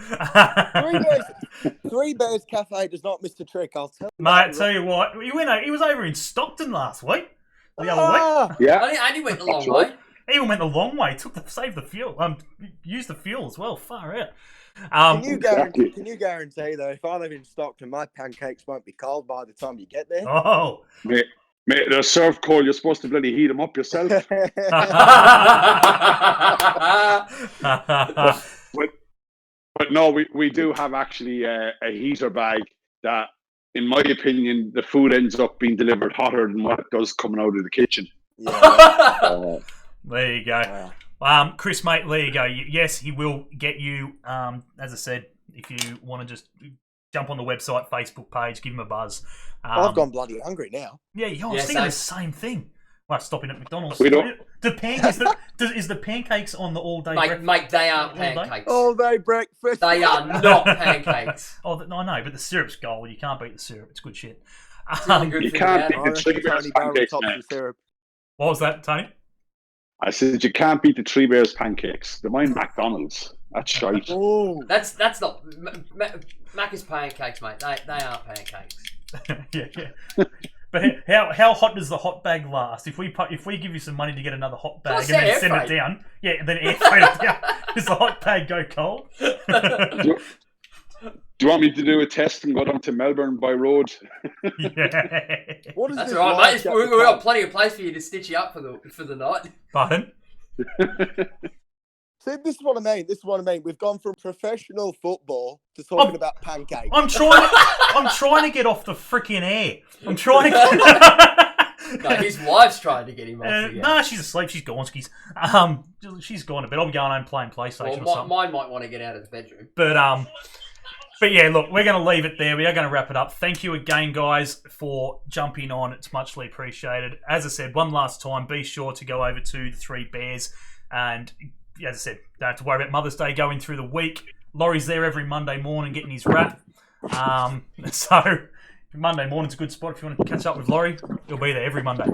Three Bears Cafe does not miss the trick. I'll tell you. Mate, tell you what, he was over in Stockton last week. The other week. Yeah. And he went the long way. He even went the long way. Saved the fuel. Used the fuel as well. Far out. Can you guarantee though, if I live in Stockton, my pancakes won't be cold by the time you get there? Oh, Mate, they're served cold. You're supposed to bloody heat them up yourself. But no, we do have actually a heater bag that, in my opinion, the food ends up being delivered hotter than what it does coming out of the kitchen. Yeah. There you go. Chris, mate, there you go. Yes, he will get you. As I said, if you want to just jump on the website, Facebook page, give him a buzz. I've gone bloody hungry now. Yeah, I was thinking the same thing. Like stopping at McDonald's. We don't. Is the pancakes on the all day breakfast? Mate, they aren't pancakes. All day breakfast. They are not pancakes. Oh, I know, but the syrup's gold. You can't beat the syrup. It's good shit. Really good You thing can't about beat it. the Three Bears pancakes, man. What was that, Tony? I said you can't beat the Three Bears pancakes. They're mine McDonald's. That's shite. Oh, That's not Macca's pancakes, mate. They aren't pancakes. yeah. But how hot does the hot bag last? If we give you some money to get another hot bag and then send it down, and then air freight it down, does the hot bag go cold? Do you want me to do a test and go down to Melbourne by road? Yeah. what is That's this all right, like mate. at We've the got pub? plenty of place for you to stitch you up for the night. Pardon? See, this is what I mean. This is what I mean. We've gone from professional football to talking about pancakes. I'm trying to get off the freaking air. I'm trying to. No, his wife's trying to get him off again. Nah, she's asleep. She's gone. She's gone to bed. I'll be going home playing PlayStation or something. Mine might want to get out of the bedroom. But yeah, look, we're going to leave it there. We are going to wrap it up. Thank you again, guys, for jumping on. It's muchly appreciated. As I said, one last time, be sure to go over to the Three Bears. And as I said, don't have to worry about Mother's Day going through the week. Laurie's there every Monday morning getting his wrap. So Monday morning's a good spot if you want to catch up with Laurie. He'll be there every Monday.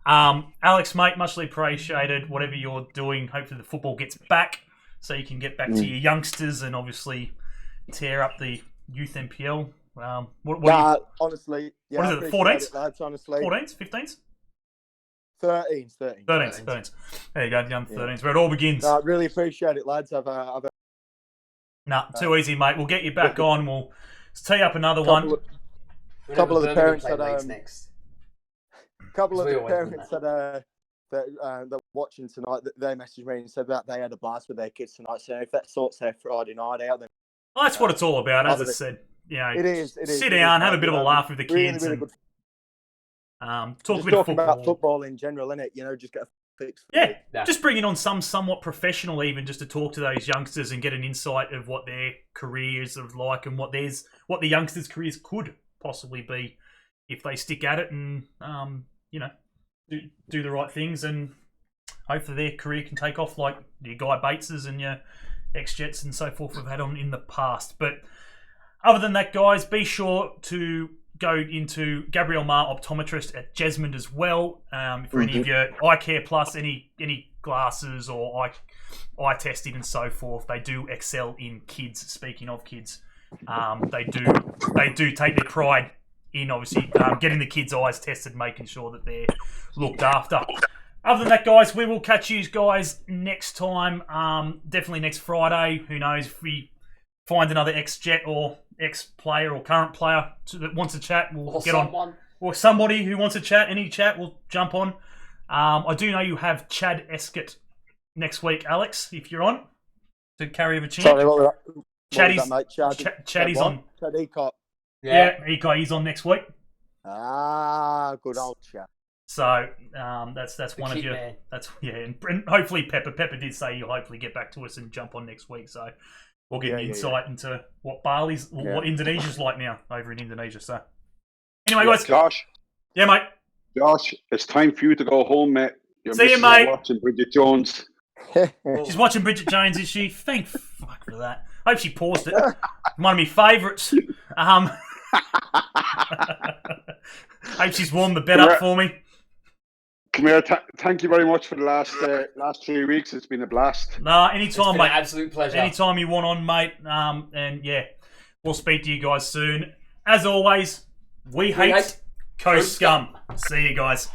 Alex, mate, muchly appreciated. Whatever you're doing, hopefully the football gets back so you can get back to your youngsters and obviously tear up the youth NPL. Honestly, yeah, what is it, 14s? Lads, honestly. 14s? 15s? 13s. There you go, young 13s, where it all begins. No, really appreciate it, lads. Too easy, mate. We'll get you back on. We'll tee up another one. Couple of the parents that next. Couple of the parents that are watching tonight, they messaged me and said that they had a blast with their kids tonight. So if that sorts their Friday night out, then that's what it's all about. As I said, it is. Sit down, have a bit of a laugh with the kids, really good. Talk a bit of football. About football in general, innit? Just get a fix. Just bringing on somewhat professional, even just to talk to those youngsters and get an insight of what their careers are like and what the youngsters' careers could possibly be if they stick at it and do the right things, and hopefully their career can take off like your Guy Bateses and your ex-Jets and so forth we've had on in the past. But other than that, guys, be sure to go into Gabriel Optometrist at Jesmond as well. For any of your eye care plus, any glasses or eye testing and so forth, they do excel in kids. Speaking of kids, they do take their pride in obviously getting the kids' eyes tested, making sure that they're looked after. Other than that, guys, we will catch you guys next time. Definitely next Friday. Who knows if we find another ex-Jet or ex-player or current player that wants to chat, we'll get on. Or somebody who wants to chat, any chat, we'll jump on. I do know you have Chad Escott next week, Alex, if you're on, to carry over chin. Sorry, what Chaddy's on. Chad Ecott. Yeah, Ecott, he's on next week. Good old Chad. So that's one of your man. And hopefully Pepper did say you'll hopefully get back to us and jump on next week. So we'll get an insight into what what Indonesia's like now over in Indonesia. So anyway, guys. Josh. Yeah, mate. Josh, it's time for you to go home, mate. See you, mate. Watching Bridget Jones. She's watching Bridget Jones, is she? Thank fuck for that. I hope she paused it. One of my favourites. Hope she's warmed the bed up for me. Come here, thank you very much for the last 3 weeks. It's been a blast. Nah, anytime, mate. An absolute pleasure. Anytime you want on, mate. And yeah, we'll speak to you guys soon. As always, we hate Coast Scum. See you guys.